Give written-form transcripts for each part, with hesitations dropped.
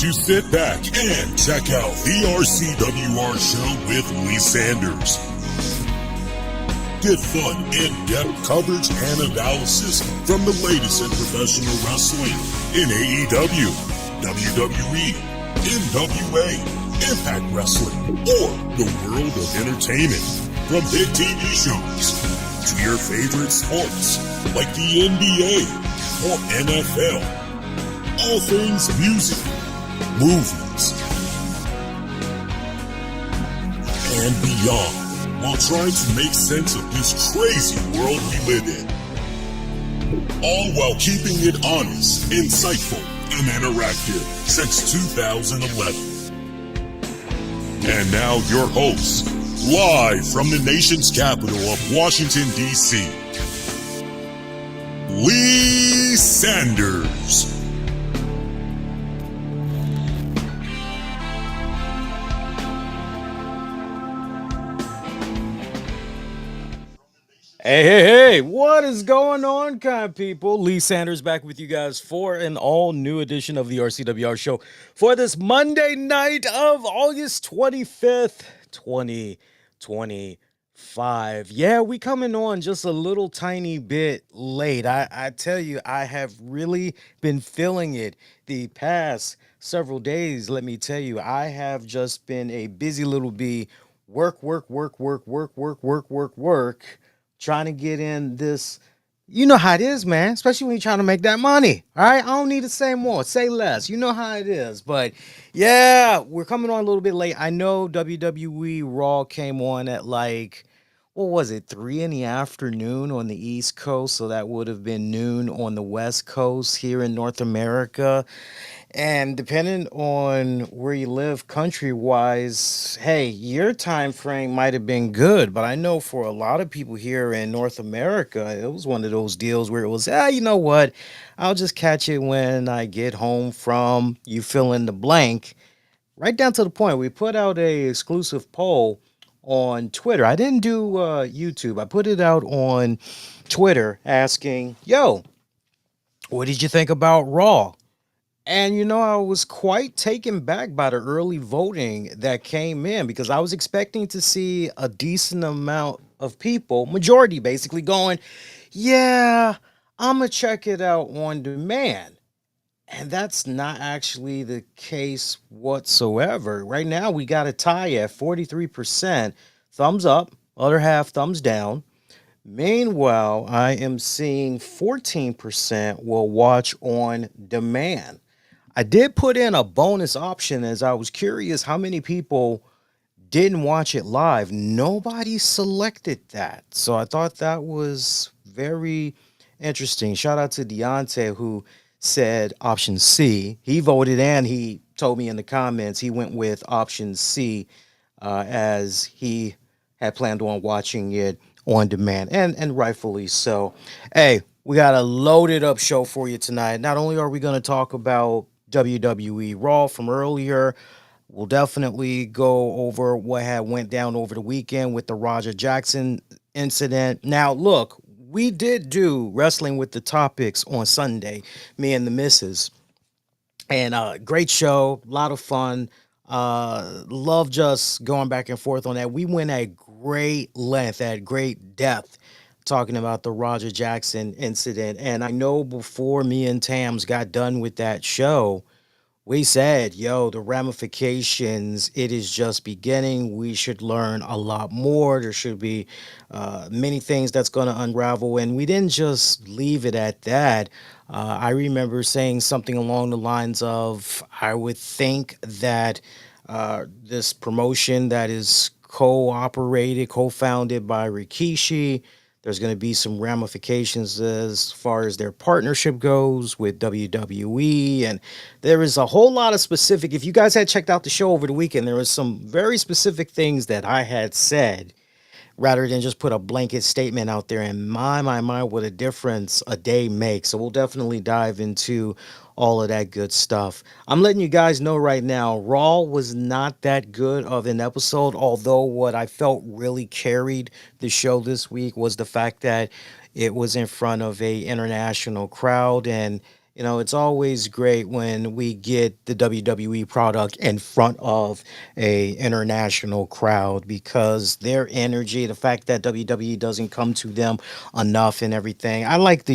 to sit back and check out the RCWR show with Lee Sanders. Get fun, in-depth coverage and analysis from the latest in professional wrestling in AEW, WWE, NWA, Impact Wrestling, or the world of entertainment. From hit TV shows to your favorite sports like the NBA or NFL. All things music, movies, and beyond, while trying to make sense of this crazy world we live in. All while keeping it honest, insightful, and interactive since 2011. And now your host, live from the nation's capital of Washington, D.C., Lee Sanders. Hey, what is going on, kind people? Lee Sanders back with you guys for an all-new edition of the RCWR show for this Monday night of August 25th, 2025. Yeah, we coming on just a little tiny bit late. I tell you, I have really been feeling it the past several days. Let me tell you, I have just been a busy little bee. Work. Trying to get in this, you know how it is, man, especially when you're trying to make that money. All right, I don't need to say more, say less. You know how it is. But yeah, we're coming on a little bit late. I know WWE Raw came on at like, what was it, 3 in the afternoon on the East Coast, so that would have been noon on the West Coast here in North America. And depending on where you live country-wise, hey, your time frame might have been good, but I know for a lot of people here in North America, it was one of those deals where it was, you know what, I'll just catch it when I get home from, you fill in the blank. Right down to the point, we put out a exclusive poll on Twitter. I didn't do YouTube. I put it out on Twitter asking, yo, what did you think about Raw? And, you know, I was quite taken back by the early voting that came in because I was expecting to see a decent amount of people, majority basically, going, yeah, I'm going to check it out on demand. And that's not actually the case whatsoever. Right now, we got a tie at 43%, thumbs up, other half thumbs down. Meanwhile, I am seeing 14% will watch on demand. I did put in a bonus option as I was curious how many people didn't watch it live. Nobody selected that. So I thought that was very interesting. Shout out to Deontay who said option C. He voted and he told me in the comments he went with option C as he had planned on watching it on demand and rightfully so. Hey, we got a loaded up show for you tonight. Not only are we going to talk about WWE Raw from earlier, we'll definitely go over what had went down over the weekend with the Roger Jackson incident. Now, look, we did do Wrestling with the Topics on Sunday, me and the missus, and great show, a lot of fun. Love just going back and forth on that. We went at great length, at great depth, talking about the Roger Jackson incident. And I know before me and Tams got done with that show, we said, yo, the ramifications, it is just beginning. We should learn a lot more. There should be many things that's going to unravel. And we didn't just leave it at that. I remember saying something along the lines of, I would think that this promotion that is co-operated, co-founded by Rikishi, there's going to be some ramifications as far as their partnership goes with WWE. And there is a whole lot of specific, if you guys had checked out the show over the weekend, there was some very specific things that I had said rather than just put a blanket statement out there. And my, what a difference a day makes. So we'll definitely dive into all of that good stuff. I'm letting you guys know right now, Raw was not that good of an episode, although what I felt really carried the show this week was the fact that it was in front of a international crowd. And You know, it's always great when we get the WWE product in front of a international crowd because their energy, the fact that WWE doesn't come to them enough and everything. I like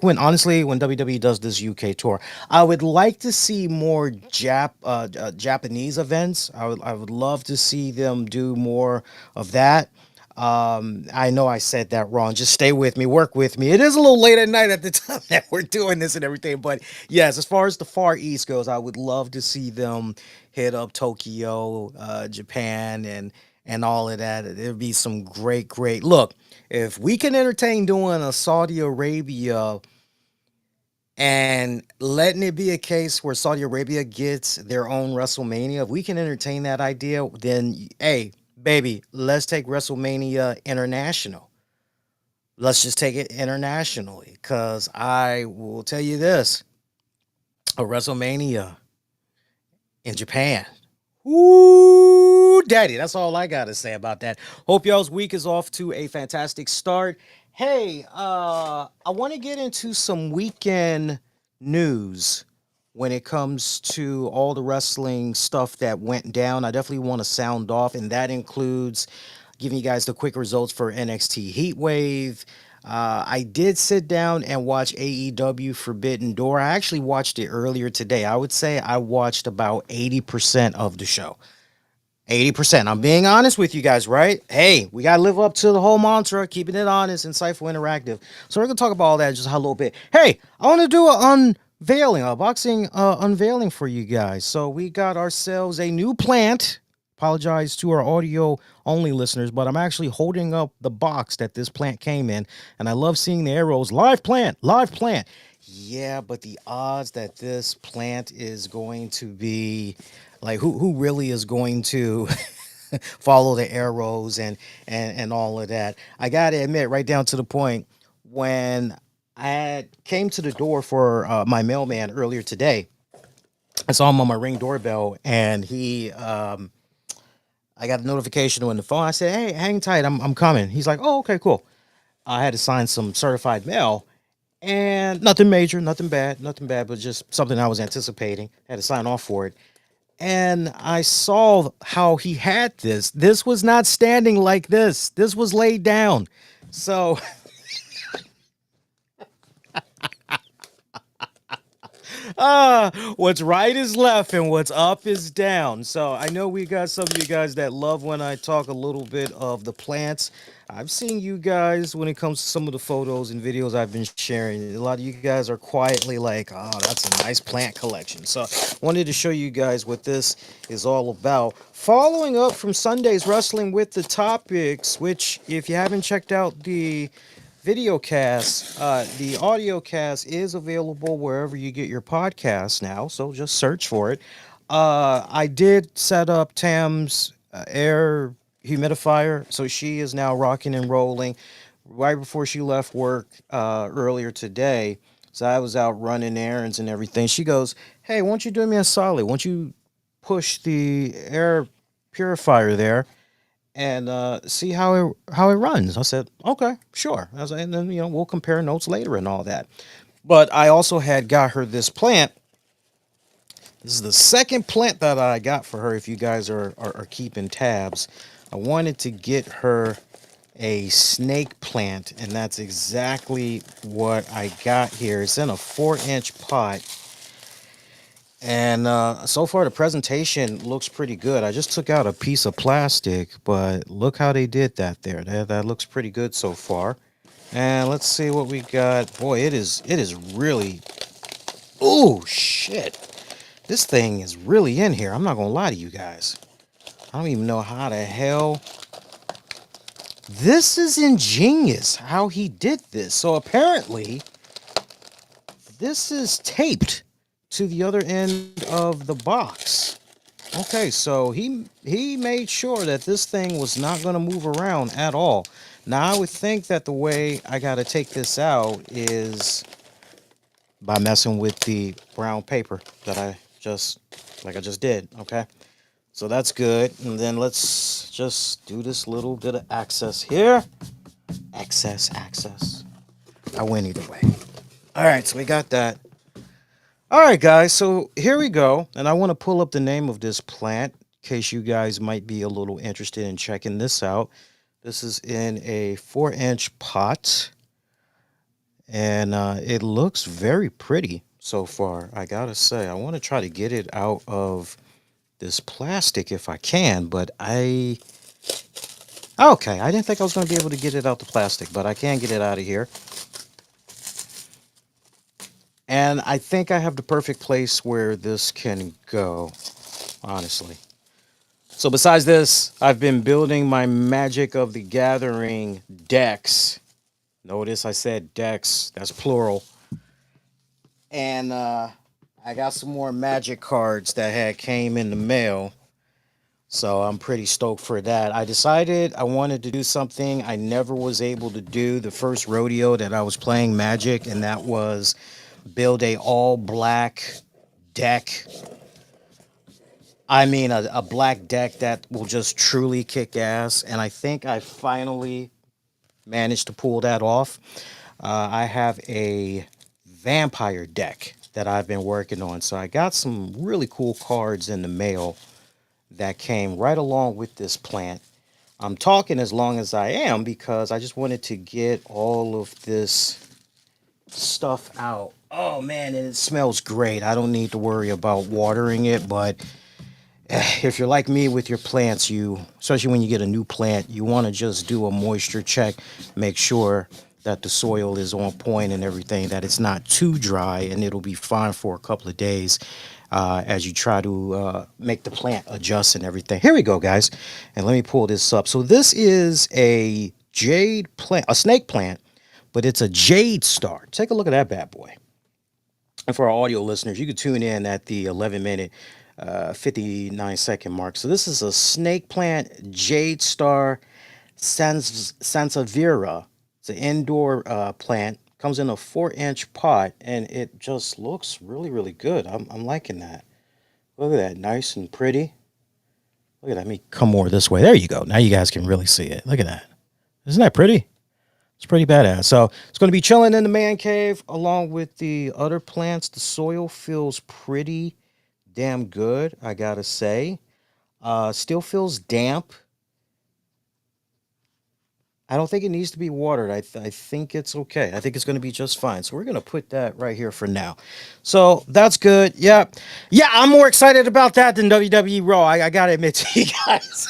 when honestly when WWE does this UK tour. I would like to see more Japanese events. I would love to see them do more of that. I know I said that wrong. Just stay with me, work with me. It is a little late at night at the time that we're doing this and everything, but yes, as far as the Far East goes, I would love to see them hit up Tokyo, Japan, and all of that. There'd be some great. Look, if we can entertain doing a Saudi Arabia and letting it be a case where Saudi Arabia gets their own WrestleMania, if we can entertain that idea, then hey, baby, let's take WrestleMania international. Let's just take it internationally. Because I will tell you this, a WrestleMania in Japan. Ooh, daddy. That's all I got to say about that. Hope y'all's week is off to a fantastic start. Hey, I want to get into some weekend news when it comes to all the wrestling stuff that went down. I definitely want to sound off, and that includes giving you guys the quick results for NXT Heat Wave. I did sit down and watch AEW Forbidden Door. I actually watched it earlier today. I would say I watched about 80% of the show. 80%. I'm being honest with you guys, right? Hey, we got to live up to the whole mantra, keeping it honest, insightful, interactive. So we're going to talk about all that just a little bit. Hey, I want to do an unveiling, a boxing unveiling for you guys. So we got ourselves a new plant. Apologize to our audio only listeners, but I'm actually holding up the box that this plant came in, and I love seeing the arrows. Live plant, live plant. Yeah, but the odds that this plant is going to be like who really is going to follow the arrows and all of that. I gotta admit, right down to the point, when I came to the door for my mailman earlier today, I saw him on my Ring doorbell, and I got a notification on the phone. I said, "Hey, hang tight, I'm coming." He's like, "Oh, okay, cool." I had to sign some certified mail, and nothing major, nothing bad, but just something I was anticipating. Had to sign off for it. And I saw how he had this. This was not standing like this. This was laid down. So what's right is left and what's up is down. So I know we got some of you guys that love when I talk a little bit of the plants. I've seen you guys when it comes to some of the photos and videos I've been sharing. A lot of you guys are quietly like, oh, that's a nice plant collection. So wanted to show you guys what this is all about. Following up from Sunday's Wrestling with the Topics, which if you haven't checked out the video cast, the audio cast is available wherever you get your podcasts now, so just search for it. I did set up Tam's air humidifier, so she is now rocking and rolling. Right before she left work earlier today, so I was out running errands and everything. She goes, "Hey, won't you do me a solid? Won't you push the air purifier there and see how it runs?" I said, "Okay, sure." I was like, and then we'll compare notes later and all that. But I also had got her this plant. This is the second plant that I got for her. If you guys are keeping tabs, I wanted to get her a snake plant, and that's exactly what I got here. It's in a 4-inch pot. And so far, the presentation looks pretty good. I just took out a piece of plastic, but look how they did that there. That looks pretty good so far. And let's see what we got. Boy, it is really. Oh shit! This thing is really in here. I'm not gonna lie to you guys. I don't even know how the hell. This is ingenious how he did this. So apparently, this is taped to the other end of the box. Okay, so he made sure that this thing was not going to move around at all. Now I would think that the way I got to take this out is by messing with the brown paper that I just did. Okay, so that's good. And then let's just do this little bit of access here. Access. I win either way. All right, so we got that. All right, guys. So here we go. And I want to pull up the name of this plant in case you guys might be a little interested in checking this out. This is in a 4-inch pot. And it looks very pretty so far. I got to say, I want to try to get it out of this plastic if I can. But okay, I didn't think I was going to be able to get it out the plastic, but I can get it out of here. And I think I have the perfect place where this can go, honestly. So besides this, I've been building my Magic of the Gathering decks. Notice I said decks, that's plural. And I got some more Magic cards that had came in the mail. So I'm pretty stoked for that. I decided I wanted to do something I never was able to do the first rodeo that I was playing Magic, and that was build a all black deck. I mean, a black deck that will just truly kick ass. And I think I finally managed to pull that off. I have a vampire deck that I've been working on. So I got some really cool cards in the mail that came right along with this plant. I'm talking as long as I am because I just wanted to get all of this stuff out. Oh man, and it smells great. I don't need to worry about watering it, but if you're like me with your plants, especially when you get a new plant, you want to just do a moisture check, make sure that the soil is on point and everything, that it's not too dry, and it'll be fine for a couple of days as you try to make the plant adjust and everything. Here we go, guys, and let me pull this up. So this is a jade plant, a snake plant, but it's a jade star. Take a look at that bad boy. And for our audio listeners, you can tune in at the 11-minute, 59-second mark. So this is a snake plant, jade star, sansevieria. It's an indoor plant. Comes in a 4-inch pot, and it just looks really, really good. I'm liking that. Look at that, nice and pretty. Look at that. Let me come more this way. There you go. Now you guys can really see it. Look at that. Isn't that pretty? It's pretty badass. So it's going to be chilling in the man cave along with the other plants. The soil feels pretty damn good, I gotta say. Still feels damp. I don't think it needs to be watered. I think it's okay. I think it's going to be just fine. So we're going to put that right here for now. So that's good. Yeah. Yeah, I'm more excited about that than WWE Raw. I got to admit to you guys.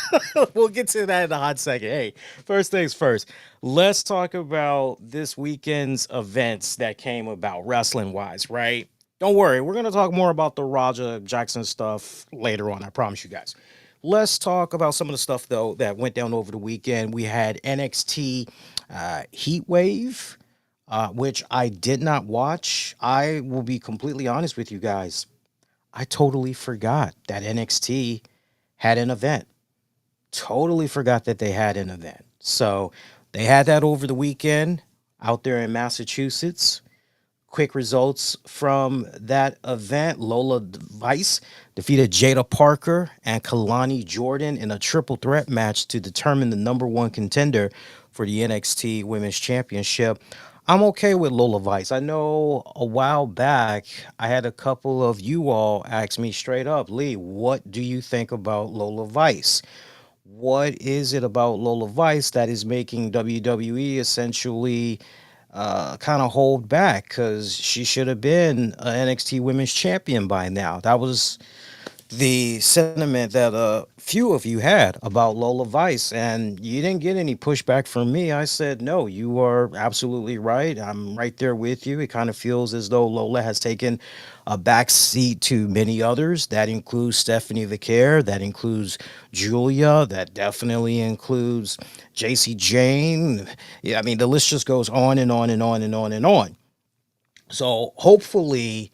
We'll get to that in a hot second. Hey, first things first. Let's talk about this weekend's events that came about wrestling wise, right? Don't worry. We're going to talk more about the Raja Jackson stuff later on. I promise you guys. Let's talk about some of the stuff, though, that went down over the weekend. We had NXT Heat Wave, which I did not watch. I will be completely honest with you guys. I totally forgot that NXT had an event. Totally forgot that they had an event. So they had that over the weekend out there in Massachusetts. Quick results from that event. Lola Vice defeated Jada Parker and Kalani Jordan in a triple threat match to determine the number one contender for the NXT Women's Championship. I'm okay with Lola Vice. I know a while back I had a couple of you all ask me straight up, Lee, what do you think about Lola Vice? What is it about Lola Vice that is making WWE essentially kind of hold back? Because she should have been an NXT Women's Champion by now. That was the sentiment that a few of you had about Lola Vice, and you didn't get any pushback from me. I said, no, you are absolutely right. I'm right there with you. It kind of feels as though Lola has taken a back seat to many others. That includes Stephanie Vicaire, that includes Julia, that definitely includes JC Jane. Yeah, I mean, the list just goes on and on and on and on and on. So hopefully,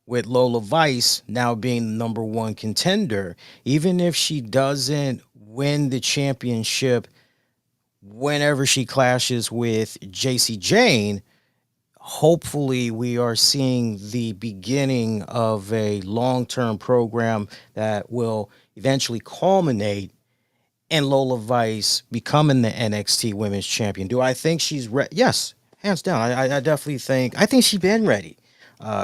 with Lola Vice now being the number one contender, even if she doesn't win the championship whenever she clashes with JC Jane, hopefully we are seeing the beginning of a long-term program that will eventually culminate in Lola Vice becoming the NXT Women's Champion. Do I think she's ready? Yes, hands down. I definitely think she's been ready.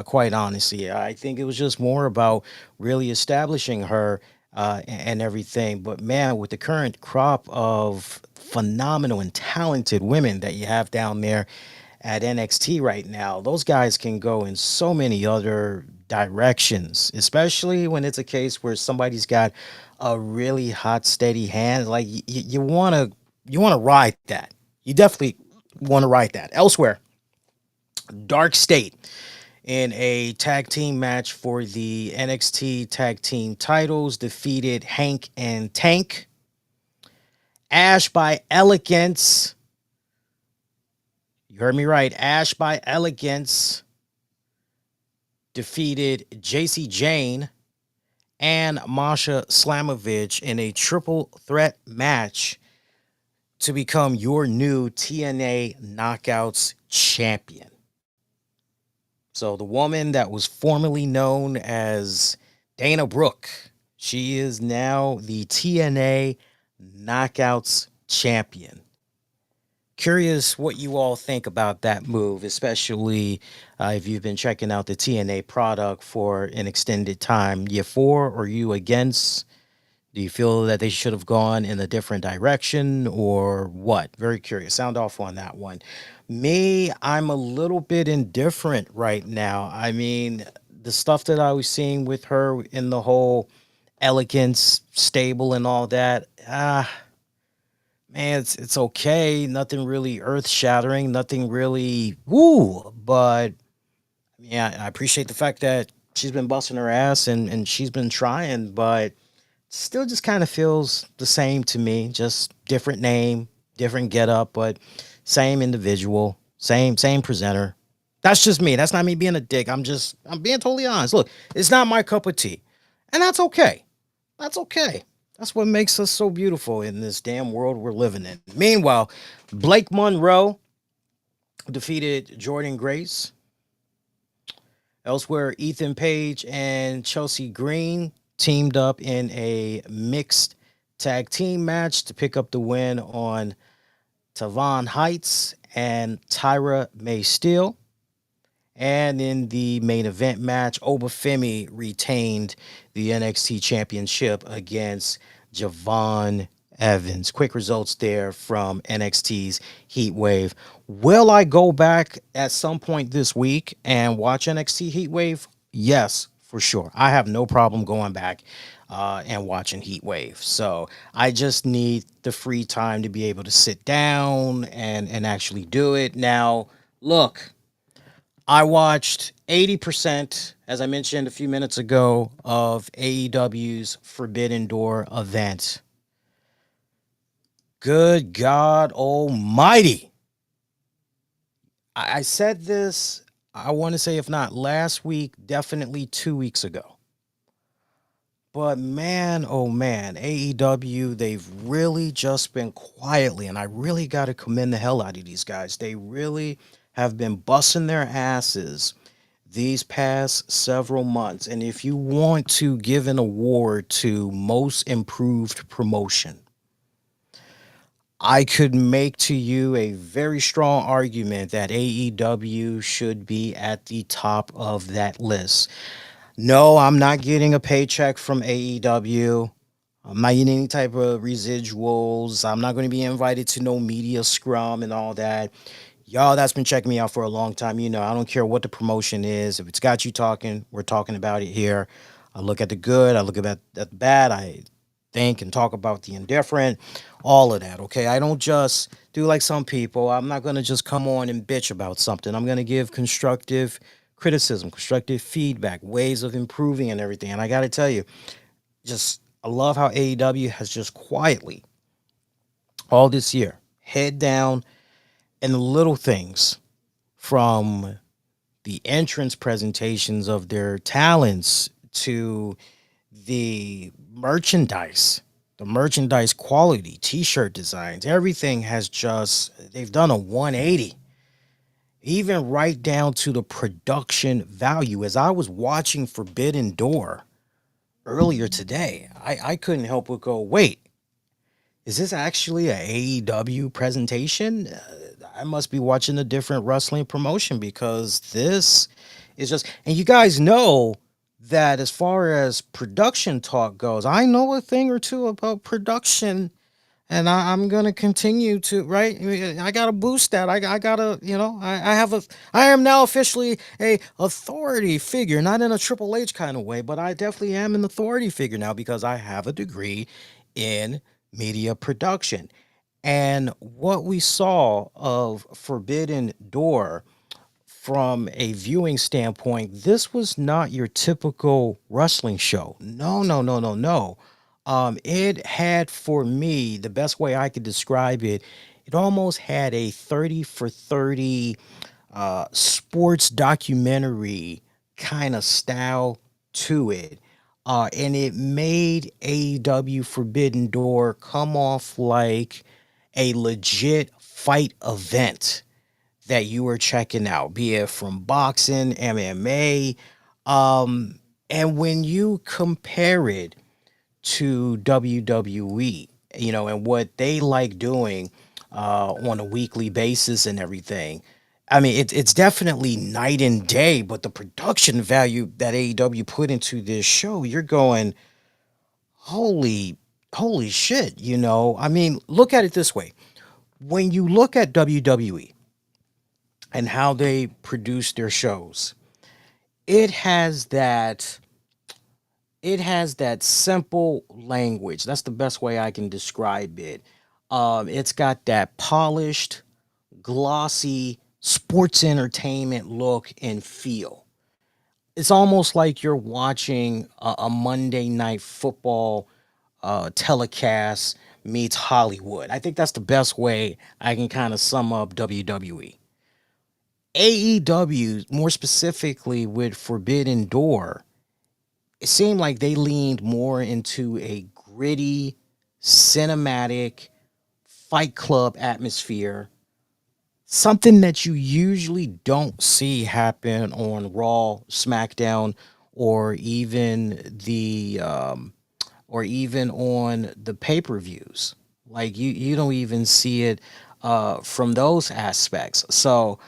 quite honestly. I think it was just more about really establishing her and everything. But man, with the current crop of phenomenal and talented women that you have down there at NXT right now, those guys can go in so many other directions, especially when it's a case where somebody's got a really hot, steady hand. Like you want to ride that. You definitely want to ride that. Elsewhere, Dark State in a tag team match for the NXT tag team titles defeated Hank and Tank. Ash by Elegance. You heard me right. Ash by Elegance defeated JC Jane and Masha Slamovich in a triple threat match to become your new TNA Knockouts champion. So the woman that was formerly known as Dana Brooke, she is now the TNA Knockouts champion. Curious what you all think about that move, especially if you've been checking out the TNA product for an extended time. You for or you against? Do you feel that they should have gone in a different direction or what? Very curious. Sound off on that one. Me, I'm a little bit indifferent right now. I mean, the stuff that I was seeing with her in the whole elegance stable and all that, man, it's okay. Nothing really earth shattering, nothing really woo. But yeah, I appreciate the fact that she's been busting her ass and she's been trying, but still just kind of feels the same to me. Just different name, different getup, but same individual, same presenter. That's just me. That's not me being a dick. I'm being totally honest. Look, it's not my cup of tea. And that's okay. That's okay. That's what makes us so beautiful in this damn world we're living in. Meanwhile, Blake Monroe defeated Jordan Grace. Elsewhere, Ethan Page and Chelsea Green teamed up in a mixed tag team match to pick up the win on Tavon Heights and Tyra May Steele. And in the main event match, Obafemi retained the NXT Championship against Javon Evans. Quick results there from NXT's Heat Wave. Will I go back at some point this week and watch NXT Heat Wave? Yes, for sure. I have no problem going back and watching Heat Wave. So I just need the free time to be able to sit down and actually do it. Now, look, I watched 80%, as I mentioned a few minutes ago, of AEW's Forbidden Door event. Good God Almighty. I said this, I want to say, if not last week, definitely 2 weeks ago. But man, oh man, AEW, they've really just been quietly, and I really got to commend the hell out of these guys. They really have been busting their asses these past several months. And if you want to give an award to most improved promotion, I could make to you a very strong argument that AEW should be at the top of that list. No, I'm not getting a paycheck from AEW. I'm not getting any type of residuals. I'm not going to be invited to no media scrum and all that. Y'all that's been checking me out for a long time, you know, I don't care what the promotion is. If it's got you talking, we're talking about it here. I look at the good, I look at the bad, I think and talk about the indifferent, all of that, okay? I don't just do like some people. I'm not going to just come on and bitch about something. I'm going to give constructive criticism, constructive feedback, ways of improving and everything. And I got to tell you, just I love how AEW has just quietly all this year, head down, and the little things from the entrance presentations of their talents to the merchandise quality, t-shirt designs, everything has just, they've done a 180. Even right down to the production value. As I was watching Forbidden Door earlier today, I couldn't help but go, wait, is this actually a AEW presentation? I must be watching a different wrestling promotion because this It's just, and you guys know that as far as production talk goes, I know a thing or two about production, and I'm gonna continue to, right. I gotta boost that. I gotta, I am now officially a authority figure, not in a Triple H kind of way, but I definitely am an authority figure now because I have a degree in media production. And what we saw of Forbidden Door from a viewing standpoint, this was not your typical wrestling show. No, no, no, no, no. It had, for me, the best way I could describe it, it almost had a 30 for 30 sports documentary kind of style to it. And it made AEW Forbidden Door come off like a legit fight event that you were checking out, be it from boxing, MMA. And when you compare it to WWE, and what they like doing on a weekly basis and everything, I mean, it's definitely night and day, but the production value that AEW put into this show, you're going, holy, holy shit, I mean, look at it this way. When you look at WWE, and how they produce their shows. It has that simple language. That's the best way I can describe it. It's got that polished, glossy sports entertainment look and feel. It's almost like you're watching a Monday night football telecast meets Hollywood. I think that's the best way I can kind of sum up WWE. AEW, more specifically with Forbidden Door, it seemed like they leaned more into a gritty, cinematic fight club atmosphere, something that you usually don't see happen on Raw, SmackDown, or even on the pay-per-views. Like you don't even see it from those aspects. So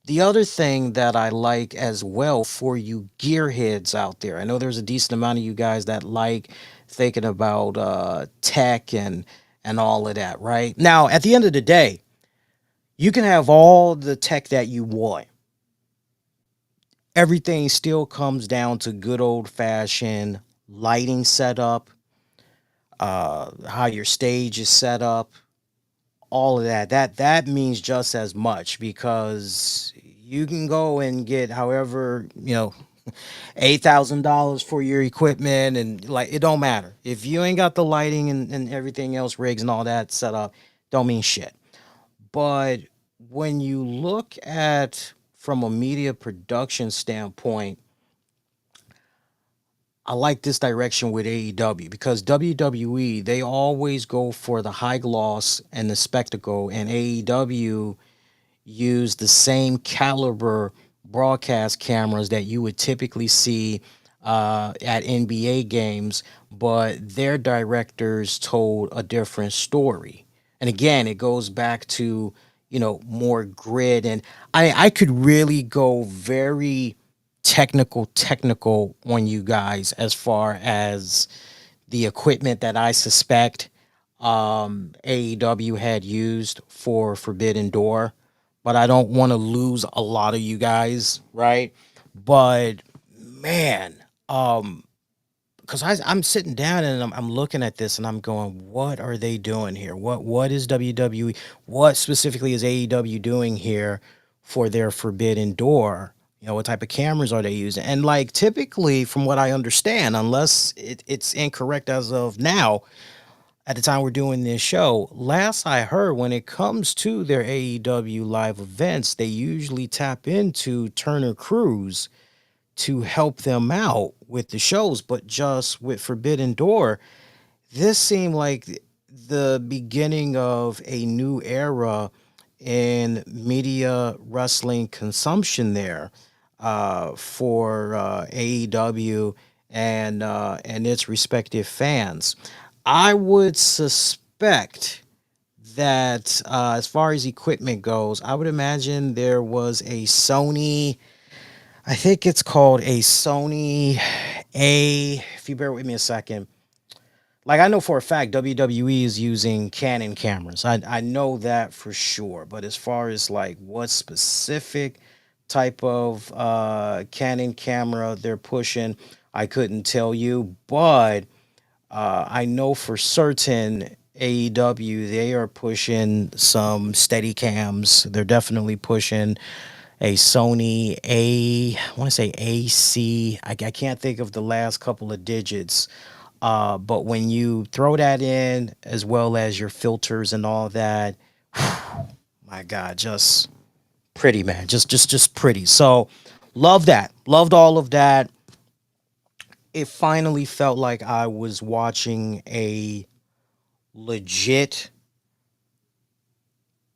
the other thing that I like as well for you gearheads out there, I know there's a decent amount of you guys that like thinking about tech and all of that, right? Now, at the end of the day, you can have all the tech that you want. Everything still comes down to good old fashioned lighting setup, how your stage is set up, all of that means just as much because you can go and get however $8,000 for your equipment, and like it don't matter if you ain't got the lighting and everything else, rigs and all that set up, don't mean shit. But when you look at from a media production standpoint, I like this direction with AEW because WWE, they always go for the high gloss and the spectacle, and AEW use the same caliber broadcast cameras that you would typically see at NBA games, but their directors told a different story. And again, it goes back to, more grid. And I could really go very technical on you guys as far as the equipment that I suspect AEW had used for Forbidden Door, but I don't want to lose a lot of you guys, right? But man, because I'm sitting down and I'm looking at this and I'm going, what are they doing here? What is WWE? What specifically is AEW doing here for their Forbidden Door? What type of cameras are they using? And like typically, from what I understand, unless it's incorrect as of now, at the time we're doing this show, last I heard, when it comes to their AEW live events, they usually tap into Turner Crews to help them out with the shows. But just with Forbidden Door, this seemed like the beginning of a new era in media wrestling consumption there for AEW and its respective fans. I would suspect that as far as equipment goes, I would imagine there was a Sony I think it's called a Sony A. If you bear with me a second, like I know for a fact WWE is using Canon cameras. I know that for sure. But as far as like what specific type of Canon camera they're pushing, I couldn't tell you. But I know for certain AEW they are pushing some steady cams. They're definitely pushing a Sony A. I want to say AC. I can't think of the last couple of digits. But when you throw that in, as well as your filters and all that, my God, just pretty, man. Just pretty. So, love that. Loved all of that. It finally felt like I was watching a legit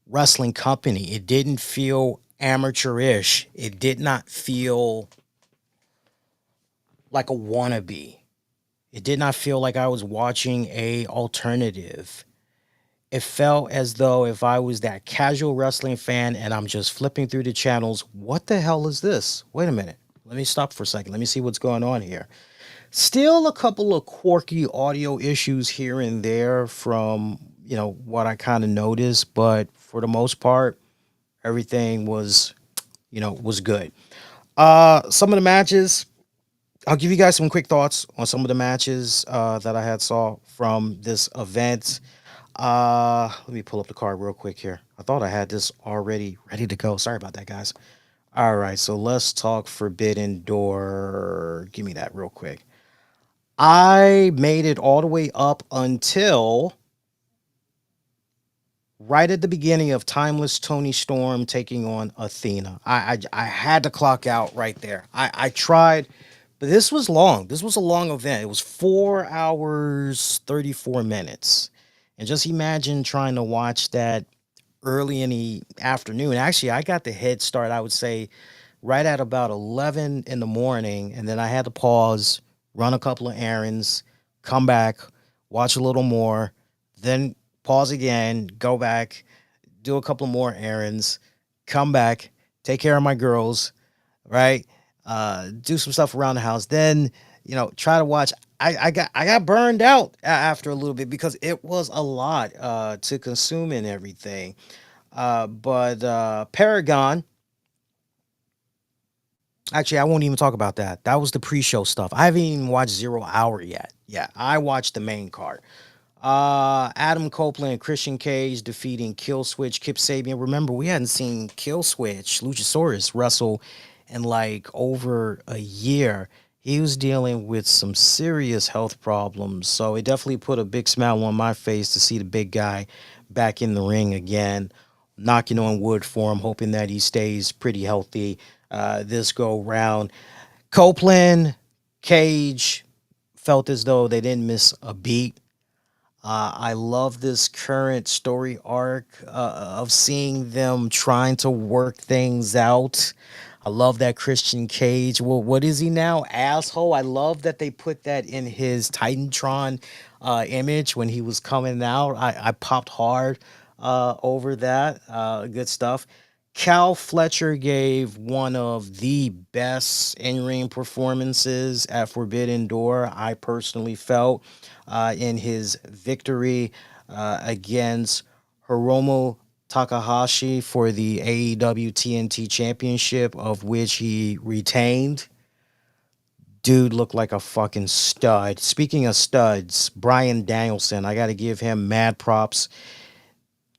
wrestling company. It didn't feel amateurish. It did not feel like a wannabe. It did not feel like I was watching a alternative. It felt as though if I was that casual wrestling fan and I'm just flipping through the channels, what the hell is this? Wait a minute. Let me stop for a second. Let me see what's going on here. Still a couple of quirky audio issues here and there from, what I kind of noticed, but for the most part, everything was good. Some of the matches, I'll give you guys some quick thoughts on some of the matches that I had saw from this event. Let me pull up the card real quick here. I thought I had this already ready to go. Sorry about that, guys. All right, so let's talk Forbidden Door. Give me that real quick. I made it all the way up until right at the beginning of Timeless Tony Storm taking on Athena. I had to clock out right there. I tried, but this was long. This was a long event. It was 4 hours 34 minutes, and just imagine trying to watch that early in the afternoon. Actually, I got the head start. I would say right at about 11 in the morning, and then I had to pause, run a couple of errands, come back, watch a little more, then pause again, go back, do a couple more errands, come back, take care of my girls, right? Do some stuff around the house, then try to watch. I got burned out after a little bit because it was a lot to consume and everything. But Paragon, actually, I won't even talk about that. That was the pre-show stuff. I haven't even watched Zero Hour yet. Yeah, I watched the main card. Adam Copeland and Christian Cage defeating Killswitch, Kip Sabian. Remember, we hadn't seen Killswitch, Luchasaurus, wrestle in like over a year. He was dealing with some serious health problems, so it definitely put a big smile on my face to see the big guy back in the ring again, knocking on wood for him, hoping that he stays pretty healthy this go round. Copeland, Cage felt as though they didn't miss a beat. I love this current story arc of seeing them trying to work things out. I love that Christian Cage. Well, what is he now? Asshole. I love that they put that in his Titantron image when he was coming out. I popped hard over that. Good stuff. Cal Fletcher gave one of the best in-ring performances at Forbidden Door, I personally felt, in his victory against Hiromu Takahashi for the AEW TNT Championship, of which he retained. Dude looked like a fucking stud. Speaking of studs, Bryan Danielson, I got to give him mad props.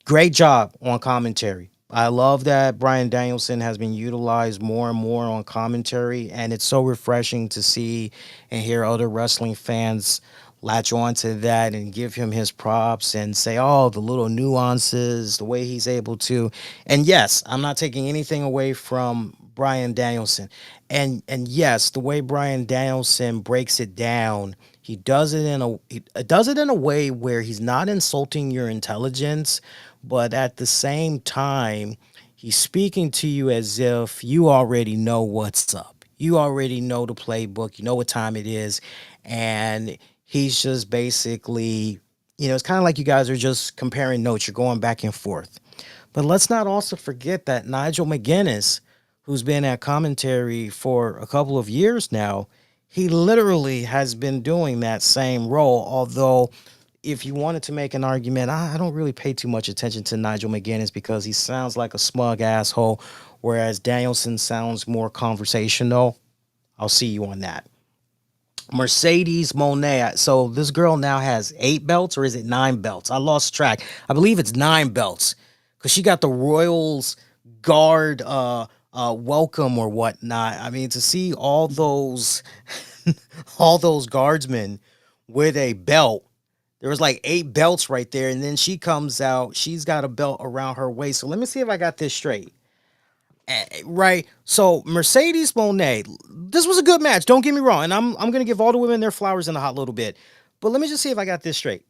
Great job on commentary. I love that Bryan Danielson has been utilized more and more on commentary, and it's so refreshing to see and hear other wrestling fans latch on to that and give him his props and say, oh, the little nuances, the way he's able to. And yes, I'm not taking anything away from Bryan Danielson. And yes, the way Bryan Danielson breaks it down, he does it in a way where he's not insulting your intelligence, but at the same time, he's speaking to you as if you already know what's up. You already know the playbook. You know what time it is. And he's just basically, it's kind of like you guys are just comparing notes. You're going back and forth. But let's not also forget that Nigel McGuinness, who's been at commentary for a couple of years now, he literally has been doing that same role. Although, if you wanted to make an argument, I don't really pay too much attention to Nigel McGuinness because he sounds like a smug asshole, whereas Danielson sounds more conversational. I'll see you on that. Mercedes Monet. So this girl now has 8 belts, or is it 9 belts? I lost track. I believe it's 9 belts because she got the Royals Guard welcome or whatnot. I mean, to see all those all those guardsmen with a belt. There was like 8 belts right there, and then she comes out. She's got a belt around her waist. So let me see if I got this straight. Right. So Mercedes Monet, this was a good match. Don't get me wrong, and I'm gonna give all the women their flowers in a hot little bit. But let me just see if I got this straight.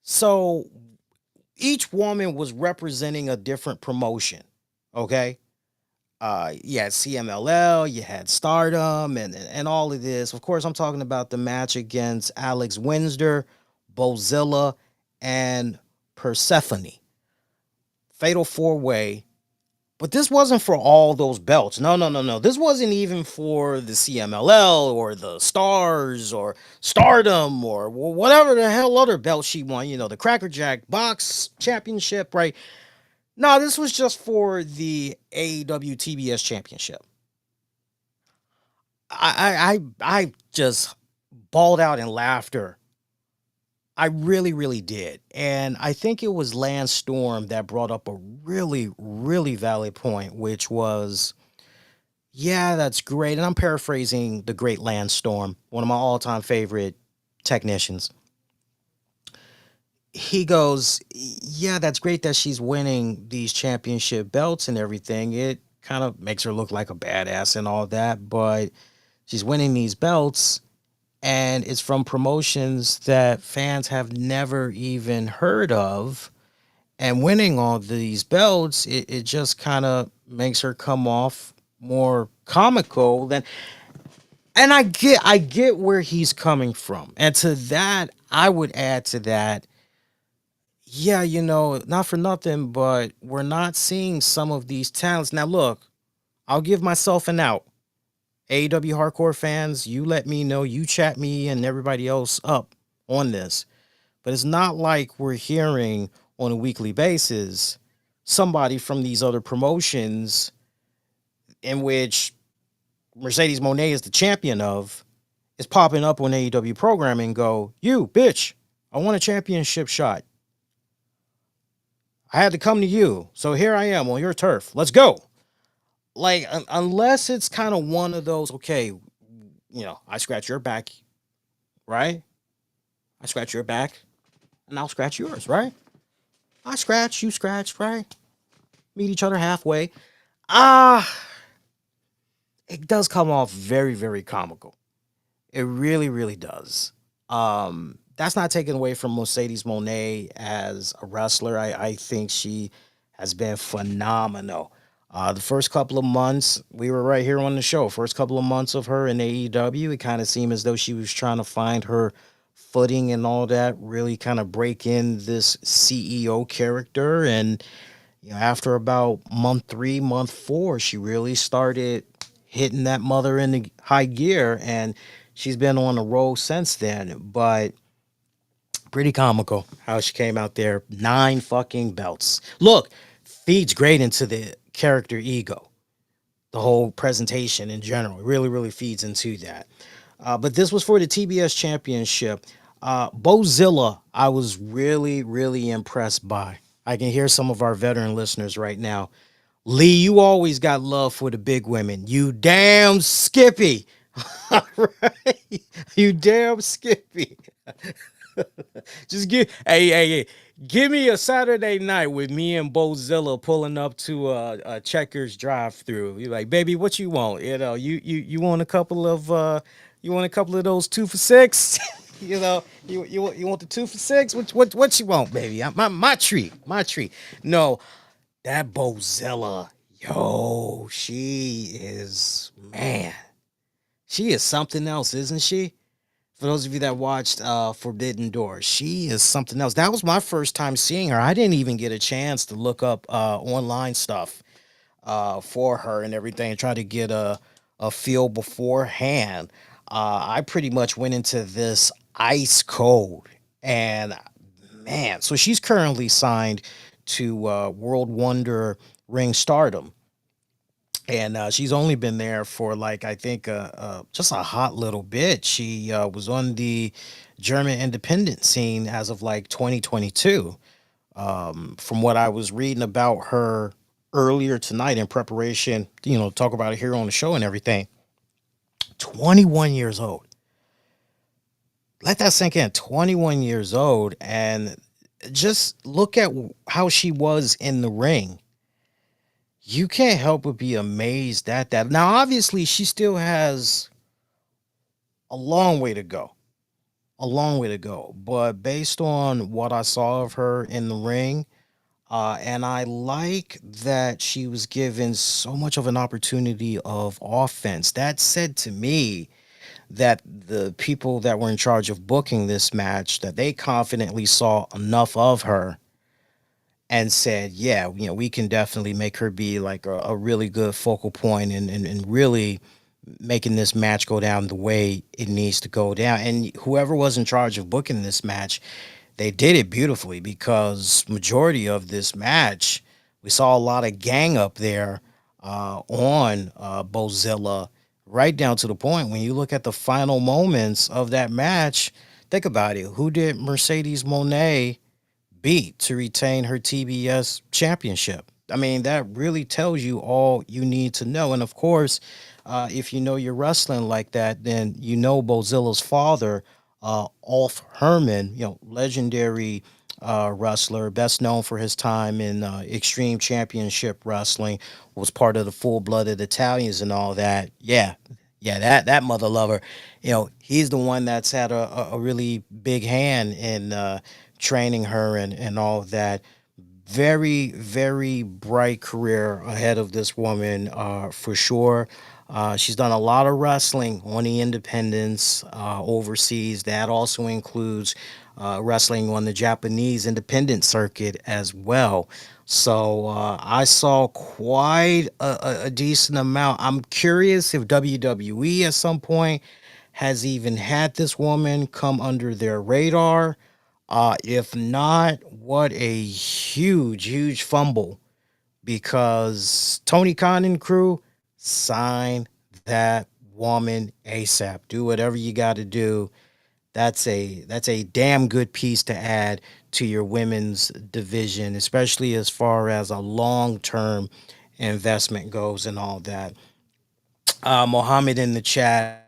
So each woman was representing a different promotion. Okay. You had CMLL, you had Stardom, and all of this. Of course, I'm talking about the match against Alex Windsor, Bozilla, and Persephone. Fatal 4-way. But this wasn't for all those belts. No, no, no, no. This wasn't even for the CMLL or the Stars or Stardom or whatever the hell other belt she won. You know, the Cracker Jack Box Championship, right? No, this was just for the AEW TBS Championship. I just bawled out in laughter. I really, really did. And I think it was Lance Storm that brought up a really, really valid point, which was, yeah, that's great. And I'm paraphrasing the great Lance Storm, one of my all-time favorite technicians. He goes, yeah, that's great that she's winning these championship belts and everything. It kind of makes her look like a badass and all that, but she's winning these belts and it's from promotions that fans have never even heard of. And winning all these belts, it just kind of makes her come off more comical than. And I get where he's coming from. And to that, I would add to that, yeah, not for nothing, but we're not seeing some of these talents. Now, look, I'll give myself an out. AEW hardcore fans, you let me know, you chat me and everybody else up on this. But it's not like we're hearing on a weekly basis somebody from these other promotions in which Mercedes Monet is the champion of is popping up on AEW programming and go, you bitch, I want a championship shot. I had to come to you. So here I am on your turf. Let's go. Like, unless it's kind of one of those, okay, I scratch your back, right? I scratch your back, and I'll scratch yours, right? I scratch, you scratch, right? Meet each other halfway. It does come off very, very comical. It really, really does. That's not taken away from Mercedes Monet as a wrestler. I think she has been phenomenal. The first couple of months, we were right here on the show. First couple of months of her in AEW, it kind of seemed as though she was trying to find her footing and all that, really kind of break in this CEO character. And after about month 3, month 4, she really started hitting that mother in the high gear, and she's been on a roll since then. But pretty comical how she came out there, 9 fucking belts. Look, feeds great into the character ego. The whole presentation in general really, really feeds into that. But this was for the TBS Championship. Bozilla, I was really, really impressed by. I can hear some of our veteran listeners right now. Lee, you always got love for the big women. You damn Skippy. All right? You damn Skippy. Just give me a Saturday night with me and Bozilla pulling up to a Checkers drive-through. You're like, baby, what you want? You want a couple of those 2 for $6? You want the 2 for $6? What you want, baby? My treat. No, that Bozilla, yo, she is, man, she is something else, isn't she? For those of you that watched Forbidden Door, she is something else. That was my first time seeing her. I didn't even get a chance to look up online stuff. for her and everything, and try to get a feel beforehand. I pretty much went into this ice cold, and man, so she's currently signed to World Wonder Ring Stardom, and she's only been there for like I think just a hot little bit. She was on the German independent scene as of like 2022. From what I was reading about her earlier tonight in preparation, talk about it here on the show and everything. 21 years old. Let that sink in. 21 years old, and just look at how she was in the ring. You can't help but be amazed at that. Now, obviously, she still has a long way to go. A long way to go. But based on what I saw of her in the ring, and I like that she was given so much of an opportunity of offense. That said to me that the people that were in charge of booking this match, that they confidently saw enough of her and said, yeah, we can definitely make her be like a really good focal point, and really making this match go down the way it needs to go down. And whoever was in charge of booking this match, they did it beautifully, because majority of this match, we saw a lot of gang up there on Bozilla, right down to the point when you look at the final moments of that match. Think about it. Who did Mercedes Monet beat to retain her TBS championship? I mean, that really tells you all you need to know. And of course, if you know your wrestling like that, then you know Bozilla's father, Ulf Herman, legendary wrestler, best known for his time in Extreme Championship Wrestling, was part of the Full Blooded Italians and all that. Yeah, yeah, that mother lover, he's the one that's had a really big hand in training her and all of that. Very, very bright career ahead of this woman, for sure. She's done a lot of wrestling on the independents overseas. That also includes wrestling on the Japanese independent circuit as well. So I saw quite a decent amount. I'm curious if WWE at some point has even had this woman come under their radar. If not, what a huge, huge fumble, because Tony Khan and crew, sign that woman ASAP. Do whatever you got to do. That's a damn good piece to add to your women's division, especially as far as a long-term investment goes and all that. Mohammed in the chat.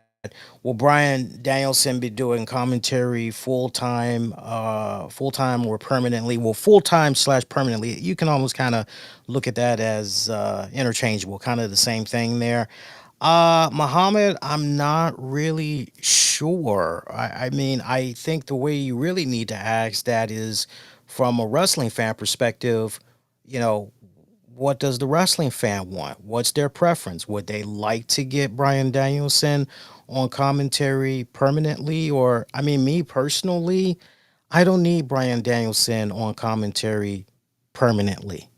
Will Brian Danielson be doing commentary full time or permanently? Well, full time slash permanently. You can almost kind of look at that as interchangeable, kind of the same thing there. Muhammad, I'm not really sure. I mean, I think the way you really need to ask that is from a wrestling fan perspective. You know, what does the wrestling fan want? What's their preference? Would they like to get Brian Danielson on commentary permanently? Or, I mean, me personally, I don't need Brian Danielson on commentary permanently.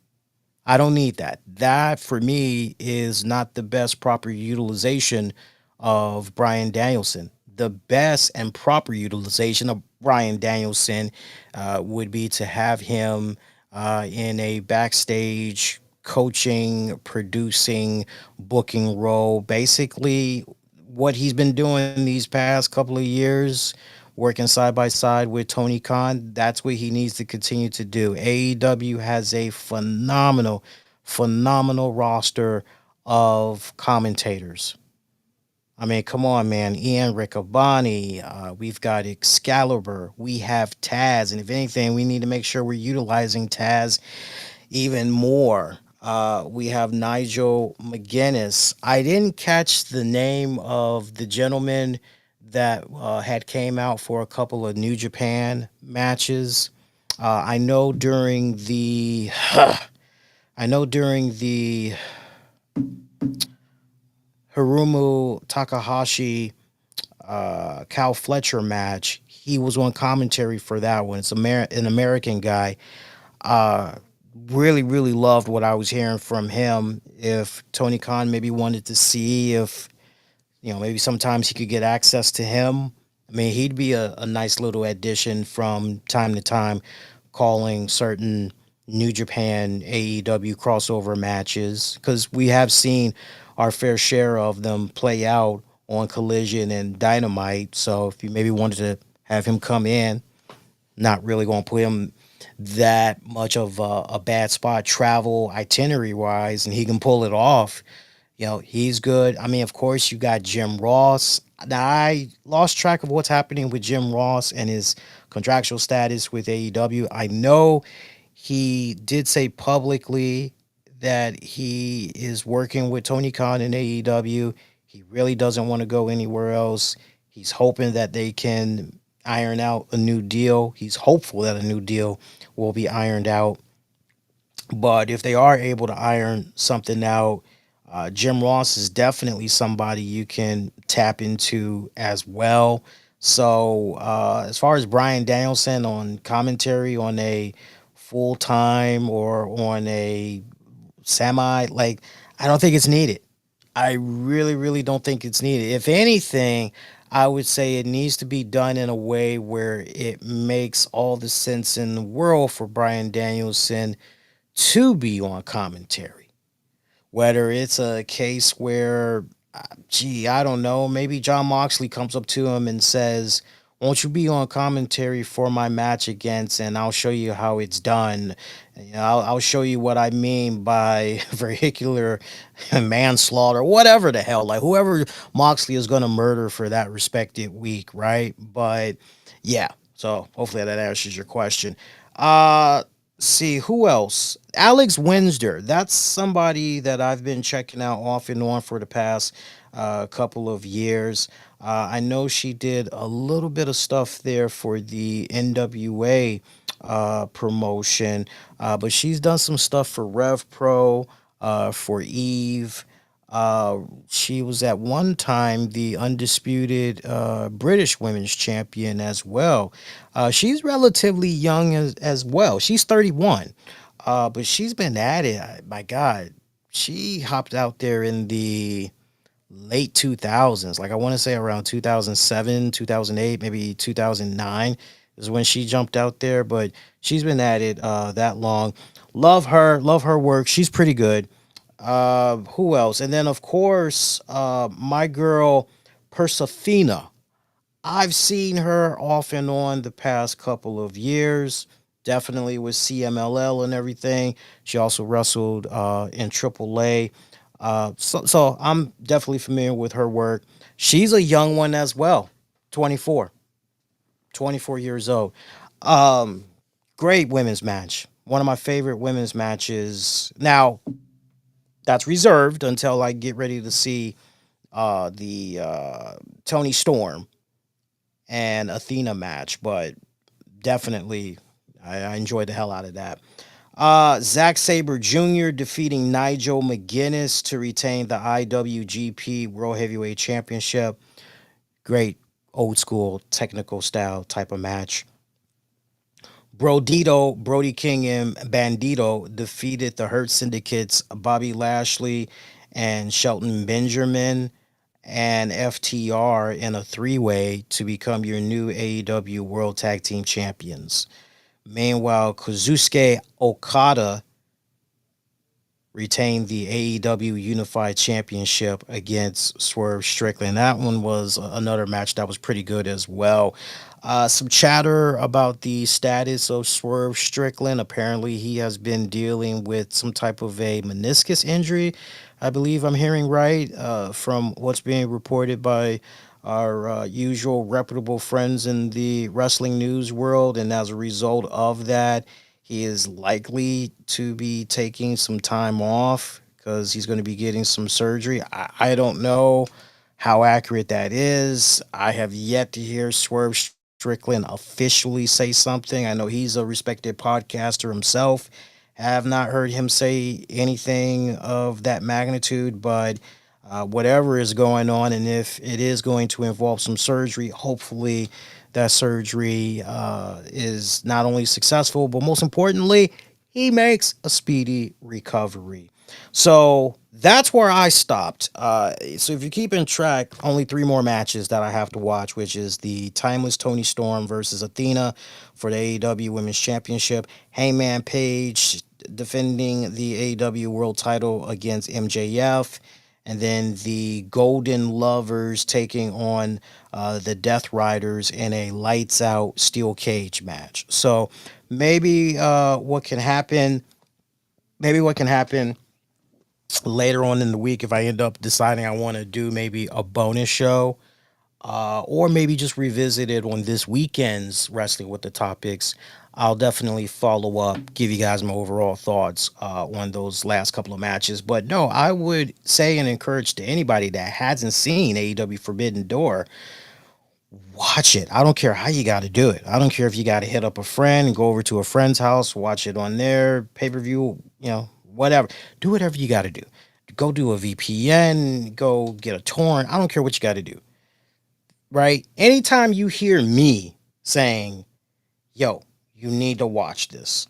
I don't need that. That for me is not the best proper utilization of Brian Danielson. The best and proper utilization of Brian Danielson would be to have him in a backstage coaching, producing, booking role. Basically, what he's been doing these past couple of years, working side by side with Tony Khan, that's what he needs to continue to do. AEW has a phenomenal, phenomenal roster of commentators. I mean, come on, man. Ian Riccaboni, we've got Excalibur, we have Taz, and if anything, we need to make sure we're utilizing Taz even more. We have Nigel McGuinness. I didn't catch the name of the gentleman that had came out for a couple of New Japan matches. I know during the I know during the Hiromu Takahashi Cal Fletcher match, he was on commentary for that one. It's an American guy. Uh, Really, really loved what I was hearing from him. If Tony Khan maybe wanted to see if, maybe sometimes he could get access to him. I mean, he'd be a nice little addition from time to time, calling certain New Japan AEW crossover matches, because we have seen our fair share of them play out on Collision and Dynamite. So if you maybe wanted to have him come in, not really going to put him that much of a bad spot travel itinerary wise, and he can pull it off. He's good. I mean, of course, you got Jim Ross. Now, I lost track of what's happening with Jim Ross and his contractual status with AEW. I know he did say publicly that he is working with Tony Khan in AEW. He really doesn't want to go anywhere else. He's hoping that they can iron out a new deal. He's hopeful that a new deal will be ironed out. But if they are able to iron something out, Jim Ross is definitely somebody you can tap into as well. So as far as Brian Danielson on commentary on a full time or on a semi, like, I don't think it's needed. I really, really don't think it's needed. If anything, I would say it needs to be done in a way where it makes all the sense in the world for Brian Danielson to be on commentary. Whether it's a case where, I don't know, maybe John Moxley comes up to him and says, "Won't you be on commentary for my match against, and I'll show you how it's done. I'll show you what I mean by vehicular manslaughter, whatever the hell, like whoever Moxley is going to murder for that respected week, right?" But yeah, so hopefully that answers your question. Uh, See who else? Alex Windsor. That's somebody that I've been checking out off and on for the past couple of years. I know she did a little bit of stuff there for the NWA promotion, but she's done some stuff for Rev Pro, for Eve. She was at one time the undisputed British women's champion as well. She's relatively young as well. She's 31, but she's been at it. My God, she hopped out there in the late 2000s. Like, I want to say around 2007, 2008, maybe 2009 is when she jumped out there. But she's been at it that long. Love her work. She's pretty good. Who else? And then of course, my girl Persefina. I've seen her off and on the past couple of years. Definitely with CMLL and everything. She also wrestled in AAA. So I'm definitely familiar with her work. She's a young one as well. 24. 24 years old. Um, Great women's match. One of my favorite women's matches. Now, that's reserved until I get ready to see the Tony Storm and Athena match, but definitely I enjoyed the hell out of that. Zack Sabre Jr. defeating Nigel McGuinness to retain the IWGP World Heavyweight Championship. Great old school technical style type of match. Brody King and Bandito defeated the Hurt Syndicates, Bobby Lashley and Shelton Benjamin and FTR in a three-way to become your new AEW World Tag Team Champions. Meanwhile, Kazusuke Okada retained the AEW Unified Championship against Swerve Strickland. That one was another match that was pretty good as well. Some chatter about the status of Swerve Strickland. Apparently, he has been dealing with some type of a meniscus injury. I believe I'm hearing right from what's being reported by our usual reputable friends in the wrestling news world. And as a result of that, he is likely to be taking some time off because he's going to be getting some surgery. I don't know how accurate that is. I have yet to hear Swerve Strickland officially say something. I know he's a respected podcaster himself. Have not heard him say anything of that magnitude, but whatever is going on, and if it is going to involve some surgery, hopefully that surgery is not only successful, but most importantly, he makes a speedy recovery. So that's where I stopped. So if you're keeping track, only three more matches that I have to watch, which is the Timeless Tony Storm versus Athena for the AEW Women's Championship, Hangman Page defending the AEW World Title against MJF, and then the Golden Lovers taking on the Death Riders in a lights out steel cage match. So maybe what can happen? Maybe what can happen later on in the week if I end up deciding I want to do maybe a bonus show, or maybe just revisit it on this weekend's Wrestling with the Topics. I'll definitely follow up, give you guys my overall thoughts on those last couple of matches. But no, I would say and encourage to anybody that hasn't seen AEW Forbidden Door, watch it. I don't care how you got to do it. I don't care if you got to hit up a friend and go over to a friend's house, watch it on their pay per view, whatever. Do whatever you got to do. Go do a VPN, go get a torrent. I don't care what you got to do, right? Anytime you hear me saying, yo, you need to watch this,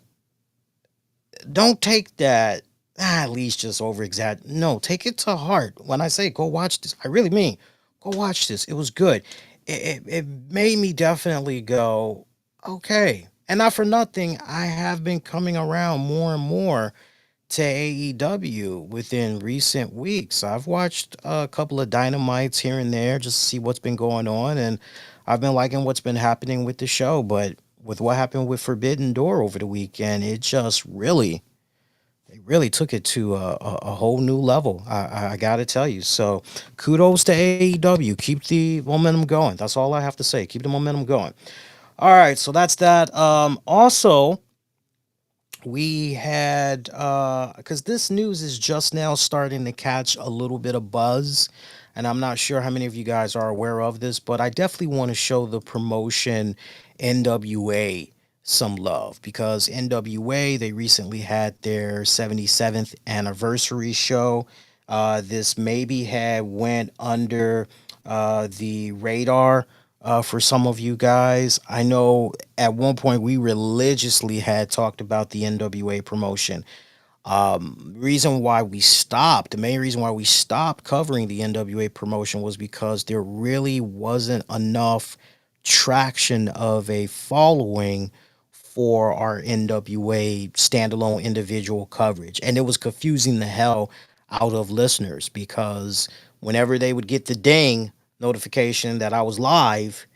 don't take that, at least just over exaggerate. No, take it to heart. When I say go watch this, I really mean go watch this. It was good. It made me definitely go, okay. And not for nothing, I have been coming around more and more to AEW within recent weeks. I've watched a couple of dynamites here and there just to see what's been going on, and I've been liking what's been happening with the show. But with what happened with Forbidden Door over the weekend, it just really, they really took it to a whole new level. I got to tell you. So kudos to AEW. Keep the momentum going. That's all I have to say. Keep the momentum going. All right. So that's that. Also, we had because this news is just now starting to catch a little bit of buzz, and I'm not sure how many of you guys are aware of this, but I definitely want to show the promotion NWA some love, because NWA, they recently had their 77th anniversary show. This maybe had went under the radar for some of you guys. I know at one point we religiously had talked about the NWA promotion. Reason why we stopped, the main reason why we stopped covering the NWA promotion was because there really wasn't enough traction of a following for our NWA standalone individual coverage. And it was confusing the hell out of listeners, because whenever they would get the ding notification that I was live,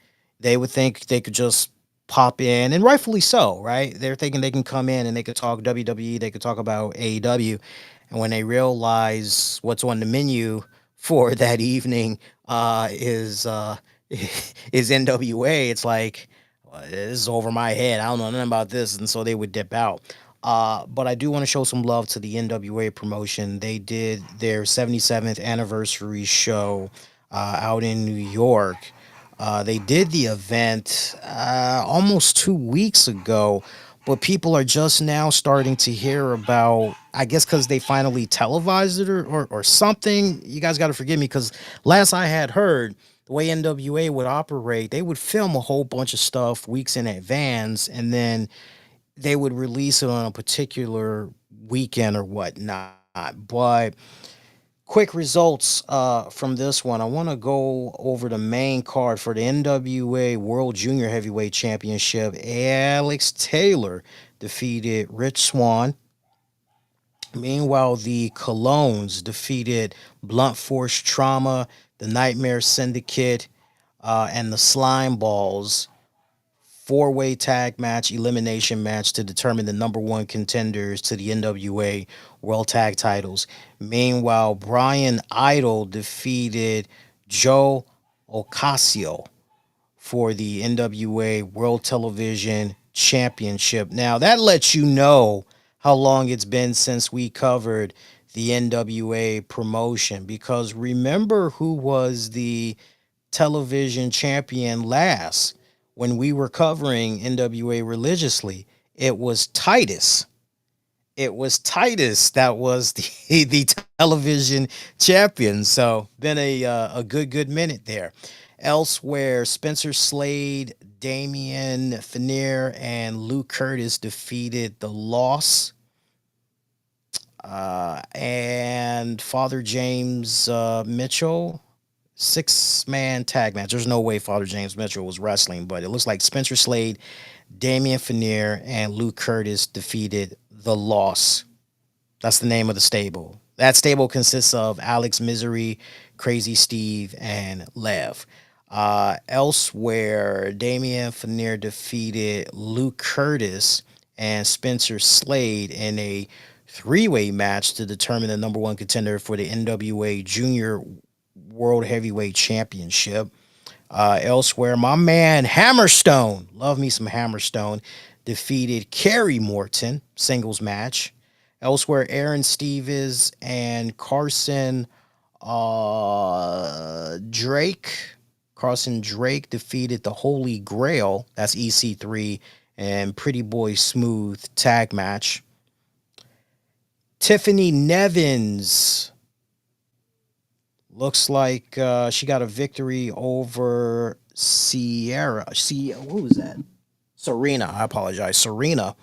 they would think they could just pop in, and rightfully so, right? They're thinking they can come in and they could talk WWE, they could talk about AEW, and when they realize what's on the menu for that evening is NWA, it's like, well, this is over my head. I don't know nothing about this, and so they would dip out. But I do want to show some love to the NWA promotion. They did their 77th anniversary show out in New York. They did the event almost 2 weeks ago, but people are just now starting to hear about, I guess because they finally televised it, or something. You guys got to forgive me, because last I had heard, the way NWA would operate, they would film a whole bunch of stuff weeks in advance, and then they would release it on a particular weekend or whatnot. But quick results from this one. I want to go over the main card for the NWA World Junior Heavyweight Championship. Alex Taylor defeated Rich Swann. Meanwhile, the Colognes defeated Blunt Force Trauma, the Nightmare Syndicate, and the Slime Balls. Four-way tag match, elimination match to determine the number one contenders to the NWA World Tag Titles. Meanwhile, Brian Idol defeated Joe Ocasio for the NWA World Television Championship. Now, that lets you know how long it's been since we covered the NWA promotion, because remember who was the television champion last when we were covering NWA religiously? It was Titus. It was Titus that was the television champion. So been a good minute there. Elsewhere, Spencer Slade, Damian Fenner, and Luke Curtis defeated The Loss. And Father James Mitchell, 6-man tag match. There's no way Father James Mitchell was wrestling, but it looks like Spencer Slade, Damian Fenner, and Luke Curtis defeated The Loss. That's the name of the stable. That stable consists of Alex Misery, Crazy Steve, and Lev. Elsewhere, Damian Fenner defeated Luke Curtis and Spencer Slade in a three-way match to determine the number one contender for the NWA Junior World Heavyweight Championship. Elsewhere, my man Hammerstone, love me some Hammerstone, defeated Kerry Morton, singles match. Elsewhere, Aaron Stevens and Carson Drake. Carson Drake defeated the Holy Grail, that's EC3, and Pretty Boy Smooth tag match. Tiffany Nevins looks like she got a victory over Serena. I apologize. Serena,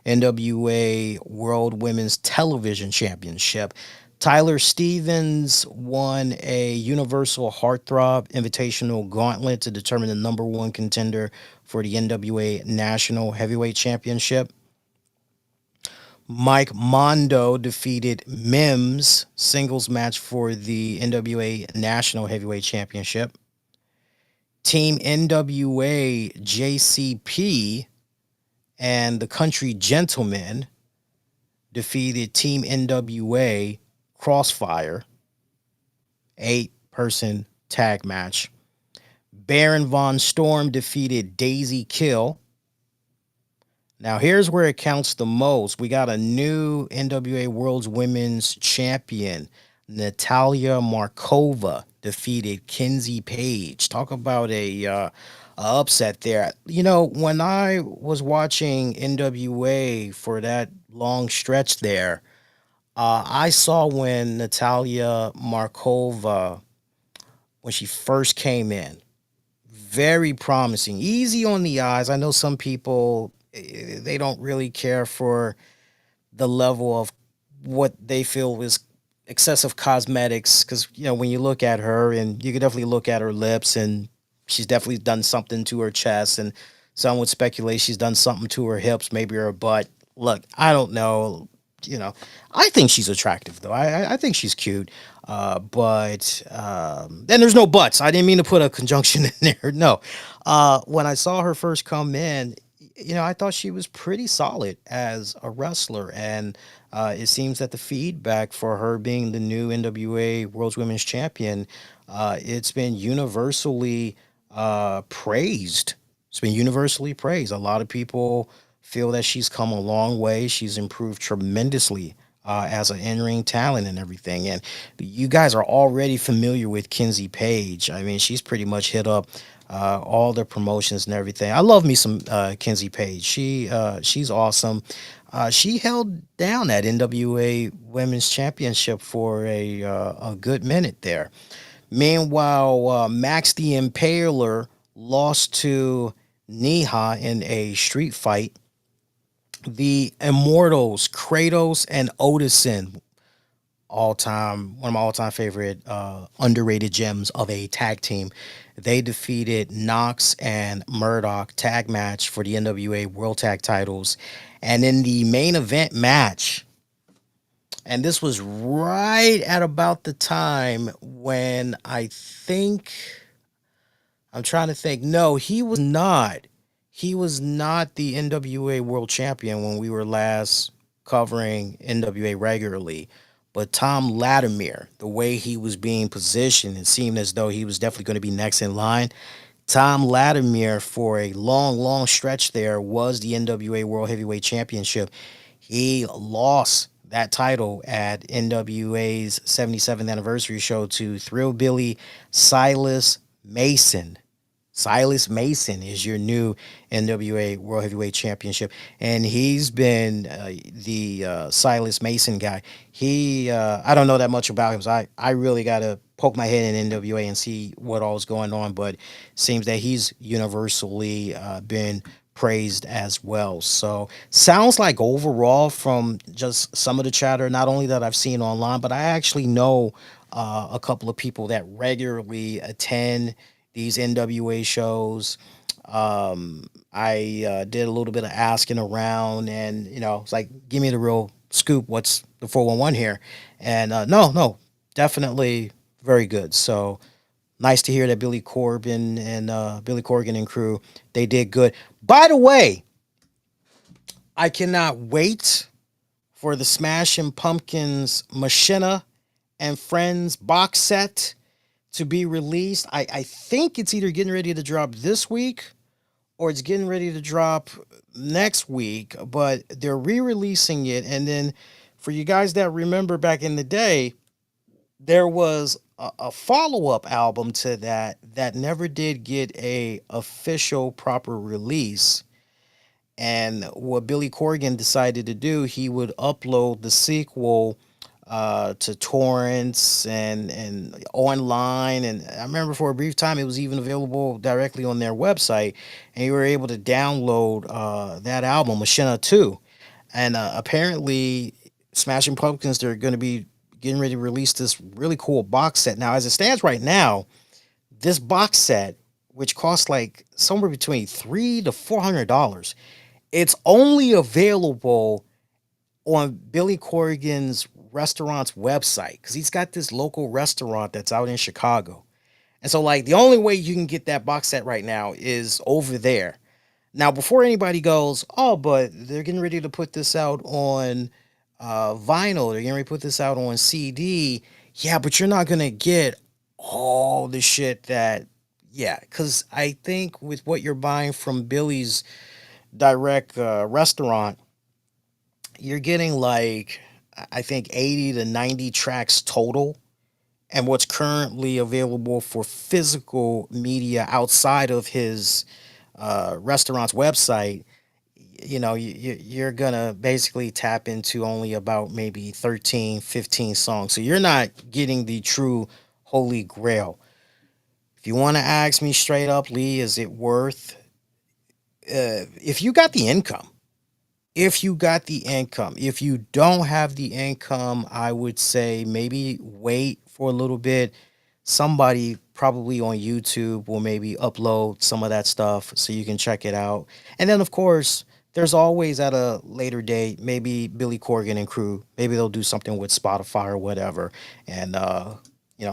NWA World Women's Television Championship. Tyler Stevens won a Universal Heartthrob Invitational Gauntlet to determine the number one contender for the NWA National Heavyweight Championship. Mike Mondo defeated Mims, singles match for the NWA National Heavyweight Championship. Team NWA JCP and the Country Gentlemen defeated Team NWA Crossfire, 8-person tag match. Baron Von Storm defeated Daisy Kill. Now, here's where it counts the most. We got a new NWA World's Women's Champion. Natalia Markova defeated Kenzie Paige. Talk about a upset there. You know, when I was watching NWA for that long stretch there, I saw when Natalia Markova, when she first came in, very promising, easy on the eyes. I know some people, they don't really care for the level of what they feel is excessive cosmetics, because you know, when you look at her, and you can definitely look at her lips, and she's definitely done something to her chest, and some would speculate she's done something to her hips, maybe her butt. Look, I don't know, you know, I think she's attractive though. I think she's cute, but then there's no buts. I didn't mean to put a conjunction in there. No, when I saw her first come in, you know, I thought she was pretty solid as a wrestler, and it seems that the feedback for her being the new NWA World's Women's Champion, it's been universally praised. It's been universally praised. A lot of people feel that she's come a long way. She's improved tremendously as an in-ring talent and everything. And you guys are already familiar with Kenzie Paige. I mean, she's pretty much hit up all the promotions and everything. I love me some Kenzie Paige. She's awesome. She held down that NWA Women's Championship for a good minute there. Meanwhile, Max the Impaler lost to Niha in a street fight. The Immortals, Kratos and Odison, one of my all-time favorite underrated gems of a tag team. They defeated Knox and Murdoch tag match for the NWA World Tag Titles. And in the main event match, and this was right at about the time when I'm trying to think. No, he was not. He was not the NWA World Champion when we were last covering NWA regularly. But Tom Latimer, the way he was being positioned, it seemed as though he was definitely going to be next in line. Tom Latimer, for a long, long stretch there, was the NWA World Heavyweight Championship. He lost that title at NWA's 77th anniversary show to Thrillbilly Silas Mason. Silas Mason is your new NWA World Heavyweight Championship, and he's been the Silas Mason guy. I don't know that much about him, so I really got to poke my head in NWA and see what all's going on. But it seems that he's universally been praised as well. So sounds like overall, from just some of the chatter, not only that I've seen online, but I actually know a couple of people that regularly attend these NWA shows. I did a little bit of asking around, and it's like, give me the real scoop. What's the 411 here? And no, definitely very good. So nice to hear that Billy Corgan and crew, they did good. By the way, I cannot wait for the Smashing Pumpkins Machina and Friends box set to be released. I think it's either getting ready to drop this week or it's getting ready to drop next week, but they're re-releasing it. And then for you guys that remember back in the day, there was a follow-up album to that never did get a official proper release. And what Billy Corgan decided to do, he would upload the sequel to torrents and online. And I remember for a brief time it was even available directly on their website, and you were able to download that album, Machina 2. And apparently, Smashing Pumpkins, they're going to be getting ready to release this really cool box set. Now, as it stands right now, this box set, which costs like somewhere between $300 to $400, it's only available on Billy Corrigan's restaurant's website because he's got this local restaurant that's out in Chicago. And so, like, the only way you can get that box set right now is over there. Now, before anybody goes, oh, but they're getting ready to put this out on vinyl, they're getting ready to put this out on CD. Yeah, but you're not going to get all the shit that, yeah, because I think with what you're buying from Billy's direct restaurant, you're getting like, I think 80 to 90 tracks total. And what's currently available for physical media outside of his restaurant's website, you're gonna basically tap into only about maybe 13, 15 songs. So you're not getting the true holy grail. If you want to ask me straight up, Lee, is it worth, if you got the income, if you don't have the income, I would say maybe wait for a little bit. Somebody probably on YouTube will maybe upload some of that stuff so you can check it out. And then, of course, there's always at a later date, maybe Billy Corgan and crew, maybe they'll do something with Spotify or whatever. And,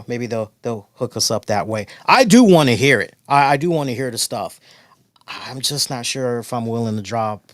maybe they'll hook us up that way. I do want to hear it. I do want to hear the stuff. I'm just not sure if I'm willing to drop.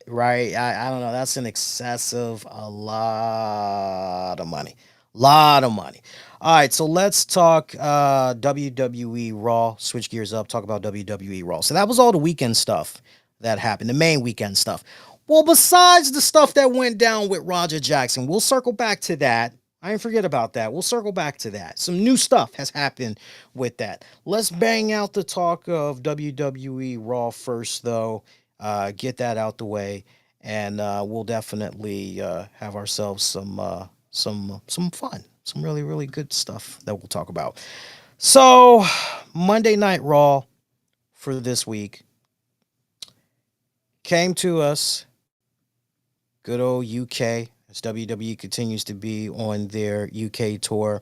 Right. I don't know. That's an excessive, a lot of money. Lot of money. All right. So let's talk WWE Raw. Switch gears up. Talk about WWE Raw. So that was all the weekend stuff that happened, the main weekend stuff. Well, besides the stuff that went down with Roger Jackson, we'll circle back to that. I didn't forget about that. We'll circle back to that. Some new stuff has happened with that. Let's bang out the talk of WWE Raw first, though. Get that out the way, and we'll definitely have ourselves some fun, some really really good stuff that we'll talk about. So Monday Night Raw for this week came to us, good old UK, as WWE continues to be on their UK tour.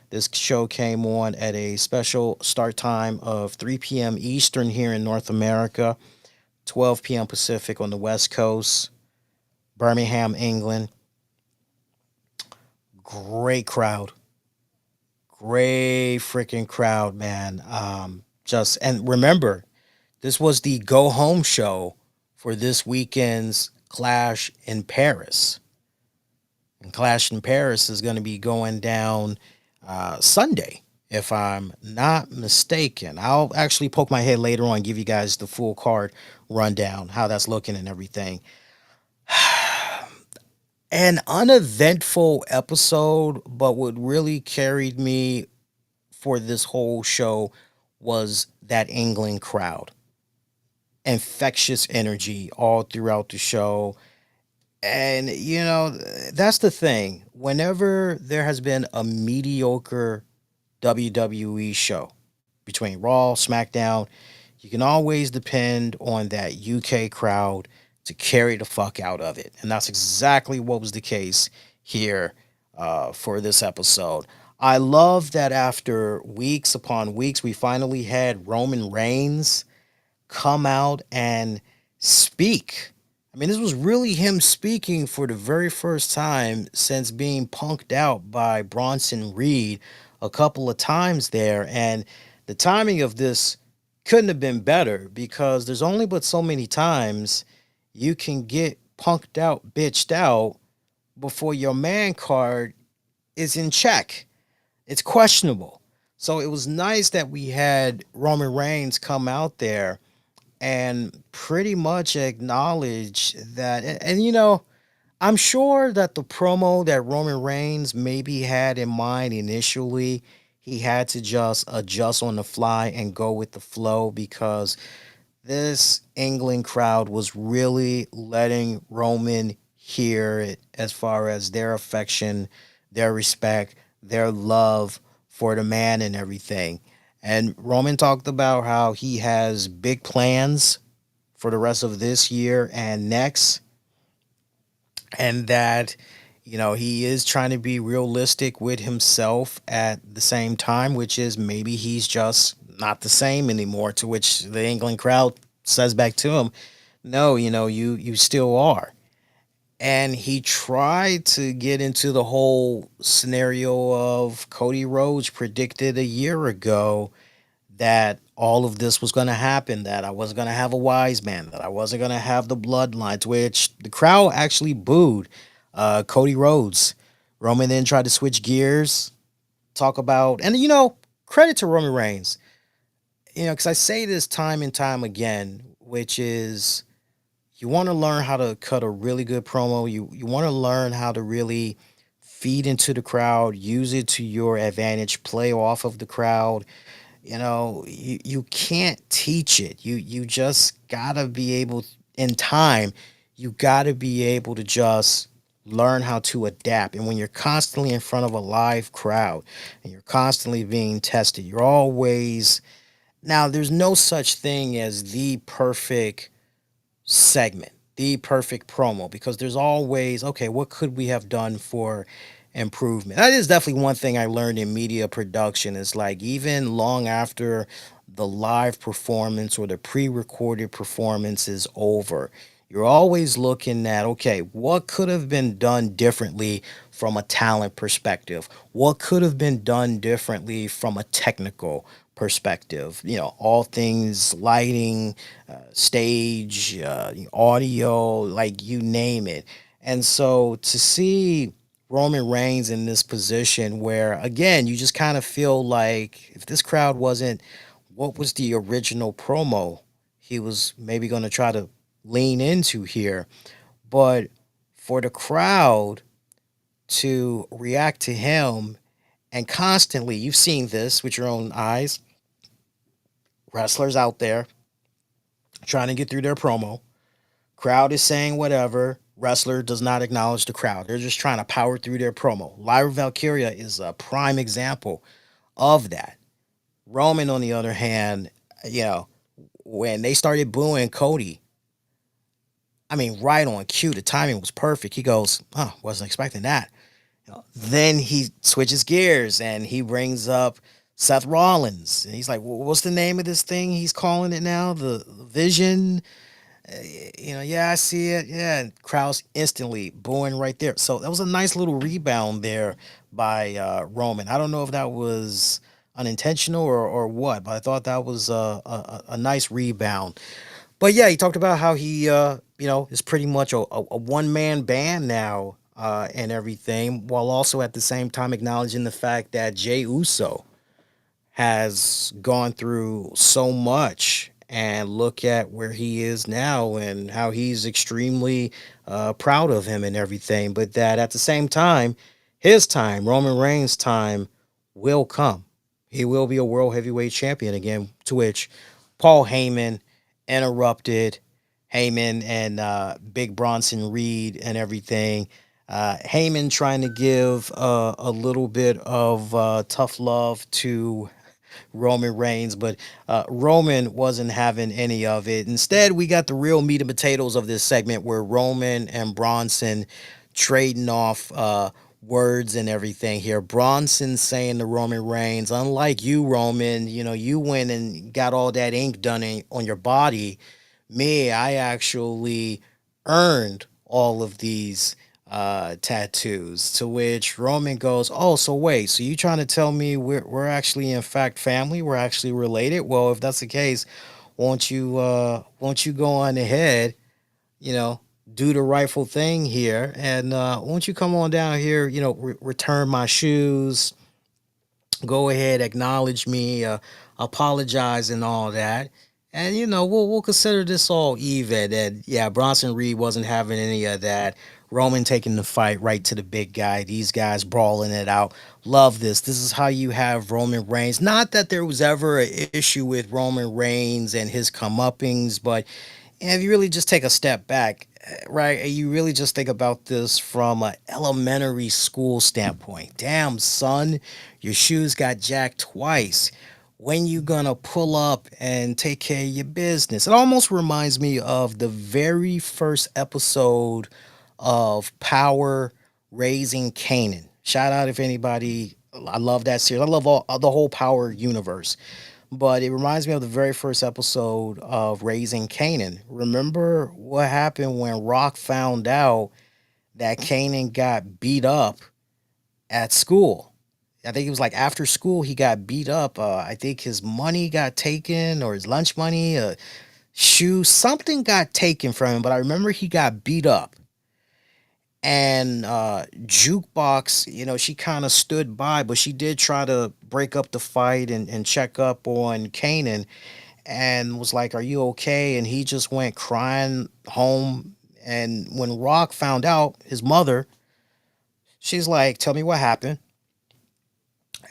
This show came on at a special start time of 3 p.m. Eastern here in North America, 12 p.m. Pacific on the West Coast, Birmingham, England. Great crowd. Great freaking crowd, man. And remember, this was the go home show for this weekend's Clash in Paris. And Clash in Paris is going to be going down Sunday, if I'm not mistaken. I'll actually poke my head later on, give you guys the full card rundown, how that's looking and everything. An uneventful episode, but what really carried me for this whole show was that England crowd. Infectious energy all throughout the show. And, that's the thing. Whenever there has been a mediocre WWE show between Raw, SmackDown, you can always depend on that UK crowd to carry the fuck out of it. And that's exactly what was the case here for this episode. I love that after weeks upon weeks, we finally had Roman Reigns come out and speak. I mean, this was really him speaking for the very first time since being punked out by Bronson Reed a couple of times there. And the timing of this couldn't have been better because there's only but so many times you can get punked out, bitched out before your man card is in check. It's questionable. So it was nice that we had Roman Reigns come out there and pretty much acknowledge that. And I'm sure that the promo that Roman Reigns maybe had in mind initially, he had to just adjust on the fly and go with the flow because this England crowd was really letting Roman hear it as far as their affection, their respect, their love for the man and everything. And Roman talked about how he has big plans for the rest of this year and next, and that he is trying to be realistic with himself at the same time, which is maybe he's just not the same anymore, to which the England crowd says back to him, no, you still are. And he tried to get into the whole scenario of Cody Rhodes predicted a year ago that all of this was going to happen, that I wasn't going to have a wise man, that I wasn't going to have the bloodlines, which the crowd actually booed Cody Rhodes. Roman then tried to switch gears, talk about, and credit to Roman Reigns, because I say this time and time again, which is you want to learn how to cut a really good promo. You want to learn how to really feed into the crowd, use it to your advantage, play off of the crowd. You can't teach it. You just gotta be able, in time, you gotta be able to just learn how to adapt. And when you're constantly in front of a live crowd and you're constantly being tested, you're always, now there's no such thing as the perfect segment, the perfect promo, because there's always, okay, what could we have done for improvement? That is definitely one thing I learned in media production. Is like, even long after the live performance or the pre-recorded performance is over, you're always looking at, okay, what could have been done differently from a talent perspective? What could have been done differently from a technical perspective? All things lighting, stage, audio, like you name it. And so to see Roman Reigns in this position where, again, you just kind of feel like if this crowd wasn't, what was the original promo he was maybe going to try to lean into here? But for the crowd to react to him and constantly, you've seen this with your own eyes, wrestlers out there trying to get through their promo. Crowd is saying whatever. Wrestler does not acknowledge the crowd. They're just trying to power through their promo. Lyra Valkyria is a prime example of that. Roman, on the other hand, when they started booing Cody, I mean, right on cue, the timing was perfect. He goes, oh, wasn't expecting that. Then he switches gears and he brings up Seth Rollins. And he's like, well, what's the name of this thing he's calling it now? The Vision? Yeah, I see it. Yeah, and crowds instantly booing right there. So that was a nice little rebound there by Roman. I don't know if that was unintentional or what, but I thought that was a nice rebound. But yeah, he talked about how he, is pretty much a one-man band now and everything, while also at the same time acknowledging the fact that Jey Uso has gone through so much, and look at where he is now and how he's extremely proud of him and everything. But that at the same time, his time, Roman Reigns' time, will come. He will be a world heavyweight champion again, to which Paul Heyman interrupted Heyman and Big Bronson Reed and everything. Heyman trying to give a little bit of tough love to Roman Reigns, but Roman wasn't having any of it. Instead, we got the real meat and potatoes of this segment where Roman and Bronson trading off words and everything here. Bronson saying to Roman Reigns, unlike you, Roman, you went and got all that ink done on your body. Me, I actually earned all of these tattoos. To which Roman goes, "Oh, so wait, so you trying to tell me we're actually in fact family? We're actually related? Well, if that's the case, won't you go on ahead, you know, do the rightful thing here, and won't you come on down here, return my shoes, go ahead, acknowledge me, apologize and all that. And we'll consider this all even. And yeah, Bronson Reed wasn't having any of that. Roman taking the fight right to the big guy. These guys brawling it out. Love this. This is how you have Roman Reigns. Not that there was ever an issue with Roman Reigns and his comeuppings, but if you really just take a step back, right, you really just think about this from an elementary school standpoint. Damn, son, your shoes got jacked twice. When you gonna pull up and take care of your business? It almost reminds me of the very first episode of Power Raising Canaan. Shout out if anybody. I love that series. I love the whole Power universe. But it reminds me of the very first episode of Raising Canaan. Remember what happened when Rock found out that Canaan got beat up at school? I think it was like after school he got beat up. I think his money got taken, or his lunch money, shoes, something got taken from him. But I remember he got beat up. And Jukebox, she kind of stood by, but she did try to break up the fight and check up on Kanan and was like, "Are you okay?" And he just went crying home. And when Rock found out, his mother, she's like, "Tell me what happened."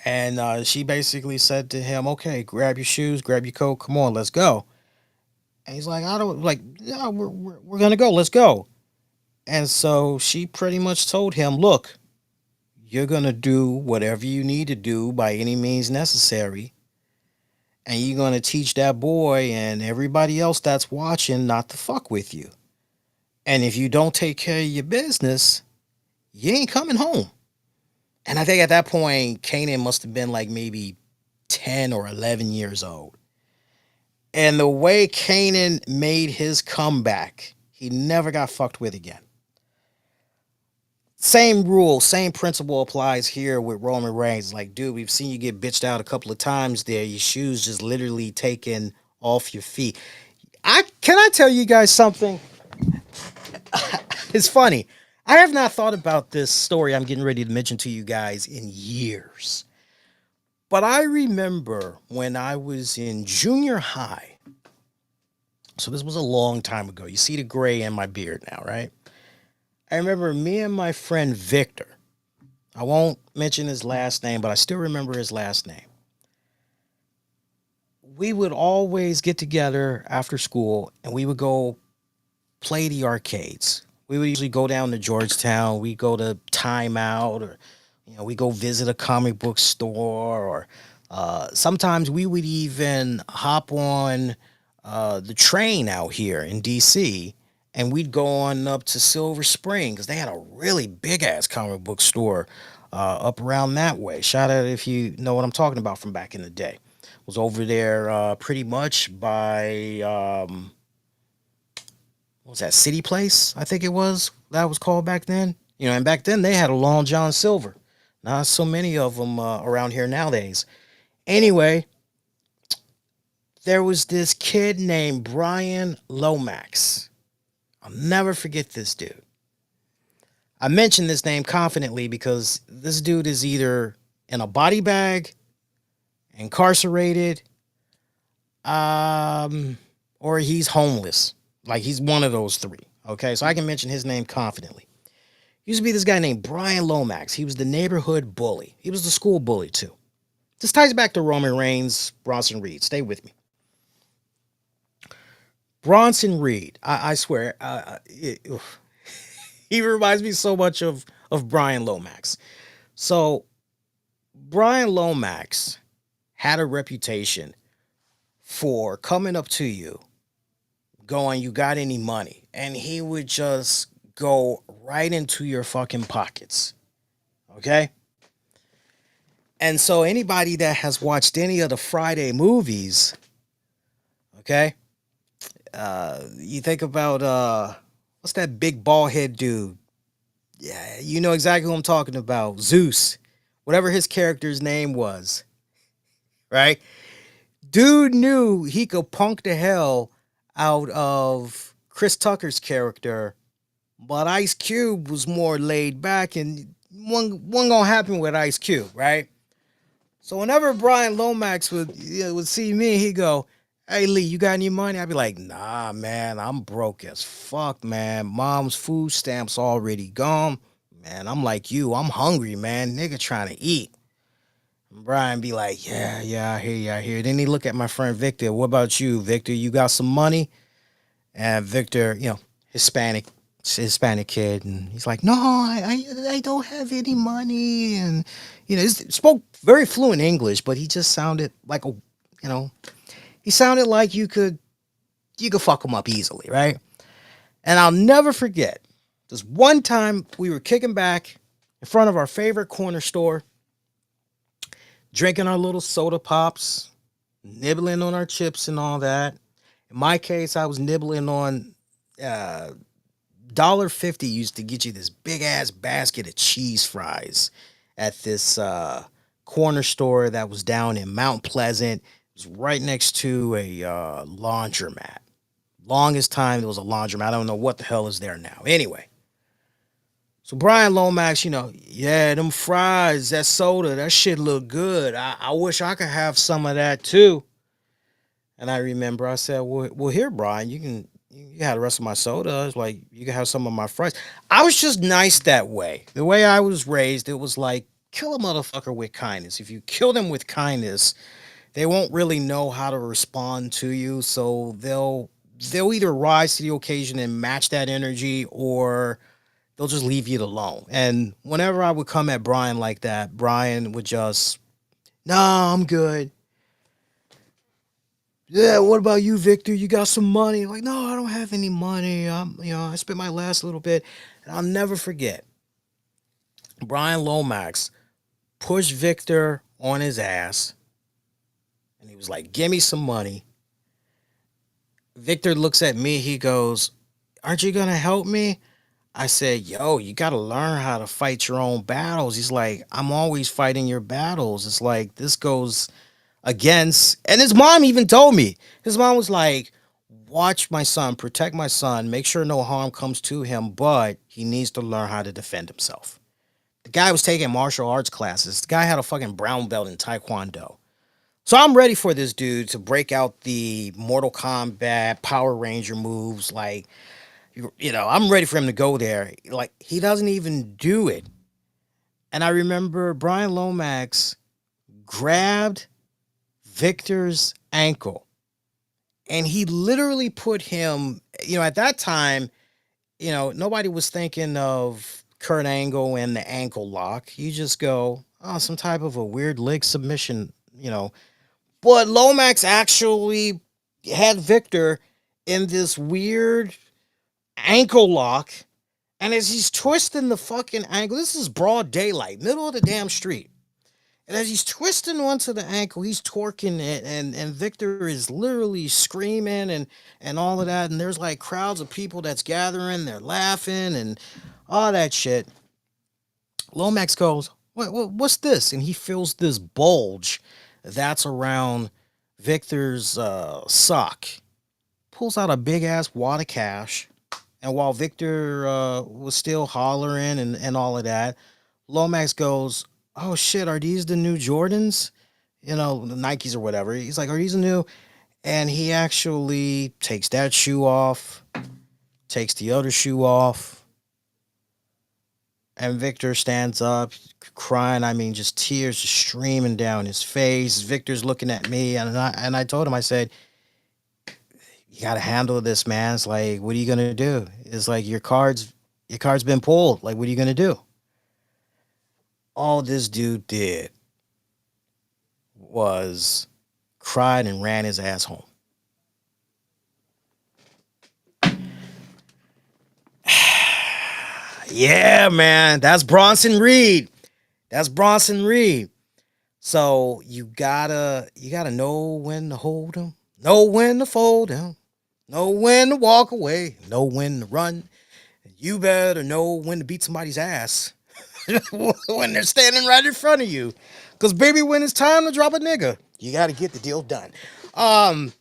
And she basically said to him, "Okay, grab your shoes, grab your coat, come on, let's go." And he's like, "I don't like, yeah, we're gonna go, let's go." And so she pretty much told him, "Look, you're going to do whatever you need to do by any means necessary. And you're going to teach that boy and everybody else that's watching not to fuck with you. And if you don't take care of your business, you ain't coming home." And I think at that point, Kanan must have been like maybe 10 or 11 years old. And the way Kanan made his comeback, he never got fucked with again. Same rule, same principle applies here with Roman Reigns. Like, dude, we've seen you get bitched out a couple of times there. Your shoes just literally taken off your feet. Can I tell you guys something? It's funny. I have not thought about this story I'm getting ready to mention to you guys in years. But I remember when I was in junior high. So this was a long time ago. You see the gray in my beard now, right? I remember me and my friend Victor. I won't mention his last name, but I still remember his last name. We would always get together after school and we would go play the arcades. We would usually go down to Georgetown. We go to Time Out, or we go visit a comic book store, or sometimes we would even hop on the train out here in DC, and we'd go on up to Silver Spring because they had a really big ass comic book store up around that way. Shout out if you know what I'm talking about from back in the day. Was over there pretty much by what was that, City Place? I think it was that was called back then. And back then they had a Long John Silver. Not so many of them around here nowadays. Anyway, there was this kid named Brian Lomax. I'll never forget this dude. I mention this name confidently because this dude is either in a body bag, incarcerated, or he's homeless. Like, he's one of those three. Okay, so I can mention his name confidently. Used to be this guy named Brian Lomax. He was the neighborhood bully. He was the school bully too. This ties back to Roman Reigns, Bronson Reed. Stay with me. Bronson Reed, I swear, he reminds me so much of Brian Lomax. So Brian Lomax had a reputation for coming up to you, going, "You got any money?" And he would just go right into your fucking pockets. Okay? And so anybody that has watched any of the Friday movies, okay, you think about what's that big bald head dude? Yeah, you know exactly who I'm talking about. Zeus, whatever his character's name was, right? Dude knew he could punk the hell out of Chris Tucker's character, but Ice Cube was more laid back, and one gonna happen with Ice Cube, right? So whenever Brian Lomax would see me, he'd go, "Hey Lee, you got any money?" I'd be like, "Nah, man, I'm broke as fuck, man. Mom's food stamps already gone. Man, I'm like you. I'm hungry, man. Nigga trying to eat." And Brian be like, "Yeah, I hear you, I hear you." Then he look at my friend Victor. "What about you, Victor? You got some money?" And Victor, Hispanic, Hispanic kid, and he's like, "No, I don't have any money." And he spoke very fluent English, but he just sounded like you know, he sounded like you could fuck him up easily, right? And I'll never forget this one time we were kicking back in front of our favorite corner store, drinking our little soda pops, nibbling on our chips and all that. In my case, I was nibbling on $1.50 used to get you this big ass basket of cheese fries at this corner store that was down in Mount Pleasant. It was right next to a laundromat. Longest time there was a laundromat. I don't know what the hell is there now. Anyway, so Brian Lomax, yeah, them fries, that soda, that shit look good. I wish I could have some of that too. And I remember I said, well, here, Brian, you have the rest of my soda. It's like, you can have some of my fries. I was just nice that way. The way I was raised, it was like, kill a motherfucker with kindness. If you kill them with kindness, they won't really know how to respond to you. So they'll either rise to the occasion and match that energy, or they'll just leave you alone. And whenever I would come at Brian like that, Brian would just, "No, I'm good. Yeah, what about you, Victor? You got some money?" Like, "No, I don't have any money. I spent my last little bit." And I'll never forget, Brian Lomax pushed Victor on his ass, and he was like, "Give me some money." Victor looks at me, he goes, "Aren't you gonna help me?" I said, "Yo, you gotta learn how to fight your own battles." He's like, "I'm always fighting your battles." It's like, this goes against, and his mom even told me. His mom was like, "Watch my son, protect my son, make sure no harm comes to him, but he needs to learn how to defend himself." The guy was taking martial arts classes. The guy had a fucking brown belt in Taekwondo. So I'm ready for this dude to break out the Mortal Kombat Power Ranger moves. Like, I'm ready for him to go there. Like, he doesn't even do it. And I remember Brian Lomax grabbed Victor's ankle, and he literally put him, at that time, nobody was thinking of Kurt Angle and the ankle lock. You just go, "Oh, some type of a weird leg submission, But Lomax actually had Victor in this weird ankle lock. And as he's twisting the fucking ankle, this is broad daylight, middle of the damn street. And as he's twisting onto the ankle, he's torquing it, and Victor is literally screaming and all of that. And there's like crowds of people that's gathering, they're laughing and all that shit. Lomax goes, what's this?" And he feels this bulge that's around Victor's sock. Pulls out a big ass wad of cash. And while Victor was still hollering and all of that, Lomax goes, "Oh shit, are these the new Jordans? The Nikes or whatever." He's like, "Are these the new?" And he actually takes that shoe off, takes the other shoe off, And Victor stands up, crying. I mean, just tears just streaming down his face. Victor's looking at me, and I told him, I said, "You got to handle this, man. It's like, what are you gonna do? It's like your card's been pulled. Like, what are you gonna do?" All this dude did was cried and ran his ass home. Yeah, man, that's Bronson Reed. That's Bronson Reed. So you gotta know when to hold him, know when to fold him, know when to walk away, know when to run. You better know when to beat somebody's ass when they're standing right in front of you. Cause baby, when it's time to drop a nigga, you gotta get the deal done. Um,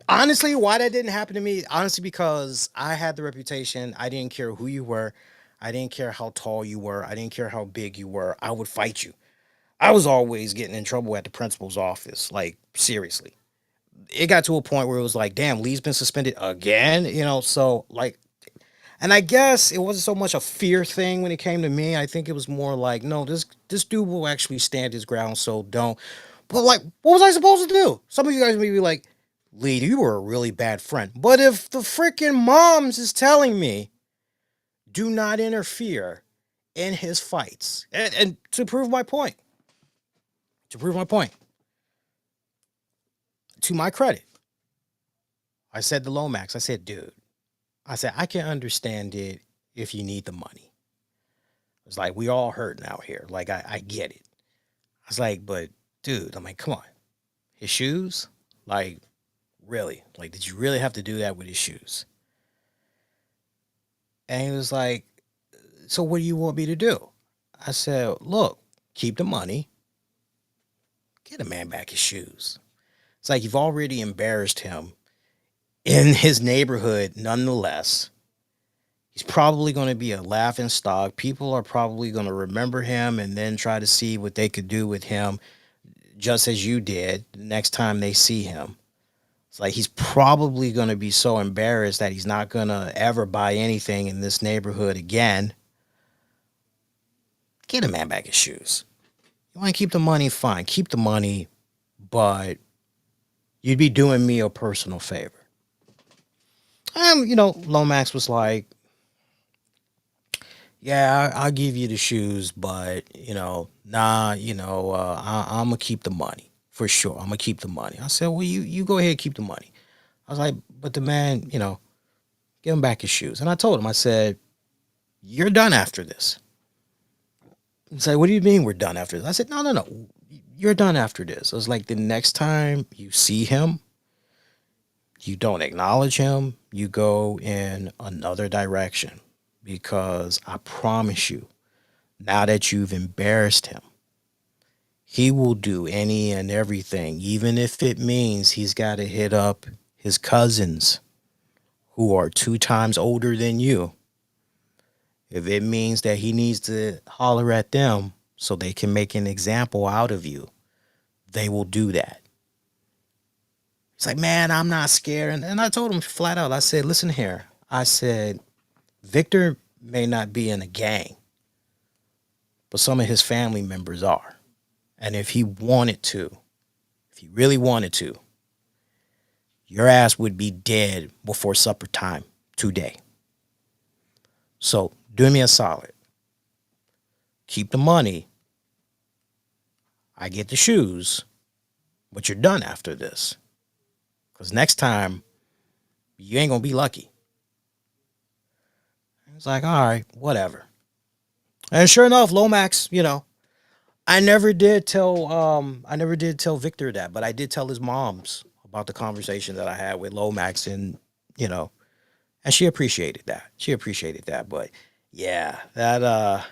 Honestly, why that didn't happen to me? Honestly, because I had the reputation. I didn't care who you were. I didn't care how tall you were. I didn't care how big you were. I would fight you. I was always getting in trouble at the principal's office. Like, seriously. It got to a point where it was like, damn, Lee's been suspended again, so like, and I guess it wasn't so much a fear thing when it came to me. I think it was more like, no, this dude will actually stand his ground, so don't. But like, what was I supposed to do? Some of you guys may be like, Lee, you were a really bad friend. But if the freaking moms is telling me, do not interfere in his fights, and to prove my point, to my credit, I said to Lomax, I said, dude, I said, I can understand it if you need the money. It's like, we all hurting out here. Like, I get it. I was like, but dude, I'm like, come on. His shoes? Like, really? Like, did you really have to do that with his shoes? And he was like, so what do you want me to do? I said, look, keep the money. Get a man back his shoes. It's like you've already embarrassed him in his neighborhood nonetheless. He's probably going to be a laughing stock. People are probably going to remember him and then try to see what they could do with him, just as you did the next time they see him. It's like he's probably going to be so embarrassed that he's not going to ever buy anything in this neighborhood again. Get a man back his shoes. You want to keep the money? Fine. Keep the money, but you'd be doing me a personal favor. And, Lomax was like, yeah, I'll give you the shoes, but, nah, I'm going to keep the money for sure. I'm going to keep the money. I said, well, you go ahead and keep the money. I was like, but the man, give him back his shoes. And I told him, I said, you're done after this. He's like, what do you mean we're done after this? I said, no. You're done after this. I was like, the next time you see him, you don't acknowledge him, you go in another direction. Because I promise you, now that you've embarrassed him, he will do any and everything, even if it means he's got to hit up his cousins who are 2 times older than you. If it means that he needs to holler at them so they can make an example out of you, they will do that. It's like, man, I'm not scared. And I told him flat out, I said, listen here. I said, Victor may not be in a gang, but some of his family members are. And if he really wanted to, your ass would be dead before supper time today. So do me a solid. Keep the money. I get the shoes, but you're done after this. Because next time, you ain't going to be lucky. It's like, all right, whatever. And sure enough, Lomax, I never did tell Victor that, but I did tell his moms about the conversation that I had with Lomax, and and she appreciated that. But yeah, that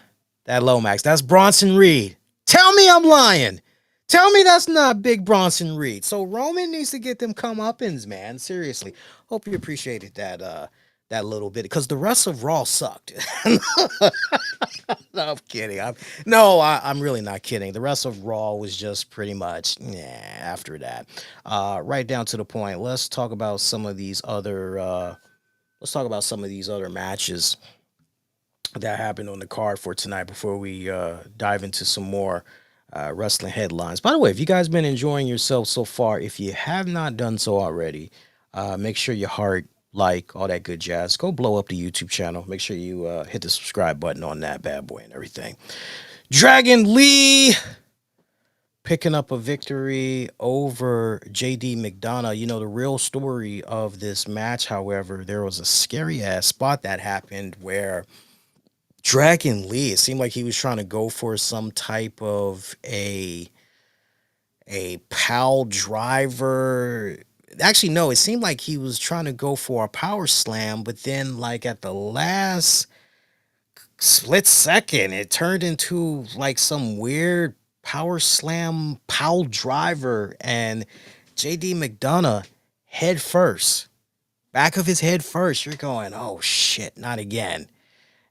Lomax, that's Bronson Reed. Tell me I'm lying. Tell me that's not big Bronson Reed. So Roman needs to get them comeuppance, man. Seriously. Hope you appreciated that little bit, because the rest of Raw sucked. No, I'm kidding. I'm really not kidding. The rest of Raw was just pretty much after that. Right down to the point. Let's talk about some of these other matches. that happened on the card for tonight before we dive into some more wrestling headlines. By the way, if you guys been enjoying yourself so far, if you have not done so already, make sure you heart, like, all that good jazz. Go blow up the YouTube channel. Make sure you hit the subscribe button on that bad boy and everything. Dragon Lee picking up a victory over JD McDonough. You know, the real story of this match, however, there was a scary ass spot that happened where Dragon Lee, it seemed like he was trying to go for some type of a pile driver. Actually, no, it seemed like he was trying to go for a power slam, but then like at the last split second, it turned into like some weird power slam pile driver, and JD McDonough head first, back of his head first. You're going, oh shit, not again.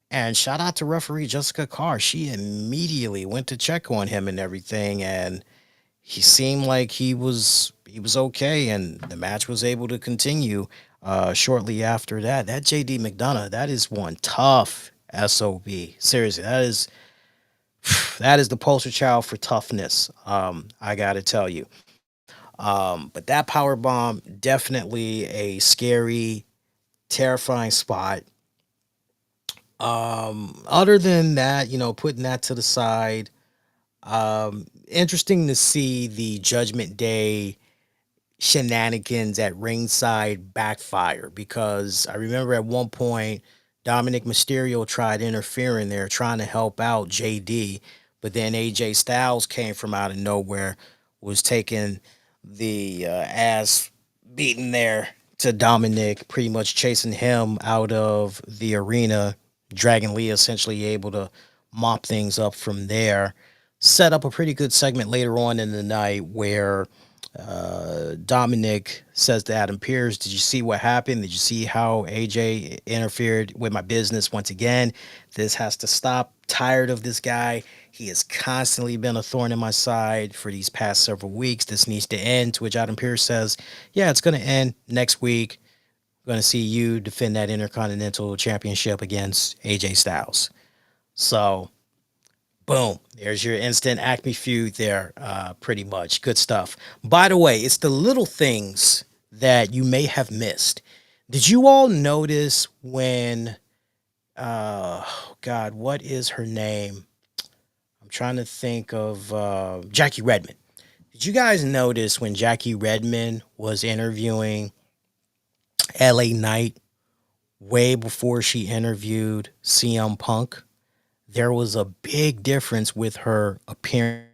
And shout out to referee Jessica Carr. She immediately went to check on him and everything, and he seemed like he was okay, and the match was able to continue shortly after that. That JD McDonough, that is one tough SOB. Seriously, that is the poster child for toughness. I gotta tell you. But that power bomb, definitely a scary, terrifying spot. Other than that, putting that to the side, interesting to see the Judgment Day shenanigans at ringside backfire, because I remember at one point Dominic Mysterio tried interfering there, trying to help out JD, but then AJ Styles came from out of nowhere, was taking the ass beating there to Dominic, pretty much chasing him out of the arena. Dragon Lee essentially able to mop things up from there. Set up a pretty good segment later on in the night where Dominic says to Adam Pearce, "Did you see what happened? Did you see how AJ interfered with my business once again? This has to stop. Tired of this guy. He has constantly been a thorn in my side for these past several weeks. This needs to end." To which Adam Pearce says, "Yeah, it's going to end next week. Going to see you defend that Intercontinental Championship against AJ Styles." So, boom, there's your instant Acme feud there, pretty much. Good stuff. By the way, it's the little things that you may have missed. Did you all notice when, God, what is her name? I'm trying to think of Jackie Redmond. Did you guys notice when Jackie Redmond was interviewing LA Knight way before she interviewed CM Punk? There was a big difference with her appearance.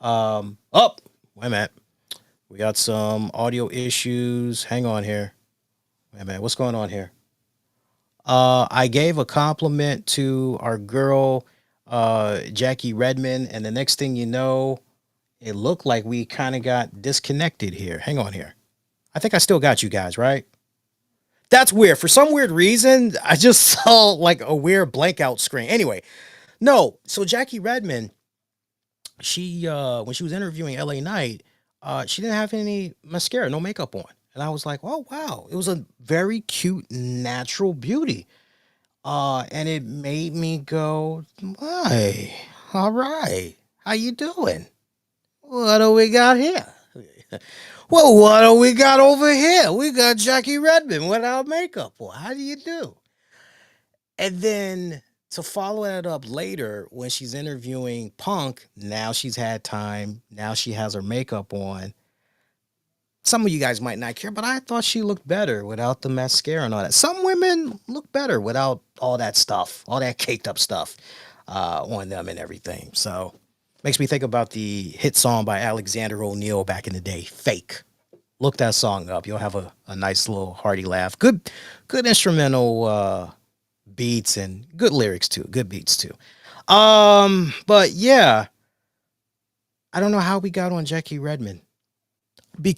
Oh, wait a minute. We got some audio issues. Hang on here. Wait a minute. What's going on here? I gave a compliment to our girl, Jackie Redmond, and the next thing you know, it looked like we kind of got disconnected here. Hang on here. I think I still got you guys, right? That's weird. For some weird reason, I just saw like a weird blank out screen. Anyway, no. So Jackie Redmond, she when she was interviewing LA Knight, she didn't have any mascara, no makeup on. And I was like, "Oh wow." It was a very cute natural beauty. And it made me go, "Why? All right. How you doing? What do we got here?" Well, what do we got over here? We got Jackie Redmond without makeup on. How do you do? And then to follow that up later when she's interviewing Punk, now she's had time. Now she has her makeup on. Some of you guys might not care, but I thought she looked better without the mascara and all that. Some women look better without all that stuff, all that caked up stuff on them and everything. So Makes me think about the hit song by Alexander O'Neal back in the day, Fake. Look that song up. You'll have a nice little hearty laugh. Good instrumental beats and good lyrics too. Good beats too. But yeah, I don't know how we got on Jackie Redmond.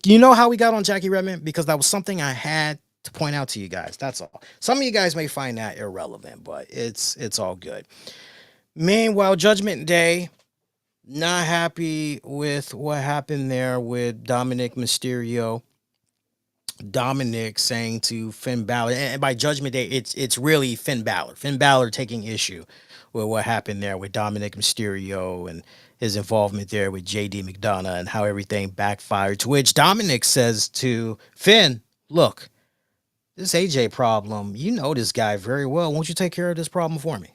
You know how we got on Jackie Redmond? Because that was something I had to point out to you guys. That's all. Some of you guys may find that irrelevant, but it's all good. Meanwhile, Judgment Day, not happy with what happened there with Dominic Mysterio. Dominic saying to Finn Balor, and by Judgment Day, it's really Finn Balor. Finn Balor taking issue with what happened there with Dominic Mysterio and his involvement there with JD McDonough and how everything backfired. To which Dominic says to Finn, "Look, this AJ problem, you know this guy very well. Won't you take care of this problem for me?"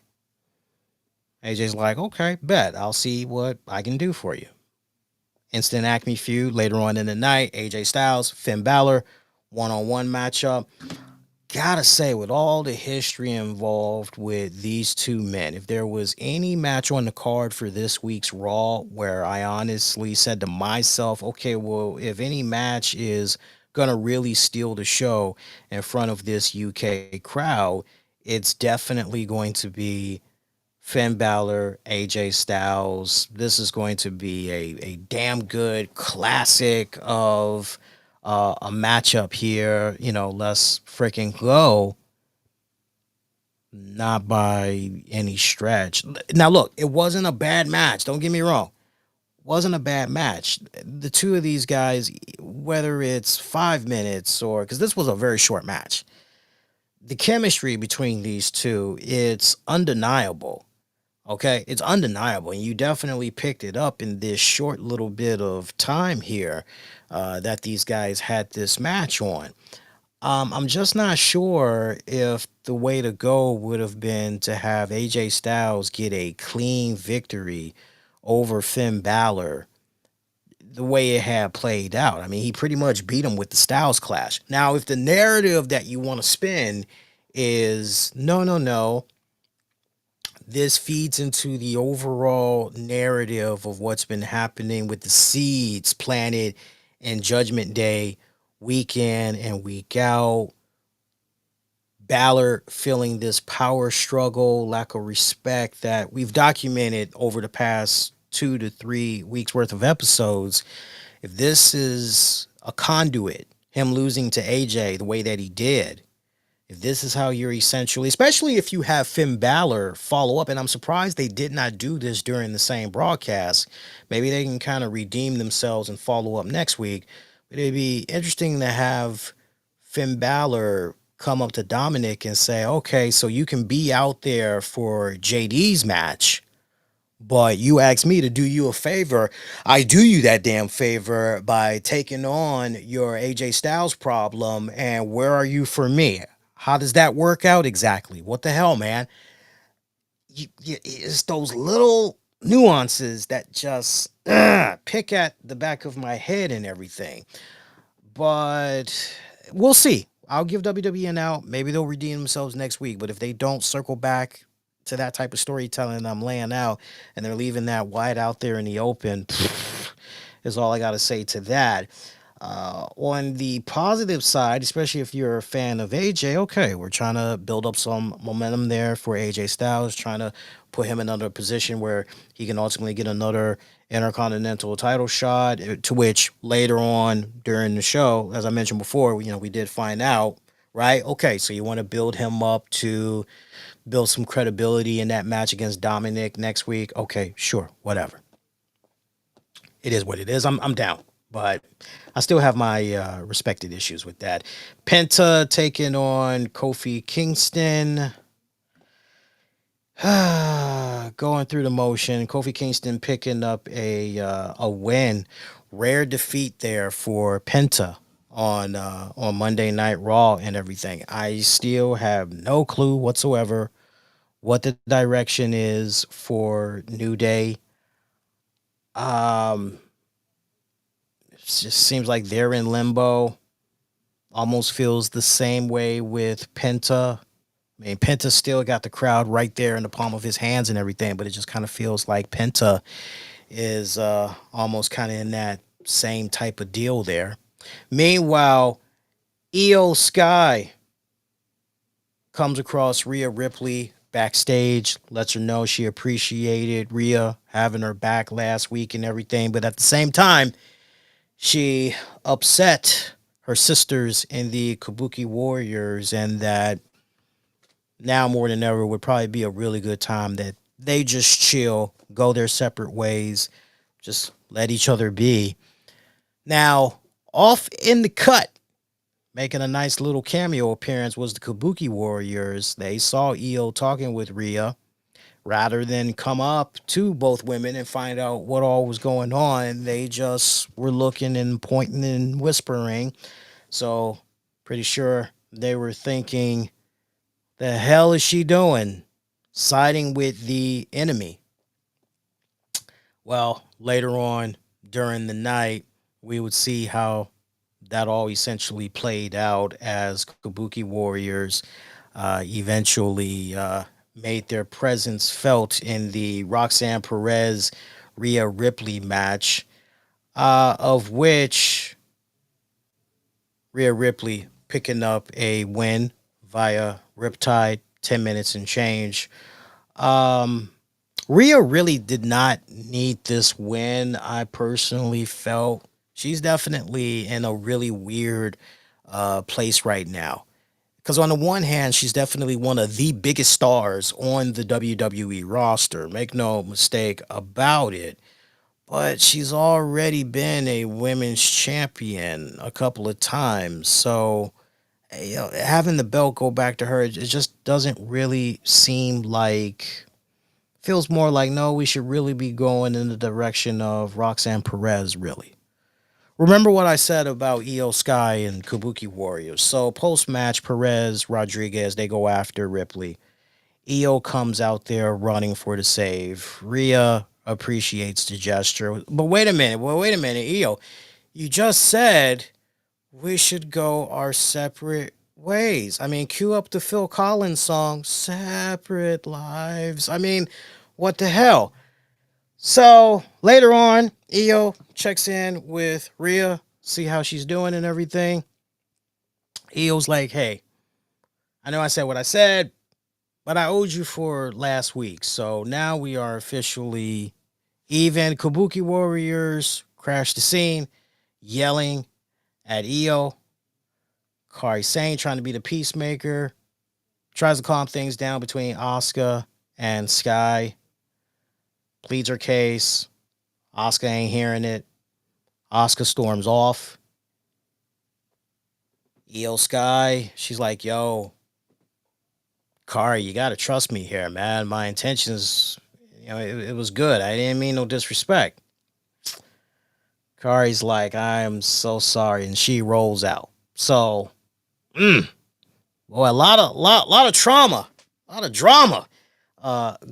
AJ's like, "Okay, bet. I'll see what I can do for you." Instant Acme feud later on in the night. AJ Styles, Finn Balor, one-on-one matchup. Gotta say, with all the history involved with these two men, if there was any match on the card for this week's Raw where I honestly said to myself, okay, well, if any match is gonna really steal the show in front of this UK crowd, it's definitely going to be Finn Balor, AJ Styles. This is going to be a damn good classic of a matchup here. You know, let's freaking go. Not by any stretch. Now, look, it wasn't a bad match. Don't get me wrong. Wasn't a bad match. The two of these guys, whether it's 5 minutes or because this was a very short match, the chemistry between these two, it's undeniable. Okay, it's undeniable, and you definitely picked it up in this short little bit of time here that these guys had this match on. I'm just not sure if the way to go would have been to have AJ Styles get a clean victory over Finn Balor the way it had played out. I mean, he pretty much beat him with the Styles Clash. Now, if the narrative that you want to spin is no, this feeds into the overall narrative of what's been happening with the seeds planted in Judgment Day, week in and week out. Balor feeling this power struggle, lack of respect that we've documented over the past 2 to 3 weeks worth of episodes. If this is a conduit, him losing to AJ the way that he did, if this is how you're essentially, especially if you have Finn Balor follow up, and I'm surprised they did not do this during the same broadcast. Maybe they can kind of redeem themselves and follow up next week. But it'd be interesting to have Finn Balor come up to Dominic and say, okay, so you can be out there for JD's match, but you asked me to do you a favor. I do you that damn favor by taking on your AJ Styles problem. And where are you for me? How does that work out exactly? What the hell, man? It's those little nuances that just pick at the back of my head and everything. But we'll see. I'll give WWE an out. Maybe they'll redeem themselves next week. But if they don't circle back to that type of storytelling I'm laying out and they're leaving that wide out there in the open, is all I got to say to that. On the positive side, especially if you're a fan of AJ, okay, we're trying to build up some momentum there for AJ Styles, trying to put him in another position where he can ultimately get another Intercontinental title shot, to which later on during the show, as I mentioned before, we did find out, right? Okay, so you want to build him up to build some credibility in that match against Dominic next week. Okay, sure, whatever. It is what it is. I'm down. But I still have my respected issues with that. Penta taking on Kofi Kingston. Going through the motion. Kofi Kingston picking up a win. Rare defeat there for Penta on Monday Night Raw and everything. I still have no clue whatsoever what the direction is for New Day. It just seems like they're in limbo. Almost feels the same way with Penta. I mean, Penta still got the crowd right there in the palm of his hands and everything, but it just kind of feels like Penta is almost kind of in that same type of deal there. Meanwhile, Io Sky comes across Rhea Ripley backstage, lets her know she appreciated Rhea having her back last week and everything, but at the same time, she upset her sisters in the Kabuki Warriors, and that now more than ever would probably be a really good time that they just chill, go their separate ways, just let each other be. Now, off in the cut, making a nice little cameo appearance was the Kabuki Warriors. They saw Io talking with Rhea. Rather than come up to both women and find out what all was going on, they just were looking and pointing and whispering. So, pretty sure they were thinking, the hell is she doing? Siding with the enemy. Well, later on during the night, we would see how that all essentially played out as Kabuki Warriors eventually made their presence felt in the Roxanne Perez Rhea Ripley match, of which Rhea Ripley picking up a win via Riptide, 10 minutes and change. Rhea really did not need this win. I personally felt she's definitely in a really weird place right now. Because on the one hand, she's definitely one of the biggest stars on the WWE roster. Make no mistake about it. But she's already been a women's champion a couple of times. So, having the belt go back to her, it just doesn't really seem like, feels more like, no, we should really be going in the direction of Roxanne Perez, really. Remember what I said about Io Sky and Kabuki Warriors. So post-match, Perez, Rodriguez, they go after Ripley. Io comes out there running for the save. Rhea appreciates the gesture. But wait a minute. Io, you just said we should go our separate ways. I mean, cue up the Phil Collins song, Separate Lives. I mean, what the hell? So later on, Io checks in with Rhea, see how she's doing and everything. Io's like, hey, I know I said what I said, but I owed you for last week. So now we are officially even. Kabuki Warriors crash the scene, yelling at Io. Kairi Sane trying to be the peacemaker, tries to calm things down between Asuka and Sky. Pleads her case. Asuka ain't hearing it. Asuka storms off. Io Sky, she's like, yo, Kairi, you gotta trust me here, man. My intentions, it was good. I didn't mean no disrespect. Kairi's like, I am so sorry, and she rolls out. So, boy, a lot of trauma, a lot of drama,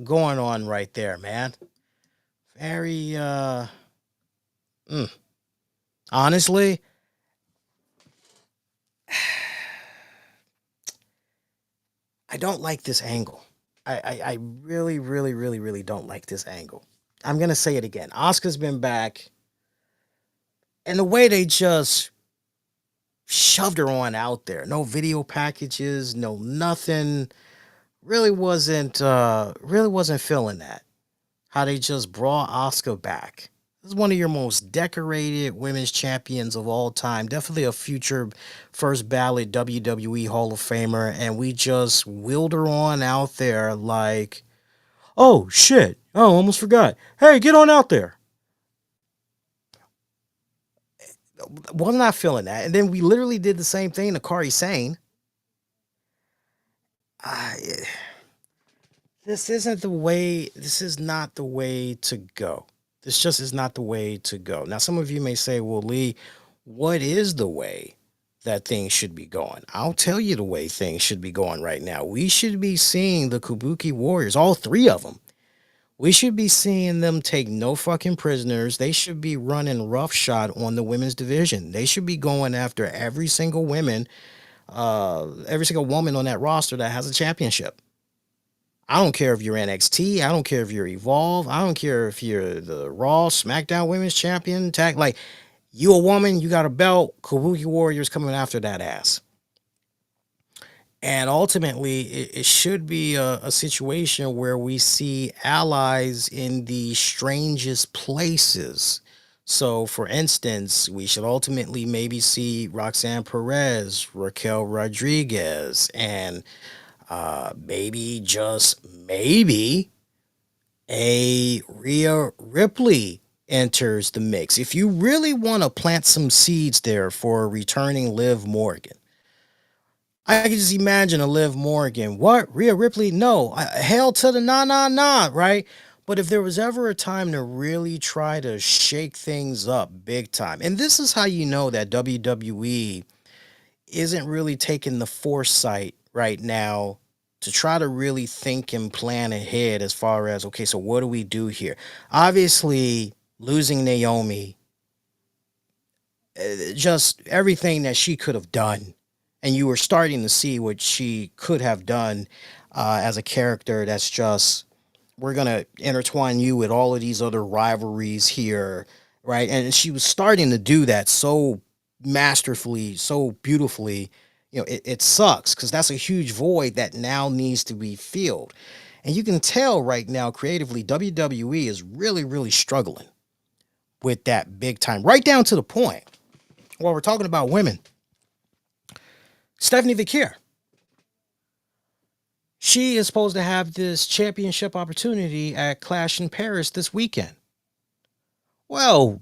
going on right there, man. Very, honestly, I don't like this angle. I really, really, really, really don't like this angle. I'm gonna say it again. Asuka's been back, and the way they just shoved her on out there, no video packages, no nothing. Really wasn't feeling that. How they just brought Asuka back. This is one of your most decorated women's champions of all time. Definitely a future first ballot WWE Hall of Famer. And we just wheeled her on out there like, oh, shit. Oh, almost forgot. Hey, get on out there. Was not feeling that. And then we literally did the same thing to Kairi Sane. This isn't the way. This is not the way to go. This just is not the way to go. Now, some of you may say, well, Lee, what is the way that things should be going? I'll tell you the way things should be going right now. We should be seeing the Kabuki Warriors, all three of them. We should be seeing them take no fucking prisoners. They should be running roughshod on the women's division. They should be going after every single woman on that roster that has a championship. I don't care if you're NXT. I don't care if you're Evolve. I don't care if you're the Raw, SmackDown Women's Champion. Tag, like, you a woman, you got a belt. Kabuki Warriors coming after that ass. And ultimately, it should be a situation where we see allies in the strangest places. So, for instance, we should ultimately maybe see Roxanne Perez, Raquel Rodriguez, and maybe, just maybe, a Rhea Ripley enters the mix. If you really want to plant some seeds there for a returning Liv Morgan, I can just imagine a Liv Morgan. What? Rhea Ripley? No. Hell to the nah, nah, nah, right? But if there was ever a time to really try to shake things up big time, and this is how you know that WWE isn't really taking the foresight right now to try to really think and plan ahead as far as, okay, so what do we do here? Obviously, losing Naomi, just everything that she could have done, and you were starting to see what she could have done as a character that's just, we're going to intertwine you with all of these other rivalries here, right? And she was starting to do that so masterfully, so beautifully. It sucks because that's a huge void that now needs to be filled. And you can tell right now, creatively, WWE is really, really struggling with that big time, right down to the point. While we're talking about women, Stephanie Vicaire, she is supposed to have this championship opportunity at Clash in Paris this weekend. Well,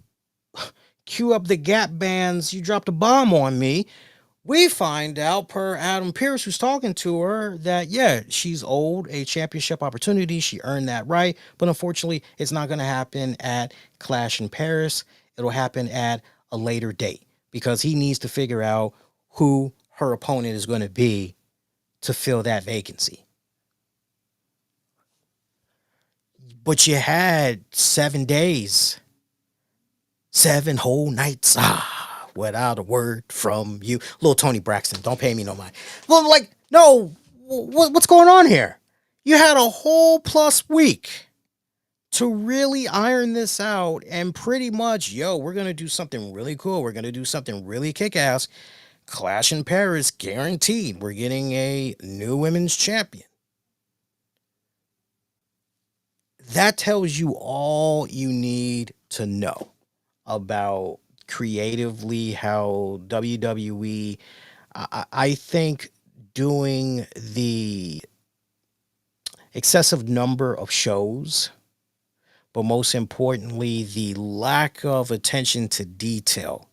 cue up the Gap bands, you dropped a bomb on me. We find out, per Adam Pearce, who's talking to her, that, yeah, she's owed a championship opportunity. She earned that right. But unfortunately, it's not going to happen at Clash in Paris. It'll happen at a later date because he needs to figure out who her opponent is going to be to fill that vacancy. But you had 7 days, 7 whole nights, without a word from you. Little Tony Braxton, don't pay me no mind. Well, like, no, what's going on here? You had a whole plus week to really iron this out and pretty much, we're going to do something really cool. We're going to do something really kick-ass. Clash in Paris, guaranteed. We're getting a new women's champion. That tells you all you need to know about creatively how WWE, I think, doing the excessive number of shows, but most importantly, the lack of attention to detail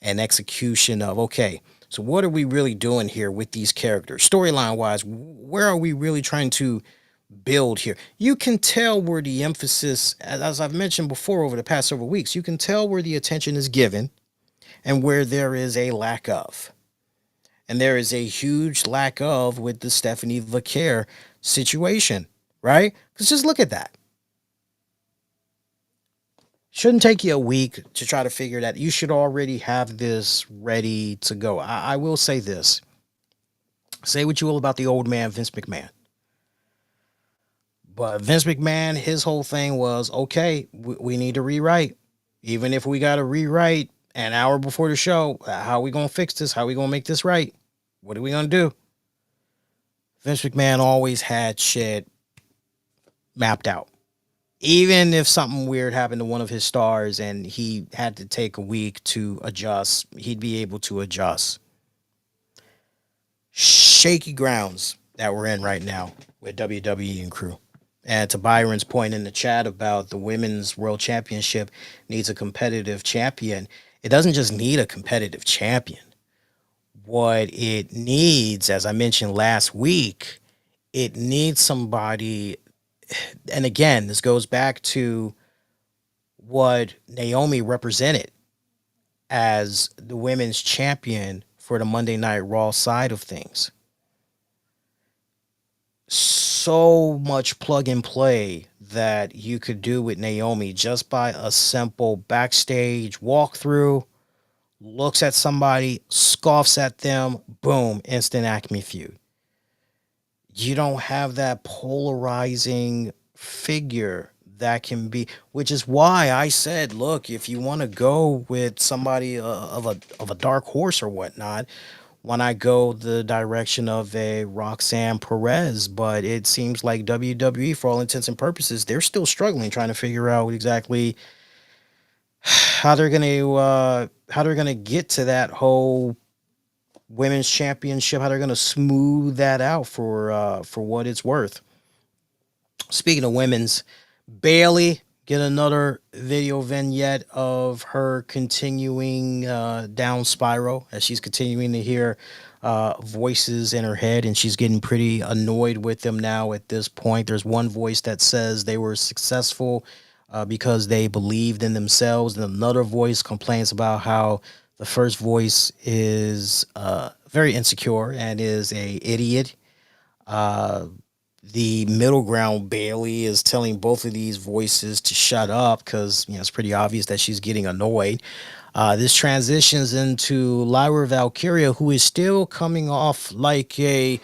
and execution of, okay, so what are we really doing here with these characters? Storyline wise, where are we really trying to build here? You can tell where the emphasis, as I've mentioned before over the past several weeks, you can tell where the attention is given and where there is a lack of. And there is a huge lack of with the Stephanie Vicaire situation, right? Because just look at that. Shouldn't take you a week to try to figure that. You should already have this ready to go. I will say this. Say what you will about the old man, Vince McMahon. But Vince McMahon, his whole thing was, okay, we need to rewrite. Even if we got to rewrite an hour before the show, how are we going to fix this? How are we going to make this right? What are we going to do? Vince McMahon always had shit mapped out. Even if something weird happened to one of his stars and he had to take a week to adjust, he'd be able to adjust. Shaky grounds that we're in right now with WWE and crew. And to Byron's point in the chat about the women's world championship needs a competitive champion. It doesn't just need a competitive champion. What it needs, as I mentioned last week, it needs somebody. And again, this goes back to what Naomi represented as the women's champion for the Monday Night Raw side of things. So much plug and play that you could do with Naomi just by a simple backstage walkthrough, looks at somebody, scoffs at them, boom, instant Acme feud. You don't have that polarizing figure that can be, which is why I said, look, if you want to go with somebody of a dark horse or whatnot, when I go the direction of a Roxanne Perez, but it seems like WWE, for all intents and purposes, they're still struggling trying to figure out exactly how they're gonna get to that whole women's championship, how they're gonna smooth that out for what it's worth. Speaking of women's, Bailey get another video vignette of her continuing down spiral as she's continuing to hear voices in her head, and she's getting pretty annoyed with them now at this point. There's one voice that says they were successful because they believed in themselves, and another voice complains about how the first voice is very insecure and is a idiot. Uh, the middle ground, Bailey, is telling both of these voices to shut up because it's pretty obvious that she's getting annoyed. This transitions into Lyra Valkyria, who is still coming off like a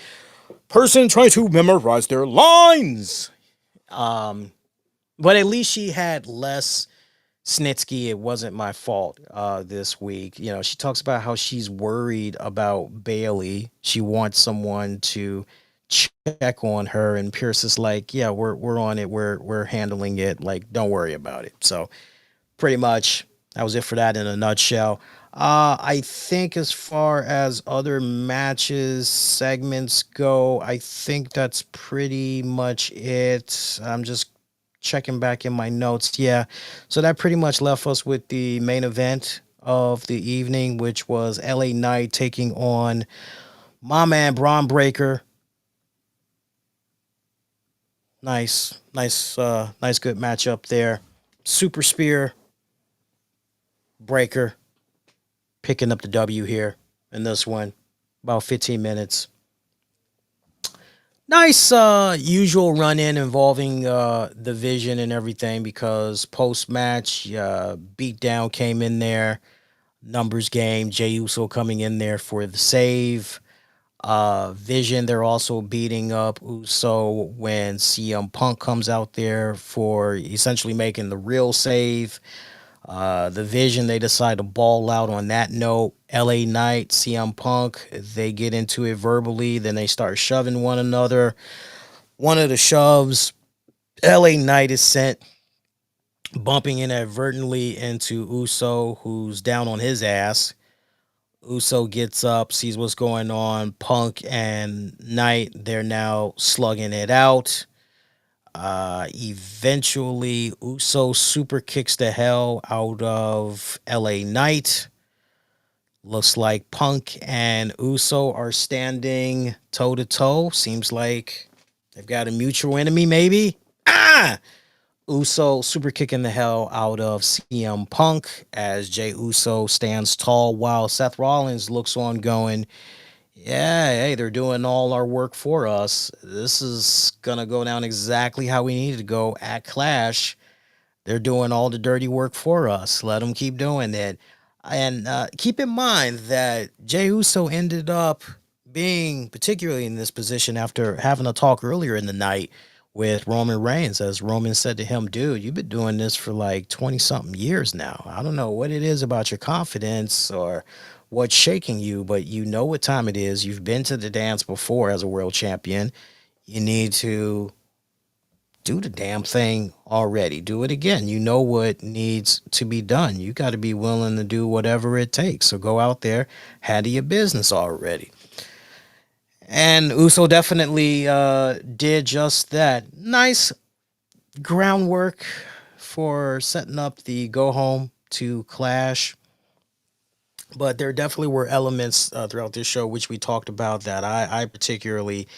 person trying to memorize their lines. But at least she had less Snitsky. It wasn't my fault this week. She talks about how she's worried about Bailey. She wants someone to check on her, and Pierce is like, yeah, we're on it, we're handling it, like, don't worry about it. So pretty much that was it for that in a nutshell. I think as far as other matches segments go, I think that's pretty much it. I'm just checking back in my notes. Yeah, so that pretty much left us with the main event of the evening, which was LA Knight taking on my man Braun Breaker. Nice, nice, good matchup there. Super Spear, Breaker picking up the W here in this one. About 15 minutes. Nice usual run in involving the Vision and everything, because post match beatdown came in there. Numbers game. Jey Uso coming in there for the save. Vision, they're also beating up Uso when CM Punk comes out there for essentially making the real save. The Vision, they decide to ball out on that note. LA Knight, CM Punk, they get into it verbally. Then they start shoving one another. One of the shoves, LA Knight is sent bumping inadvertently into Uso, who's down on his ass. Uso gets up, sees what's going on. Punk and Knight, they're now slugging it out. Eventually, Uso super kicks the hell out of LA Knight. Looks like Punk and Uso are standing toe to toe. Seems like they've got a mutual enemy, maybe. Uso super kicking the hell out of CM Punk as Jey Uso stands tall while Seth Rollins looks on going, yeah, hey, they're doing all our work for us. This is going to go down exactly how we need it to go at Clash. They're doing all the dirty work for us. Let them keep doing it. And keep in mind that Jey Uso ended up being particularly in this position after having a talk earlier in the night with Roman Reigns, as Roman said to him, dude, you've been doing this for like 20 something years now. I don't know what it is about your confidence or what's shaking you, but you know what time it is. You've been to the dance before as a world champion. You need to do the damn thing already. Do it again. You know what needs to be done. You got to be willing to do whatever it takes. So go out there, handle your business already. And Uso definitely did just that. Nice groundwork for setting up the go home to Clash. But there definitely were elements throughout this show which we talked about that I particularly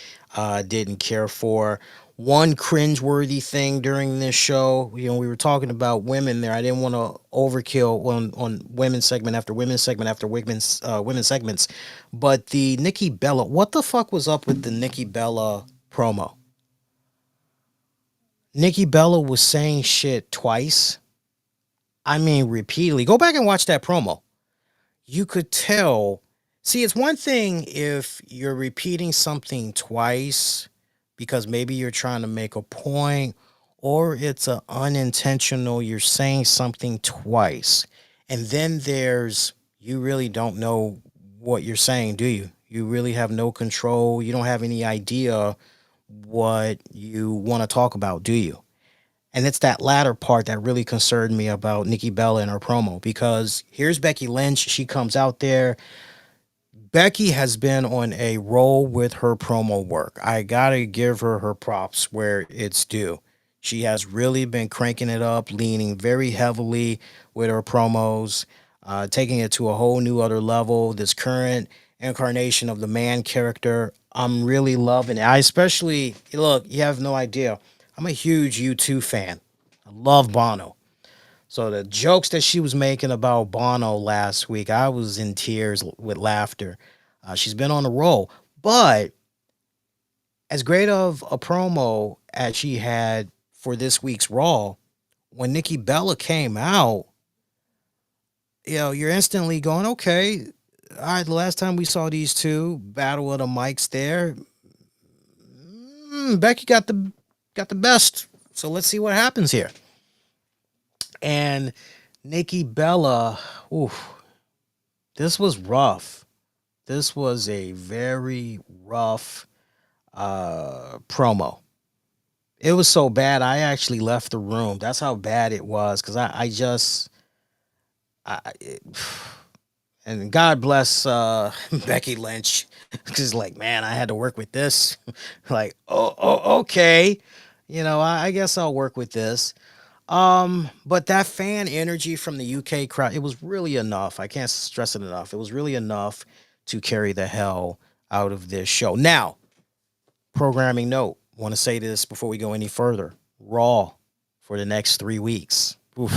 didn't care for. One cringeworthy thing during this show, we were talking about women there. I didn't want to overkill on women's segment after women's segment after women's segments. But the Nikki Bella, what the fuck was up with the Nikki Bella promo? Nikki Bella was saying shit twice. I mean, repeatedly. Go back and watch that promo. You could tell. See, it's one thing if you're repeating something twice because maybe you're trying to make a point, or it's a unintentional, you're saying something twice. And then there's, you really don't know what you're saying, do you? You really have no control. You don't have any idea what you want to talk about, do you? And it's that latter part that really concerned me about Nikki Bella and her promo, because here's Becky Lynch. She comes out there. Becky has been on a roll with her promo work. I gotta give her her props where it's due. She has really been cranking it up, leaning very heavily with her promos, taking it to a whole new other level. This current incarnation of the man character, I'm really loving it. I especially, look, you have no idea. I'm a huge U2 fan. I love Bono. So the jokes that she was making about Bono last week, I was in tears with laughter. She's been on the roll. But as great of a promo as she had for this week's Raw, when Nikki Bella came out, you're instantly going, okay, all right, the last time we saw these two battle of the mics there, Becky got the best. So let's see what happens here. And Nikki Bella, oof, this was rough. This was a very rough promo. It was so bad, I actually left the room. That's how bad it was, because and God bless Becky Lynch, because like, man, I had to work with this. Like, okay, I guess I'll work with this. But that fan energy from the UK crowd, it was really enough. I can't stress it enough. It was really enough to carry the hell out of this show. Now, programming note, want to say this before we go any further. Raw for the next 3 weeks. Oof.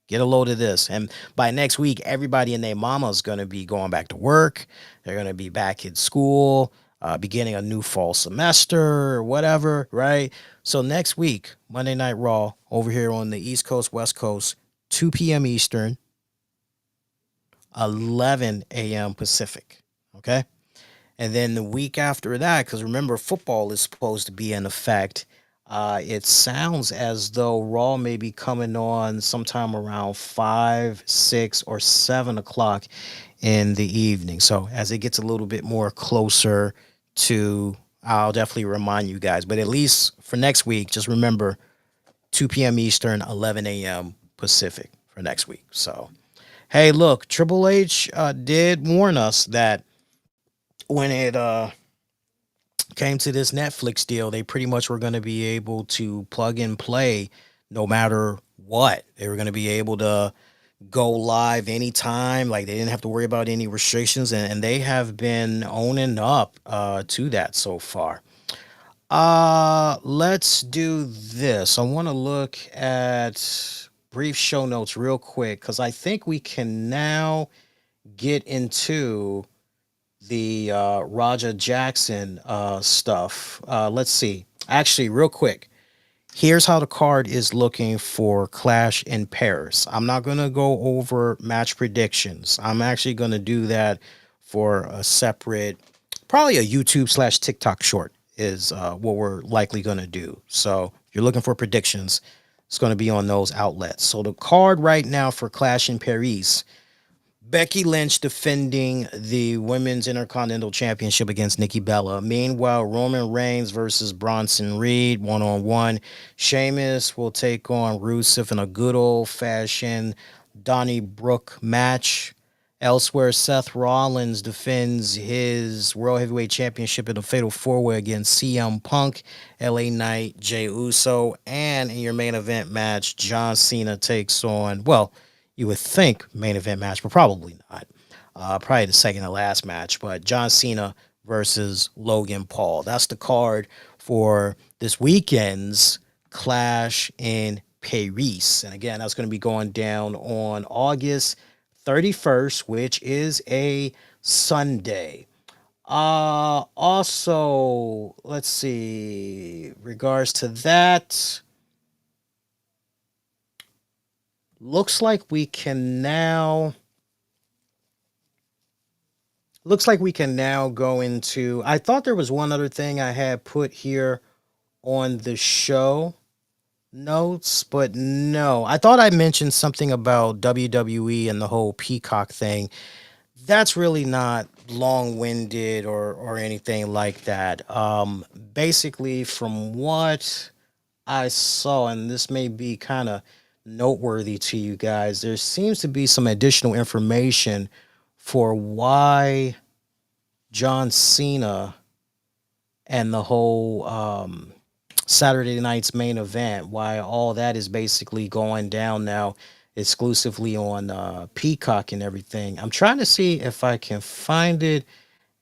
Get a load of this. And by next week, everybody and their mama is going to be going back to work. They're going to be back in school, beginning a new fall semester or whatever, right? So next week, Monday Night Raw, over here on the East Coast, West Coast, 2 p.m. Eastern, 11 a.m. Pacific, okay? And then the week after that, because remember, football is supposed to be in effect, it sounds as though Raw may be coming on sometime around 5, 6, or 7 o'clock in the evening. So as it gets a little bit more closer to, I'll definitely remind you guys. But at least for next week, just remember 2 p.m. Eastern, 11 a.m. Pacific for next week. So, hey, look, Triple H did warn us that when it came to this Netflix deal, they pretty much were going to be able to plug and play no matter what. They were going to be able to go live anytime. Like, they didn't have to worry about any restrictions, and they have been owning up to that so far. Let's do this. I want to look at brief show notes real quick, because I think we can now get into the Raja Jackson stuff. Let's see. Actually, real quick, here's how the card is looking for Clash in Paris. I'm not going to go over match predictions. I'm actually going to do that for a separate, probably a YouTube/TikTok short is what we're likely going to do. So if you're looking for predictions, it's going to be on those outlets. So the card right now for Clash in Paris: Becky Lynch defending the Women's Intercontinental Championship against Nikki Bella. Meanwhile, Roman Reigns versus Bronson Reed, one-on-one. Sheamus will take on Rusev in a good old-fashioned Donnybrook match. Elsewhere, Seth Rollins defends his World Heavyweight Championship in a Fatal 4-Way against CM Punk, LA Knight, Jey Uso. And in your main event match, John Cena takes on, well, you would think main event match, but probably not. Probably the second to last match, but John Cena versus Logan Paul. That's the card for this weekend's Clash in Paris. And again, that's going to be going down on August 31st, which is a Sunday. Also, let's see, regards to that, looks like we can now Looks like we can now go into. I thought there was one other thing I had put here on the show notes, but no. I thought I mentioned something about WWE and the whole Peacock thing. That's really not long-winded or anything like that. Basically, from what I saw, and this may be kind of noteworthy to you guys, there seems to be some additional information for why John Cena and the whole Saturday night's main event, why all that is basically going down now exclusively on Peacock and everything. I'm trying to see if I can find it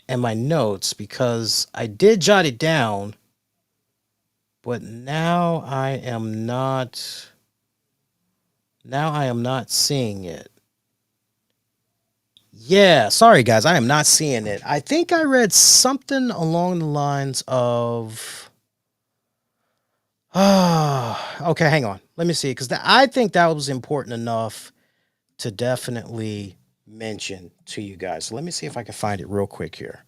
in my notes because I did jot it down, but now I am not seeing it. Yeah, sorry guys, I am not seeing it. I think I read something along the lines of okay, hang on. Let me see because I think that was important enough to definitely mention to you guys. So let me see if I can find it real quick here.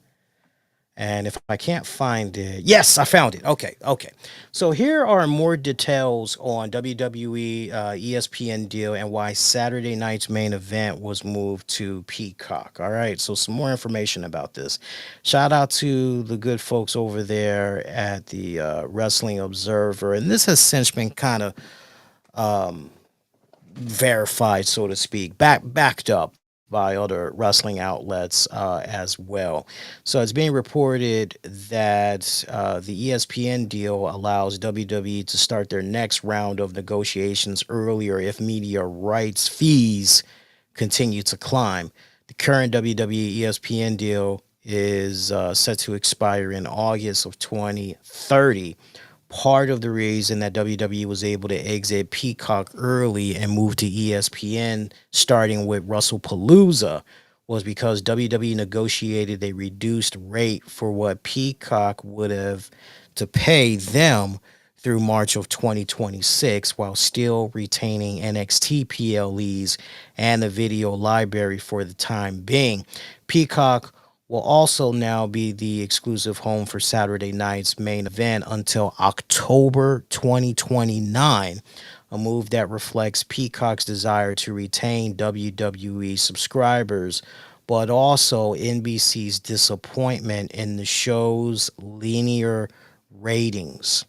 And if I can't find it, yes, I found it. Okay, okay. So here are more details on WWE ESPN deal and why Saturday night's main event was moved to Peacock. All right, so some more information about this. Shout out to the good folks over there at the Wrestling Observer, and this has since been kind of verified, so to speak, backed up by other wrestling outlets as well. So it's being reported that the ESPN deal allows WWE to start their next round of negotiations earlier if media rights fees continue to climb. The current WWE ESPN deal is set to expire in August of 2030. Part of the reason that WWE was able to exit Peacock early and move to ESPN, starting with WrestlePalooza, was because WWE negotiated a reduced rate for what Peacock would have to pay them through March of 2026 while still retaining NXT PLEs and the video library for the time being. Peacock will also now be the exclusive home for Saturday night's main event until October 2029, a move that reflects Peacock's desire to retain WWE subscribers, but also NBC's disappointment in the show's linear ratings.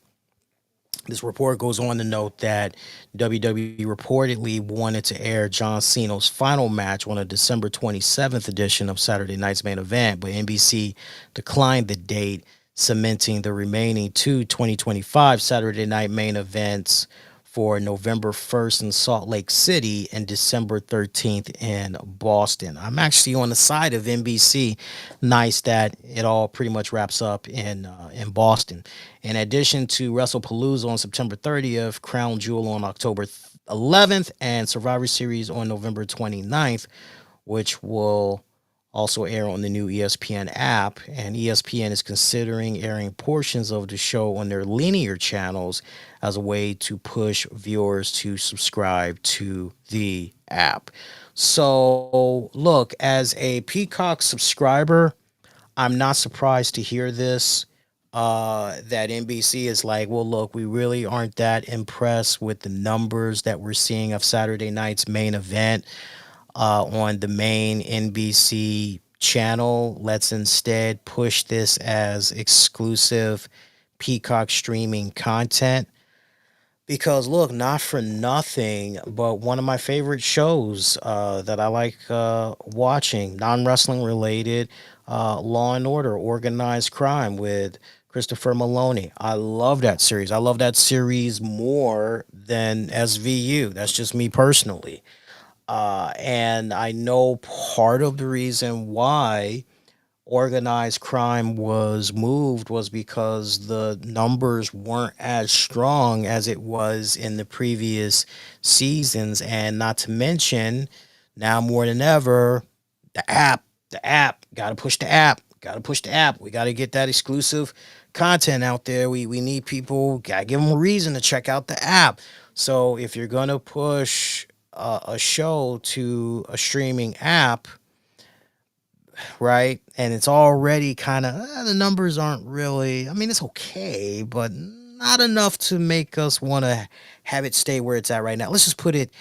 This report goes on to note that WWE reportedly wanted to air John Cena's final match on a December 27th edition of Saturday Night's Main Event, but NBC declined the date, cementing the remaining two 2025 Saturday Night Main Events for November 1st in Salt Lake City and December 13th in Boston. I'm actually on the side of NBC. Nice that it all pretty much wraps up in Boston. In addition to WrestlePalooza on September 30th, Crown Jewel on October 11th, and Survivor Series on November 29th, which will also air on the new ESPN app, and ESPN is considering airing portions of the show on their linear channels as a way to push viewers to subscribe to the app. So, look, as a Peacock subscriber, I'm not surprised to hear this. That NBC is like, well, look, we really aren't that impressed with the numbers that we're seeing of Saturday night's main event on the main NBC channel. Let's instead push this as exclusive Peacock streaming content. Because look, not for nothing, but one of my favorite shows that I like watching, non-wrestling related, Law and Order, Organized Crime with Christopher Maloney. I love that series. I love that series more than SVU. That's just me personally. And I know part of the reason why organized crime was moved was because the numbers weren't as strong as it was in the previous seasons. And not to mention, now more than ever, the app, gotta push the app, gotta push the app. We gotta get that exclusive content out there. We need people, gotta give them a reason to check out the app. So if you're gonna push a show to a streaming app, right? And it's already kind of the numbers aren't really. I mean, it's okay, but not enough to make us want to have it stay where it's at right now. Let's just put it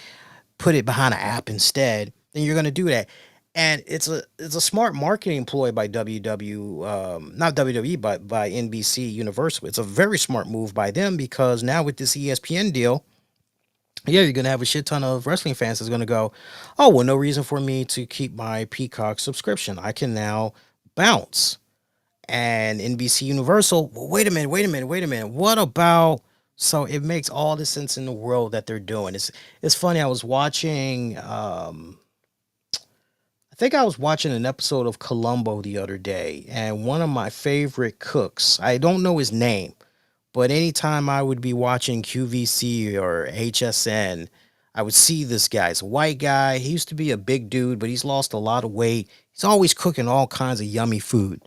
behind an app instead. Then you're going to do that. And it's a smart marketing ploy by not WWE, but by NBC Universal. It's a very smart move by them because now with this ESPN deal, yeah, you're gonna have a shit ton of wrestling fans that's gonna go, oh well, no reason for me to keep my Peacock subscription. I can now bounce. And NBC Universal, well, wait a minute. What about so it makes all the sense in the world that they're doing. It's funny. I was watching I think I was watching an episode of Columbo the other day, and one of my favorite cooks, I don't know his name, but anytime I would be watching QVC or HSN, I would see this guy. He's a white guy. He used to be a big dude, but he's lost a lot of weight. He's always cooking all kinds of yummy food.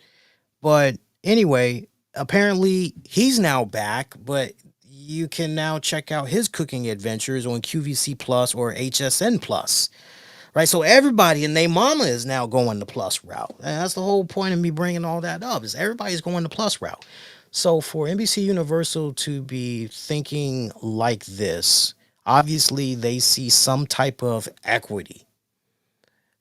But anyway, apparently he's now back, but you can now check out his cooking adventures on QVC Plus or HSN Plus. Right, so everybody and their mama is now going the plus route, and that's the whole point of me bringing all that up. Is everybody's going the plus route? So for NBC Universal to be thinking like this, obviously they see some type of equity,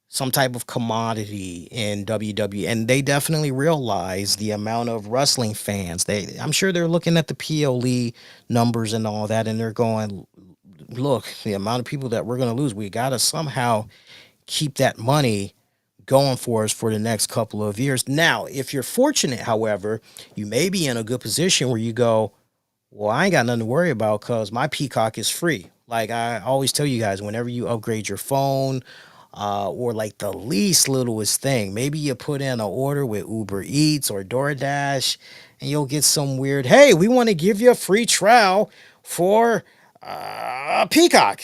some type of commodity in WWE, and they definitely realize the amount of wrestling fans. I'm sure they're looking at the PLE numbers and all that, and they're going, look, the amount of people that we're going to lose, we got to somehow keep that money going for us for the next couple of years. Now, if you're fortunate, however, you may be in a good position where you go, well, I ain't got nothing to worry about because my Peacock is free. Like I always tell you guys, whenever you upgrade your phone, or like the least littlest thing, maybe you put in an order with Uber Eats or DoorDash, and you'll get some weird, hey, we want to give you a free trial for Peacock.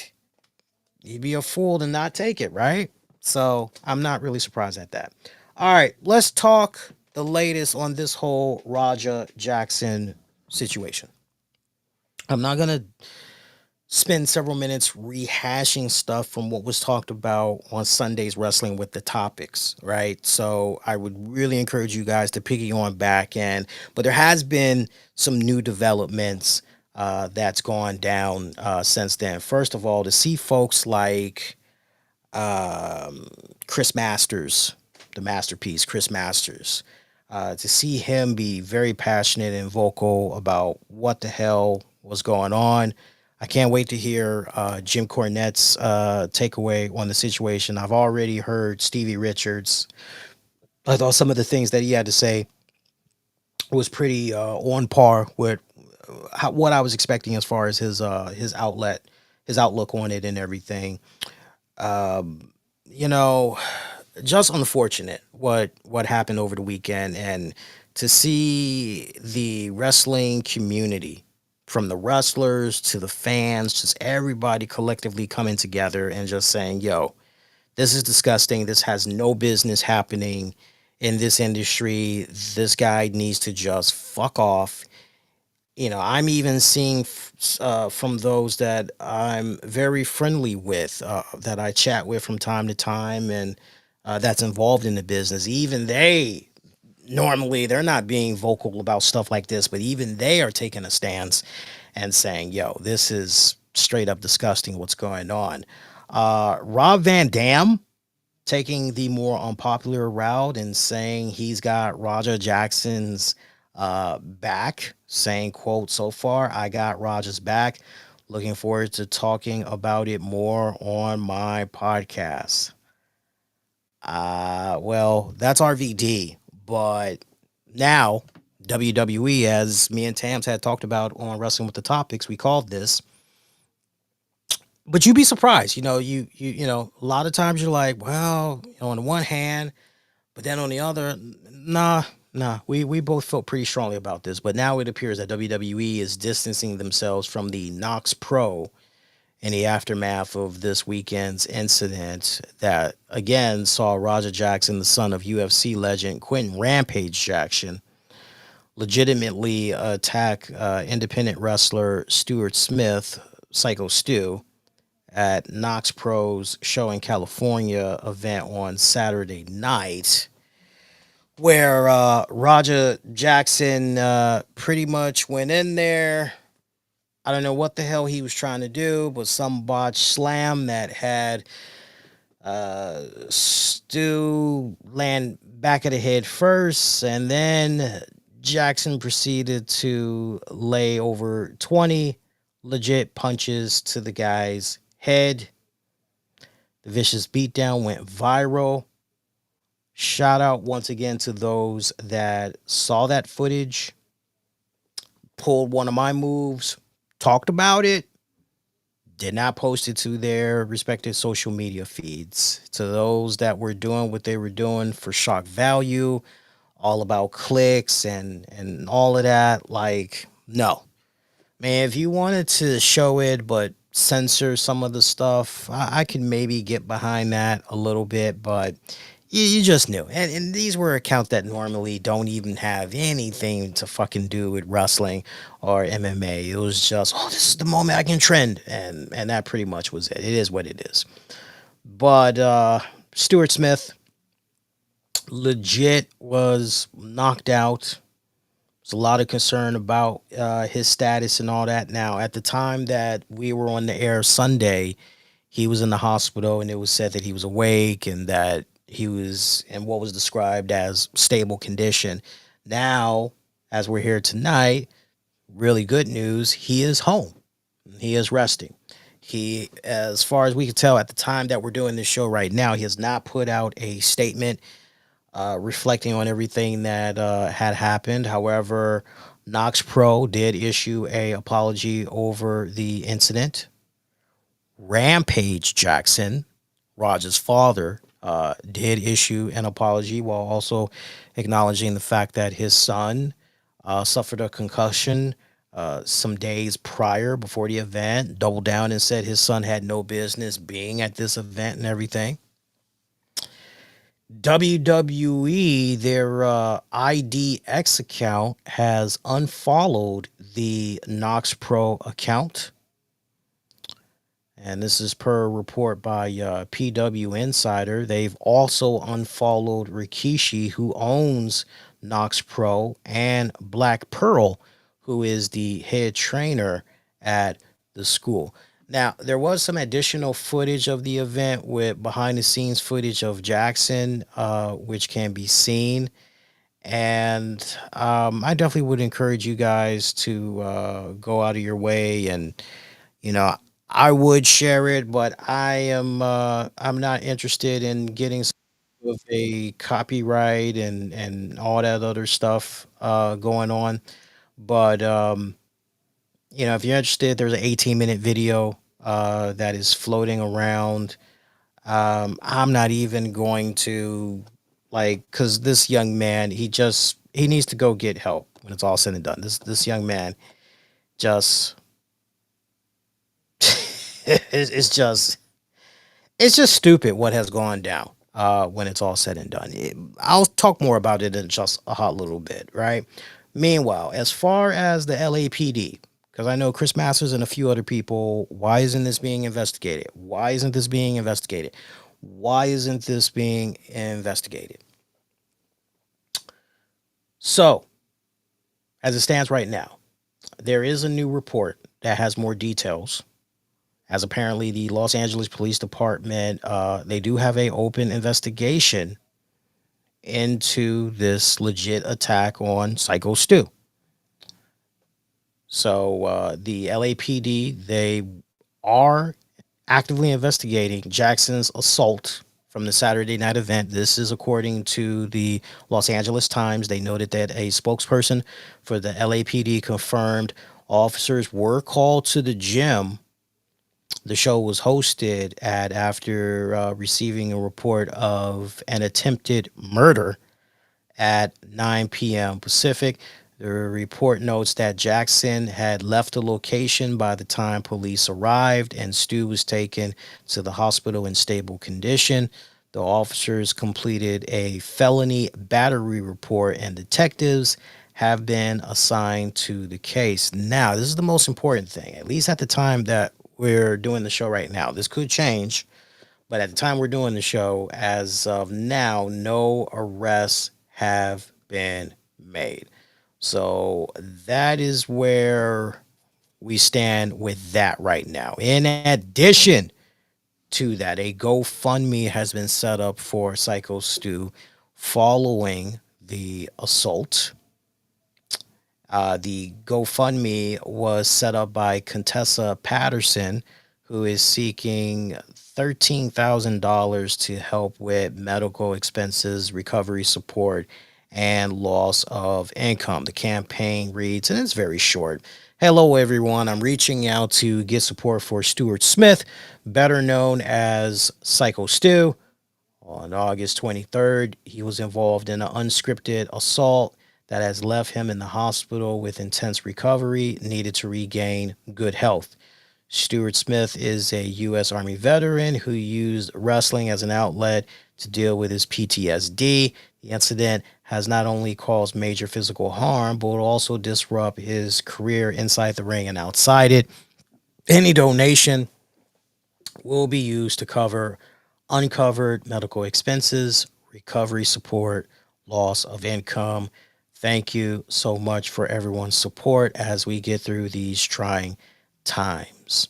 You'd be a fool to not take it, right? So I'm not really surprised at that. All right, let's talk the latest on this whole Raja Jackson situation. I'm not going to spend several minutes rehashing stuff from what was talked about on Sunday's Wrestling with the Topics, right? So I would really encourage you guys to piggy on back in. But there has been some new developments that's gone down since then. First of all, to see folks like Chris Masters, the masterpiece, Chris Masters, to see him be very passionate and vocal about what the hell was going on. I can't wait to hear Jim Cornette's takeaway on the situation. I've already heard Stevie Richards. I thought some of the things that he had to say was pretty on par with what I was expecting as far as his outlook on it and everything. You know, just unfortunate what happened over the weekend, and to see the wrestling community, from the wrestlers to the fans, just everybody collectively coming together and just saying, yo, this is disgusting. This has no business happening in this industry. This guy needs to just fuck off. You know, I'm even seeing from those that I'm very friendly with, that I chat with from time to time, and that's involved in the business. Even they, normally, they're not being vocal about stuff like this, but even they are taking a stance and saying, yo, this is straight up disgusting what's going on. Rob Van Dam taking the more unpopular route and saying he's got Raja Jackson's back, saying, quote, so far I got Raja's back. Looking forward to talking about it more on my podcast. Well, that's RVD, but now WWE, as me and Tams had talked about on Wrestling with the Topics, we called this. But you'd be surprised, you know, a lot of times you're like, well, on the one hand, but then on the other, nah. We both felt pretty strongly about this, but now it appears that WWE is distancing themselves from the KnokX Pro in the aftermath of this weekend's incident that again saw Raja Jackson, the son of UFC legend Quentin Rampage Jackson, legitimately attack independent wrestler Stuart Smith, Psycho Stu, at KnokX Pro's show in California event on Saturday night. where Roger Jackson pretty much went in there. I don't know what the hell he was trying to do, but some botch slam that had Stu land back of the head first, and then Jackson proceeded to lay over 20 legit punches to the guy's head. The vicious beatdown went viral. Shout out once again to those that saw that footage, pulled one of my moves, talked about it, did not post it to their respective social media feeds. To those that were doing what they were doing for shock value, all about clicks and all of that, like, no. Man, if you wanted to show it but censor some of the stuff, I could maybe get behind that a little bit, but you just knew. And these were accounts that normally don't even have anything to fucking do with wrestling or MMA. It was just, oh, this is the moment I can trend. And that pretty much was it. It is what it is. But Stuart Smith legit was knocked out. There's a lot of concern about his status and all that. Now, at the time that we were on the air Sunday, he was in the hospital, and it was said that he was awake and that he was in what was described as stable condition. Now, as we're here tonight, really good news, he is home. He is resting. He, as far as we can tell at the time that we're doing this show right now, he has not put out a statement reflecting on everything that had happened. However, KnokX Pro did issue a apology over the incident. Rampage Jackson, Roger's father, did issue an apology while also acknowledging the fact that his son suffered a concussion some days prior before the event, doubled down and said his son had no business being at this event and everything. WWE, their IDX account, has unfollowed the KnokX Pro account. And this is per report by PW Insider. They've also unfollowed Rikishi, who owns KnokX Pro, and Black Pearl, who is the head trainer at the school. Now, there was some additional footage of the event with behind the scenes footage of Jackson, which can be seen. And I definitely would encourage you guys to go out of your way, and, you know, I would share it, but I'm not interested in getting with a copyright and all that other stuff going on. But if you're interested, there's an 18-minute video that is floating around. I'm not even going to, like, because this young man, he needs to go get help when it's all said and done. This young man just it's just stupid what has gone down when it's all said and done. I'll talk more about it in just a hot little bit, right? Meanwhile, as far as the LAPD, because I know Chris Masters and a few other people, why isn't this being investigated? Why isn't this being investigated? Why isn't this being investigated? So, as it stands right now, there is a new report that has more details, as apparently the Los Angeles Police Department, they do have an open investigation into this legit attack on Psycho Stu. So the LAPD, they are actively investigating Jackson's assault from the Saturday night event. This is according to the Los Angeles Times. They noted that a spokesperson for the LAPD confirmed officers were called to the gym the show was hosted at after receiving a report of an attempted murder at 9 p.m. Pacific. The report notes that Jackson had left the location by the time police arrived, and Stu was taken to the hospital in stable condition. The officers completed a felony battery report, and detectives have been assigned to the case. Now, this is the most important thing, at least at the time that we're doing the show right now. This could change, but at the time we're doing the show, as of now, no arrests have been made. So that is where we stand with that right now. In addition to that, a GoFundMe has been set up for Psycho Stu following the assault. The GoFundMe was set up by Contessa Patterson, who is seeking $13,000 to help with medical expenses, recovery support, and loss of income. The campaign reads, and it's very short. Hello, everyone. I'm reaching out to get support for Stuart Smith, better known as Psycho Stu. On August 23rd, he was involved in an unscripted assault that has left him in the hospital with intense recovery, needed to regain good health. Stuart Smith is a U.S. Army veteran who used wrestling as an outlet to deal with his PTSD. The incident has not only caused major physical harm, but will also disrupt his career inside the ring and outside it. Any donation will be used to cover uncovered medical expenses, recovery support, loss of income. Thank you so much for everyone's support as we get through these trying times.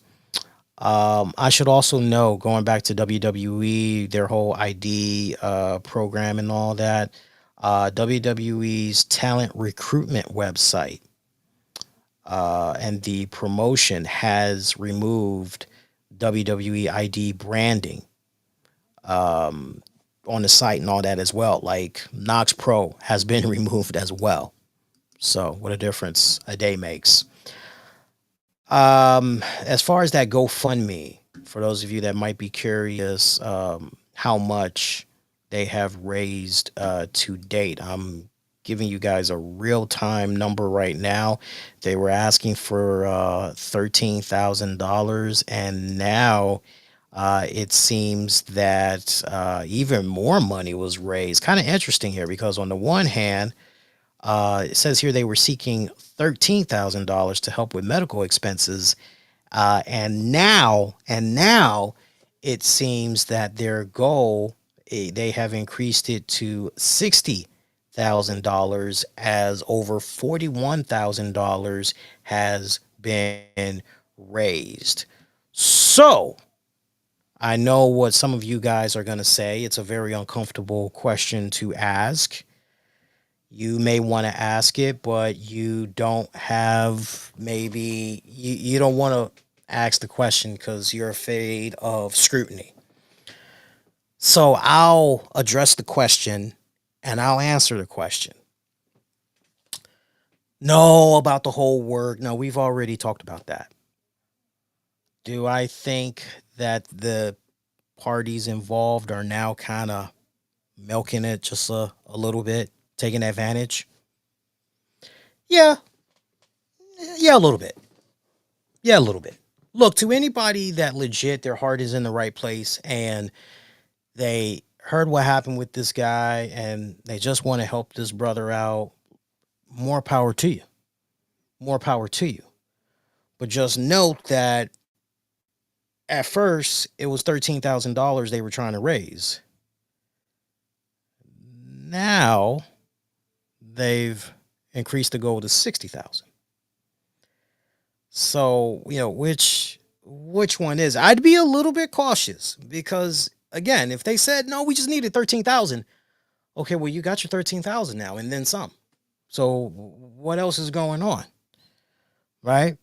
I should also know, going back to WWE, their whole ID program and all that, WWE's talent recruitment website and the promotion has removed WWE ID branding on the site and all that as well. Like KnokX Pro has been removed as well. So what a difference a day makes. As far as that GoFundMe, for those of you that might be curious, how much they have raised to date, I'm giving you guys a real-time number right now. They were asking for $13,000, and now it seems that even more money was raised. Kind of interesting here, because on the one hand, it says here they were seeking $13,000 to help with medical expenses, and now it seems that their goal, they have increased it to $60,000, as over $41,000 has been raised. So I know what some of you guys are going to say. It's a very uncomfortable question to ask. You may want to ask it, but you don't have, maybe you don't want to ask the question because you're afraid of scrutiny. So I'll address the question and I'll answer the question. No, about the whole work. No, we've already talked about that. Do I think that the parties involved are now kind of milking it just a little bit, taking advantage? Yeah, a little bit. Yeah, a little bit. Look, to anybody that legit their heart is in the right place and they heard what happened with this guy and they just want to help this brother out, more power to you. More power to you. But just note that at first it was $13,000 they were trying to raise. Now they've increased the goal to 60,000. So, which one is? I'd be a little bit cautious because, again, if they said, no, we just needed 13,000. Okay, well, you got your 13,000 now and then some. So what else is going on? Right?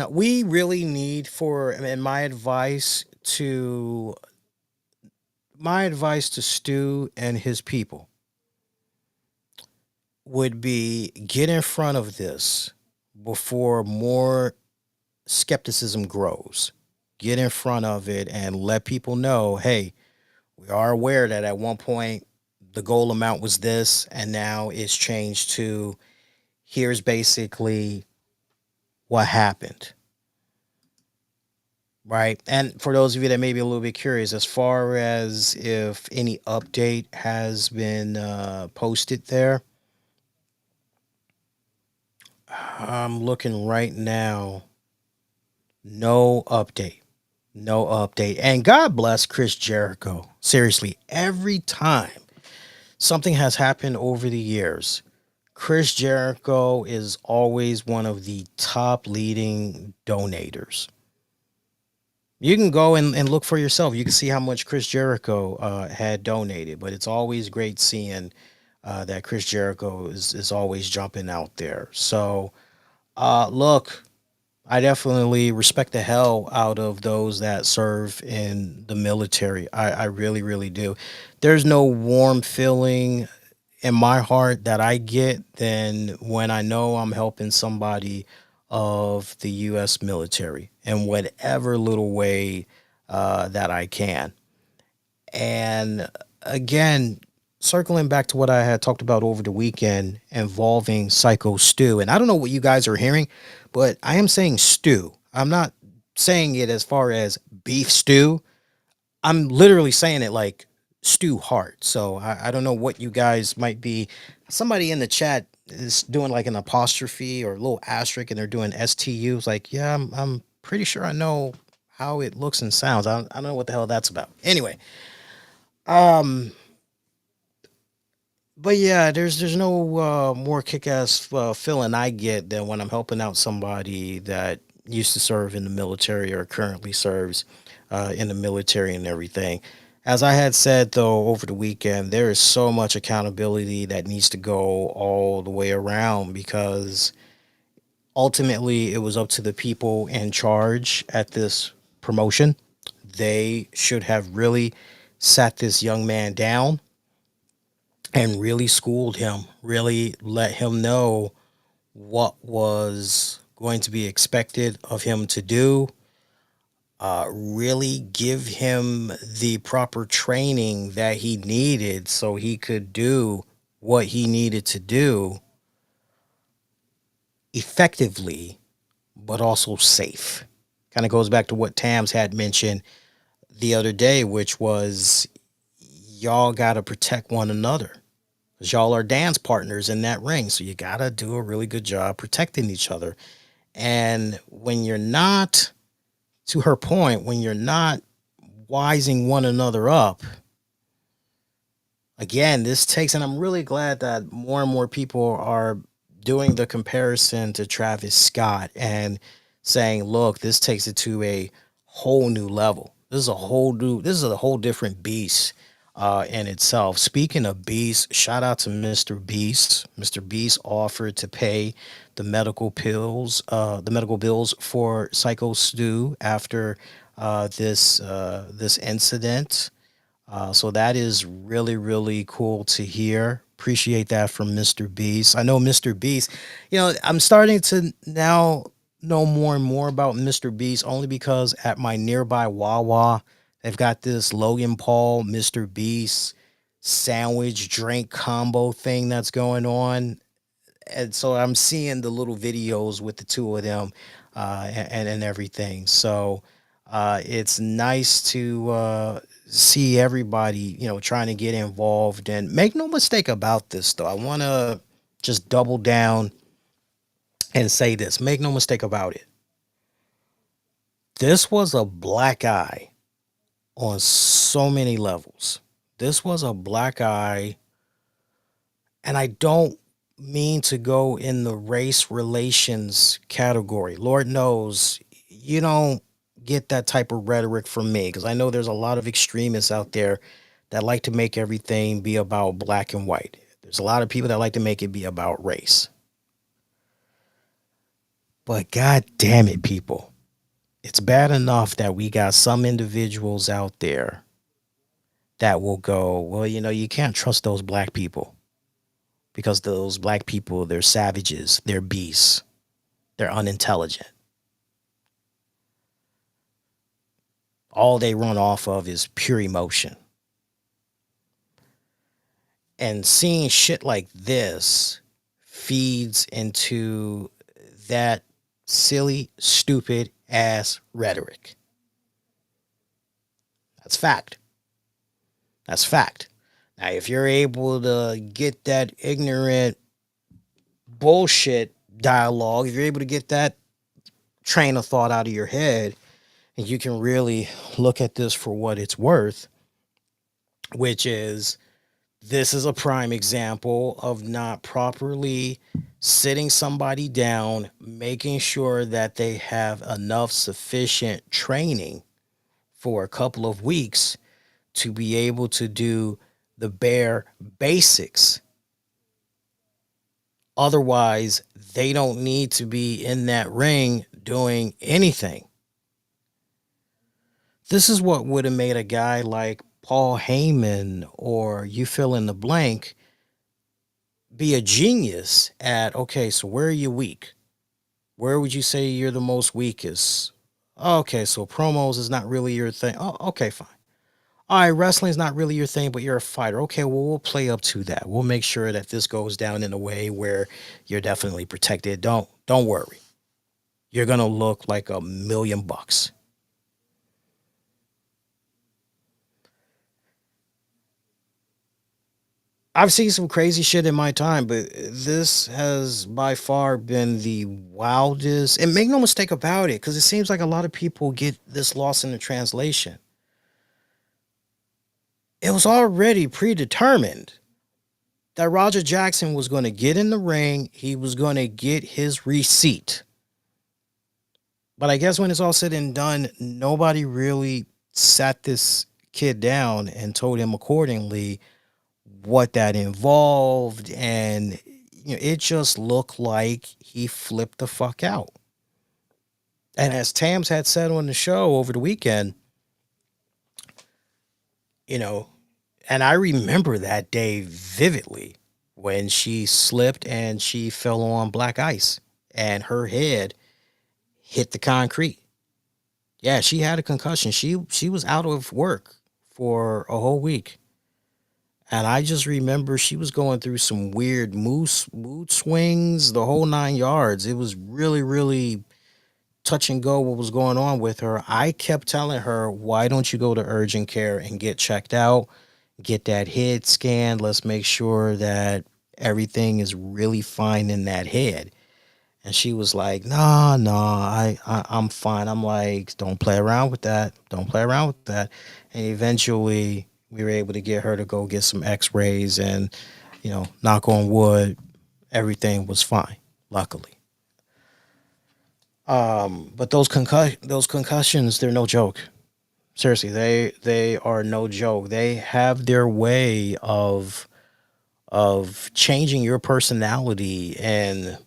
We really need and my advice to Stu and his people would be, get in front of this before more skepticism grows. Get in front of it and let people know, hey, we are aware that at one point the goal amount was this, and now it's changed to, here's basically what happened. Right. And for those of you that may be a little bit curious, as far as if any update has been posted there, I'm looking right now. No update. No update. And God bless Chris Jericho. Seriously, every time Something has happened over the years. Chris Jericho is always one of the top leading donators. You can go and look for yourself. You can see how much Chris Jericho had donated, but it's always great seeing that Chris Jericho is always jumping out there. So, look, I definitely respect the hell out of those that serve in the military. I really, really do. There's no warm feeling in my heart that I get than when I know I'm helping somebody of the U.S. military in whatever little way that I can. And again, circling back to what I had talked about over the weekend involving Psycho Stew, and I don't know what you guys are hearing, but I am saying stew. I'm not saying it as far as beef stew. I'm literally saying it like Stu Hart. So I don't know what you guys might be. Somebody in the chat is doing like an apostrophe or a little asterisk and they're doing STUs. Like, yeah, I'm pretty sure I know how it looks and sounds. I don't know what the hell that's about. Anyway, um, but yeah, there's no more kick-ass feeling I get than when I'm helping out somebody that used to serve in the military or currently serves in the military and everything. As I had said though over the weekend, there is so much accountability that needs to go all the way around because ultimately it was up to the people in charge at this promotion. They should have really sat this young man down and really schooled him, really let him know what was going to be expected of him to do, really give him the proper training that he needed so he could do what he needed to do effectively, but also safe. Kind of goes back to what Tams had mentioned the other day, which was y'all got to protect one another. Because y'all are dance partners in that ring. So you got to do a really good job protecting each other. And when you're not, to her point, when you're not wising one another up, again, this takes, and I'm really glad that more and more people are doing the comparison to Travis Scott and saying, look, this takes it to a whole new level. This is a whole different beast in itself. Speaking of beast, shout out to Mr. Beast. Mr. Beast offered to pay the medical bills for Psycho Stu after this incident. So that is really, really cool to hear. Appreciate that from Mr. Beast. I know Mr. Beast, I'm starting to now know more and more about Mr. Beast only because at my nearby Wawa, they've got this Logan Paul, Mr. Beast sandwich drink combo thing that's going on. And so I'm seeing the little videos with the two of them and everything. So it's nice to see everybody, trying to get involved. And make no mistake about this, though. I want to just double down and say this. Make no mistake about it. This was a black eye on so many levels. This was a black eye. And I don't mean to go in the race relations category. Lord knows you don't get that type of rhetoric from me because I know there's a lot of extremists out there that like to make everything be about black and white. There's a lot of people that like to make it be about race. But God damn it, people. It's bad enough that we got some individuals out there that will go, well, you can't trust those black people because those black people, they're savages, they're beasts, they're unintelligent. All they run off of is pure emotion. And seeing shit like this feeds into that silly, stupid ass rhetoric. That's fact. That's fact. Now, if you're able to get that ignorant bullshit dialogue, if you're able to get that train of thought out of your head, and you can really look at this for what it's worth, which is This is a prime example of not properly sitting somebody down, making sure that they have enough sufficient training for a couple of weeks to be able to do the bare basics. Otherwise, they don't need to be in that ring doing anything. This is what would have made a guy like Paul Heyman or you fill in the blank be a genius at, okay, so where are you weak? Where would you say you're the most weakest? Okay, so promos is not really your thing. Oh, okay, fine. All right, wrestling is not really your thing, but you're a fighter. Okay, well, we'll play up to that. We'll make sure that this goes down in a way where you're definitely protected. Don't worry. You're gonna look like $1,000,000. I've seen some crazy shit in my time, but this has by far been the wildest. And make no mistake about it, because it seems like a lot of people get this lost in the translation. It was already predetermined that Roger Jackson was going to get in the ring. He was going to get his receipt. But I guess when it's all said and done, nobody really sat this kid down and told him accordingly what that involved. And it just looked like he flipped the fuck out. And as Tams had said on the show over the weekend, you know, and I remember that day vividly when she slipped and she fell on black ice and her head hit the concrete. Yeah, she had a concussion. She was out of work for a whole week. And I just remember she was going through some weird mood swings, the whole 9 yards. It was really, really touch and go what was going on with her. I kept telling her, why don't you go to urgent care and get checked out, get that head scanned. Let's make sure that everything is really fine in that head. And she was like, nah, I'm fine. I'm like, don't play around with that. Don't play around with that. And eventually we were able to get her to go get some x-rays and, knock on wood, everything was fine, luckily. But those concussions, they're no joke. Seriously, they are no joke. They have their way of changing your personality in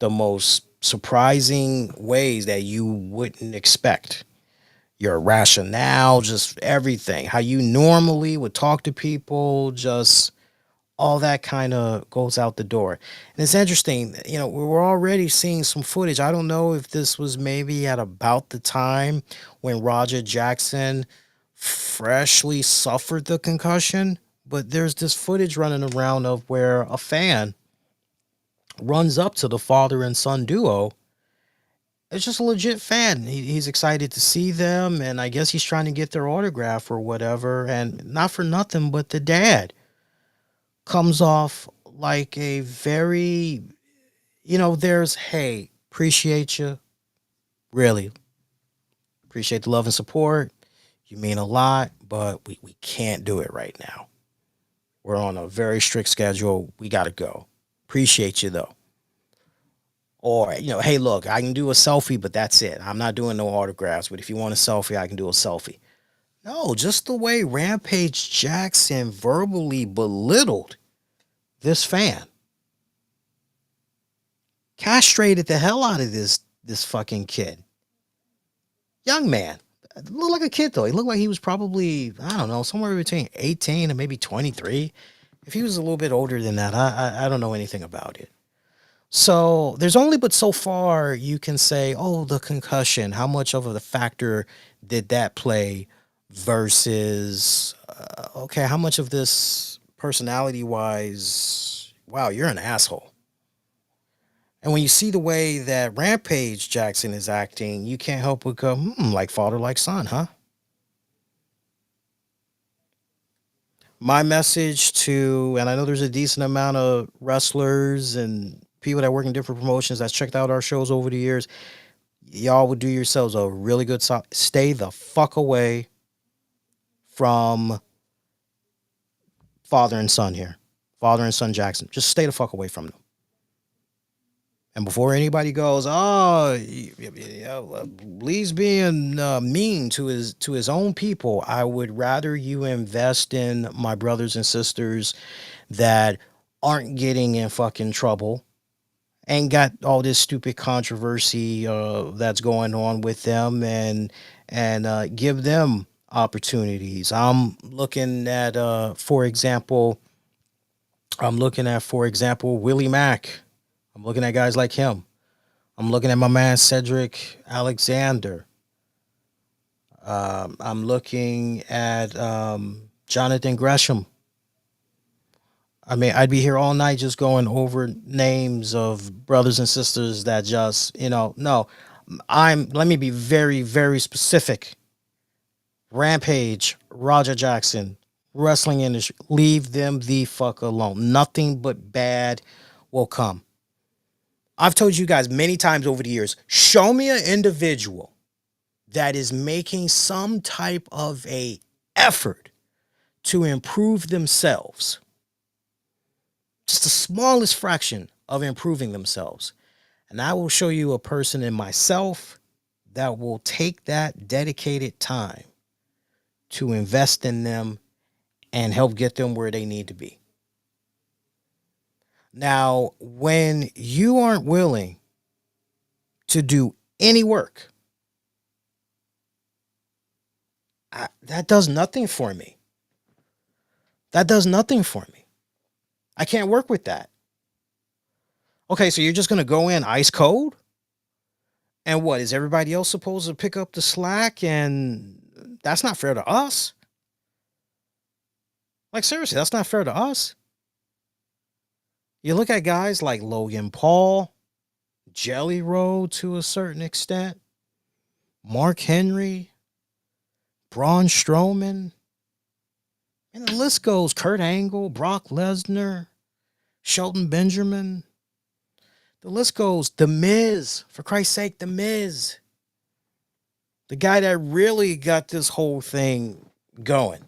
the most surprising ways that you wouldn't expect. Your rationale, just everything. How you normally would talk to people, just all that kind of goes out the door. And it's interesting, we're already seeing some footage. I don't know if this was maybe at about the time when Roger Jackson freshly suffered the concussion, but there's this footage running around of where a fan runs up to the father and son duo. It's just a legit fan. He's excited to see them, and I guess he's trying to get their autograph or whatever. And not for nothing, but the dad comes off like a very, there's, hey, appreciate you. Really appreciate the love and support. You mean a lot, but we can't do it right now. We're on a very strict schedule. We got to go. Appreciate you, though. Or, hey, look, I can do a selfie, but that's it. I'm not doing no autographs. But if you want a selfie, I can do a selfie. No, just the way Rampage Jackson verbally belittled this fan. Castrated the hell out of this fucking kid. Young man. Looked like a kid, though. He looked like he was probably, I don't know, somewhere between 18 and maybe 23. If he was a little bit older than that, I don't know anything about it. So there's only but so far you can say, oh, the concussion, how much of a factor did that play versus, okay, how much of this personality wise, wow, you're an asshole. And when you see the way that Rampage Jackson is acting, you can't help but go, like father, like son, huh? My message to, and I know there's a decent amount of wrestlers and people that work in different promotions that's checked out our shows over the years, y'all would do yourselves a really good stay the fuck away from father and son here. Father and son Jackson. Just stay the fuck away from them. And before anybody goes, oh, Lee's being mean to his own people, I would rather you invest in my brothers and sisters that aren't getting in fucking trouble, ain't got all this stupid controversy that's going on with them, and give them opportunities. I'm looking at, for example, Willie Mack. I'm looking at guys like him. I'm looking at my man Cedric Alexander. I'm looking at Jonathan Gresham. I mean, I'd be here all night just going over names of brothers and sisters that just, no. Let me be very, very specific. Rampage, Roger Jackson, wrestling industry, leave them the fuck alone. Nothing but bad will come. I've told you guys many times over the years, show me an individual that is making some type of a effort to improve themselves. Just the smallest fraction of improving themselves. And I will show you a person in myself that will take that dedicated time to invest in them and help get them where they need to be. Now, when you aren't willing to do any work, that does nothing for me. That does nothing for me. I can't work with that. Okay, so you're just going to go in ice cold? And what, is everybody else supposed to pick up the slack? And that's not fair to us. Like, seriously, that's not fair to us. You look at guys like Logan Paul, Jelly Roll to a certain extent, Mark Henry, Braun Strowman, and the list goes. Kurt Angle, Brock Lesnar, Shelton Benjamin. The list goes. The Miz, for Christ's sake, The Miz. The guy that really got this whole thing going,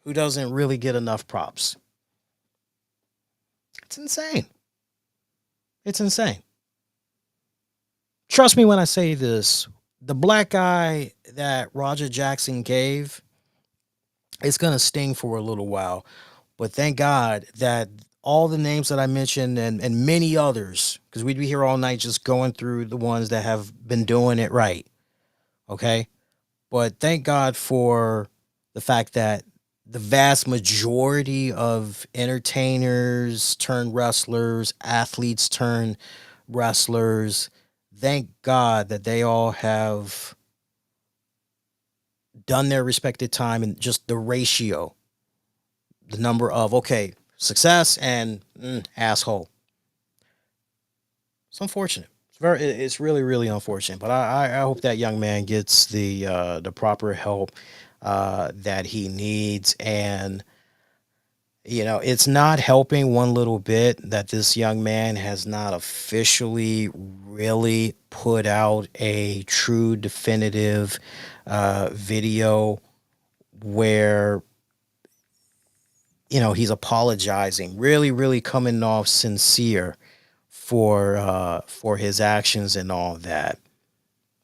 who doesn't really get enough props. It's insane. It's insane. Trust me when I say this. The black eye that Roger Jackson gave, it's going to sting for a little while. But thank God that all the names that I mentioned and many others, because we'd be here all night just going through the ones that have been doing it right. Okay? But thank God for the fact that the vast majority of entertainers turn wrestlers, athletes turn wrestlers, thank God that they all have done their respected time, and just the ratio, the number of, okay, success and asshole. It's unfortunate. It's really, really unfortunate. But I hope that young man gets the proper help that he needs. And it's not helping one little bit that this young man has not officially really put out a true definitive video where he's apologizing, really, really coming off sincere for his actions and all that.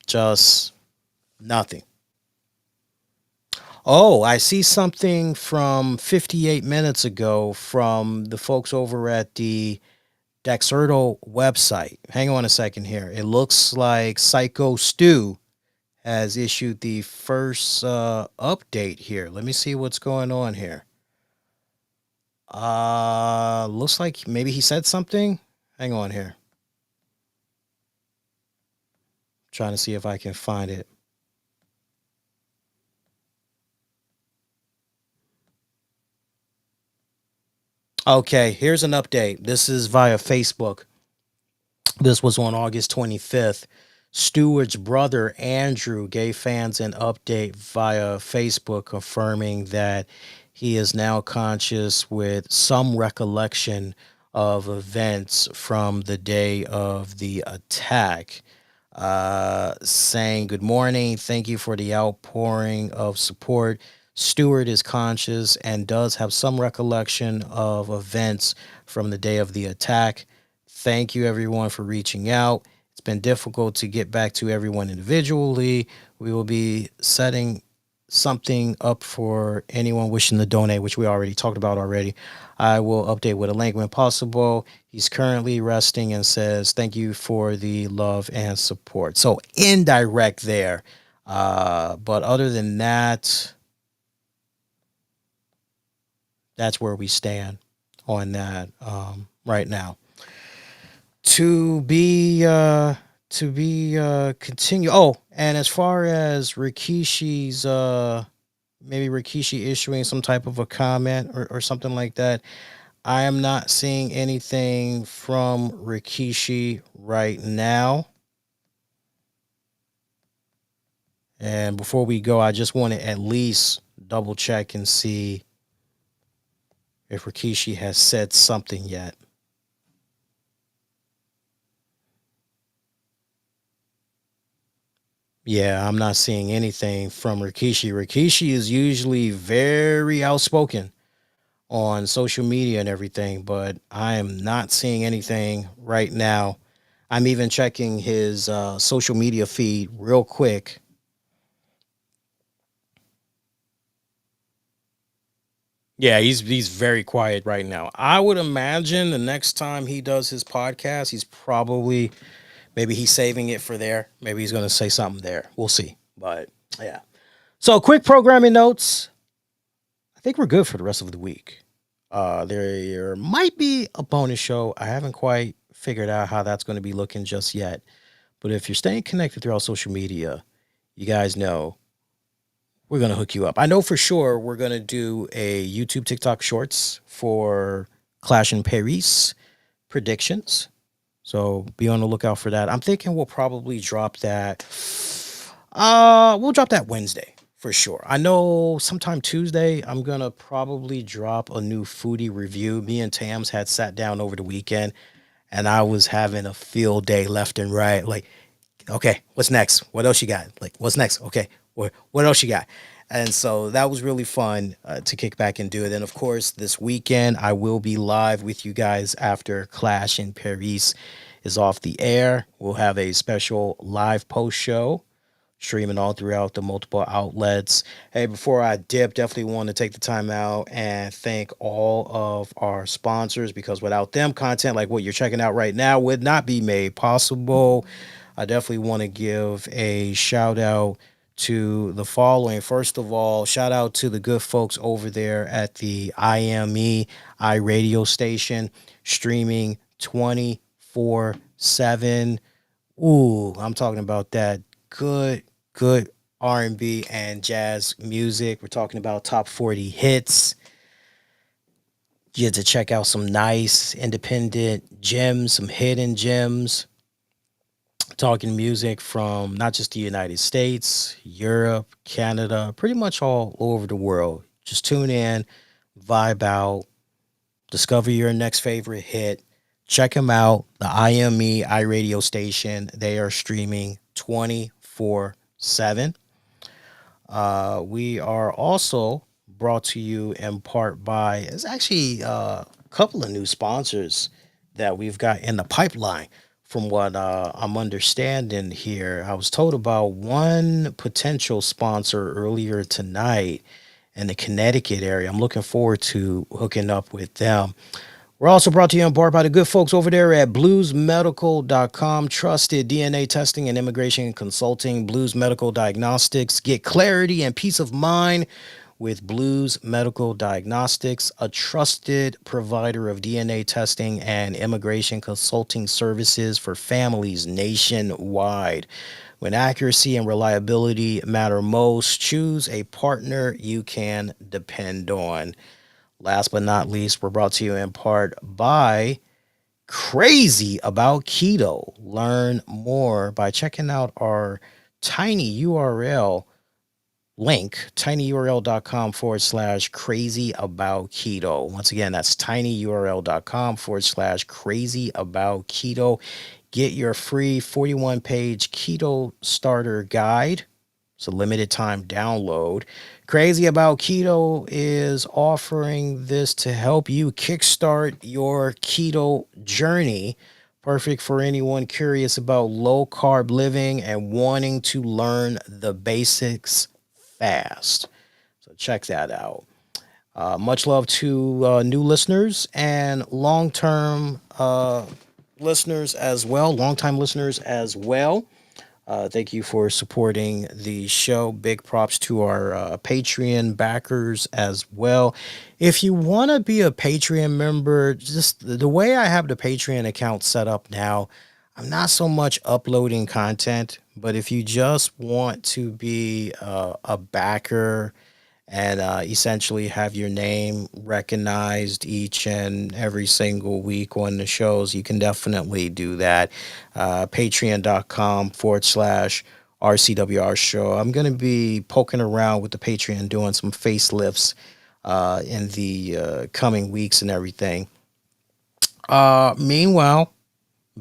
Just nothing. Oh, I see something from 58 minutes ago from the folks over at the Dexerto website. Hang on a second here. It looks like Psycho Stu has issued the first update here. Let me see what's going on here. Looks like maybe he said something. Hang on here. Trying to see if I can find it. Okay, here's an update. This is via Facebook. This was on August 25th. Stewart's brother, Andrew, gave fans an update via Facebook confirming that he is now conscious with some recollection of events from the day of the attack. Saying, "Good morning. Thank you for the outpouring of support. Stewart is conscious and does have some recollection of events from the day of the attack. Thank you, everyone, for reaching out. It's been difficult to get back to everyone individually. We will be setting something up for anyone wishing to donate, which we already talked about already. I will update with a link when possible. He's currently resting and says, thank you for the love and support. So indirect there. But other than that, that's where we stand on that right now. To be continue. Oh, and as far as Rikishi's maybe Rikishi issuing some type of a comment or something like that, I am not seeing anything from Rikishi right now. And before we go, I just want to at least double check and see if Rikishi has said something yet. Yeah, I'm not seeing anything from Rikishi. Rikishi is usually very outspoken on social media and everything, but I am not seeing anything right now. I'm even checking his social media feed real quick. Yeah, he's very quiet right now. I would imagine the next time he does his podcast, he's probably maybe he's saving it for there. Maybe he's going to say something there. We'll see. But yeah. So quick programming notes. I think we're good for the rest of the week. There might be a bonus show. I haven't quite figured out how that's going to be looking just yet. But if you're staying connected throughout social media, you guys know we're going to hook you up. I know for sure we're going to do a YouTube TikTok shorts for Clash in Paris predictions. So be on the lookout for that. I'm thinking we'll probably drop that. We'll drop that Wednesday for sure. I know sometime Tuesday, I'm going to probably drop a new foodie review. Me and Tams had sat down over the weekend and I was having a field day left and right. Like, okay, what's next? What else you got? Like, what's next? Okay, what else you got? And so that was really fun to kick back and do it. And of course, this weekend, I will be live with you guys after Clash in Paris is off the air. We'll have a special live post show streaming all throughout the multiple outlets. Hey, before I dip, definitely want to take the time out and thank all of our sponsors, because without them, content like what you're checking out right now would not be made possible. I definitely want to give a shout out to the following. First of all, shout out to the good folks over there at the IME iRadio station, streaming 24/7. Ooh, I'm talking about that good R&B and jazz music. We're talking about top 40 hits. You get to check out some nice independent gems, some hidden gems. Talking music from not just the United States, Europe, Canada, pretty much all over the world. Just tune in, vibe out, discover your next favorite hit. Check them out. The IME iRadio station. They are streaming 24/7. We are also brought to you in part by, it's actually a couple of new sponsors that we've got in the pipeline. From what I'm understanding here, I was told about one potential sponsor earlier tonight in the Connecticut area. I'm looking forward to hooking up with them. We're also brought to you in part by the good folks over there at bluesmedical.com. Trusted DNA testing and immigration consulting. Blues Medical Diagnostics. Get clarity and peace of mind with Blues Medical Diagnostics, a trusted provider of DNA testing and immigration consulting services for families nationwide. When accuracy and reliability matter most, choose a partner you can depend on. Last but not least, we're brought to you in part by Crazy About Keto. Learn more by checking out our tiny URL link, tinyurl.com/crazy about keto. Once again, that's tinyurl.com/crazy about keto. Get your free 41-page keto starter guide. It's a limited time download. Crazy about keto is offering this to help you kickstart your keto journey. Perfect for anyone curious about low carb living and wanting to learn the basics fast. So check that out. Much love to new listeners and long-term listeners as well, long-time listeners as well. Thank you for supporting the show. Big props to our Patreon backers as well. If you want to be a Patreon member, just the way I have the Patreon account set up now, I'm not so much uploading content, but if you just want to be a backer and essentially have your name recognized each and every single week on the shows, you can definitely do that. Patreon.com/RCWR show. I'm going to be poking around with the Patreon, doing some facelifts in the coming weeks and everything. Meanwhile,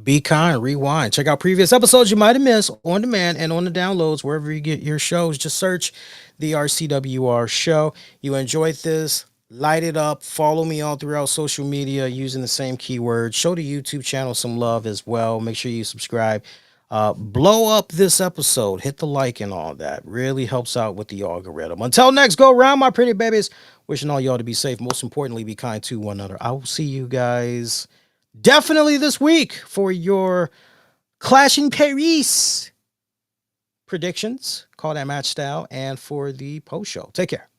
be kind, rewind. Check out previous episodes you might have missed on demand and on the downloads, wherever you get your shows. Just search the RCWR show. You enjoyed this, light it up. Follow me all throughout social media using the same keyword. Show the YouTube channel some love as well. Make sure you subscribe. Blow up this episode. Hit the like and all that. Really helps out with the algorithm. Until next go round, my pretty babies. Wishing all y'all to be safe. Most importantly, be kind to one another. I will see you guys definitely this week for your Clash in Paris predictions. Call that match style. And for the post show. Take care.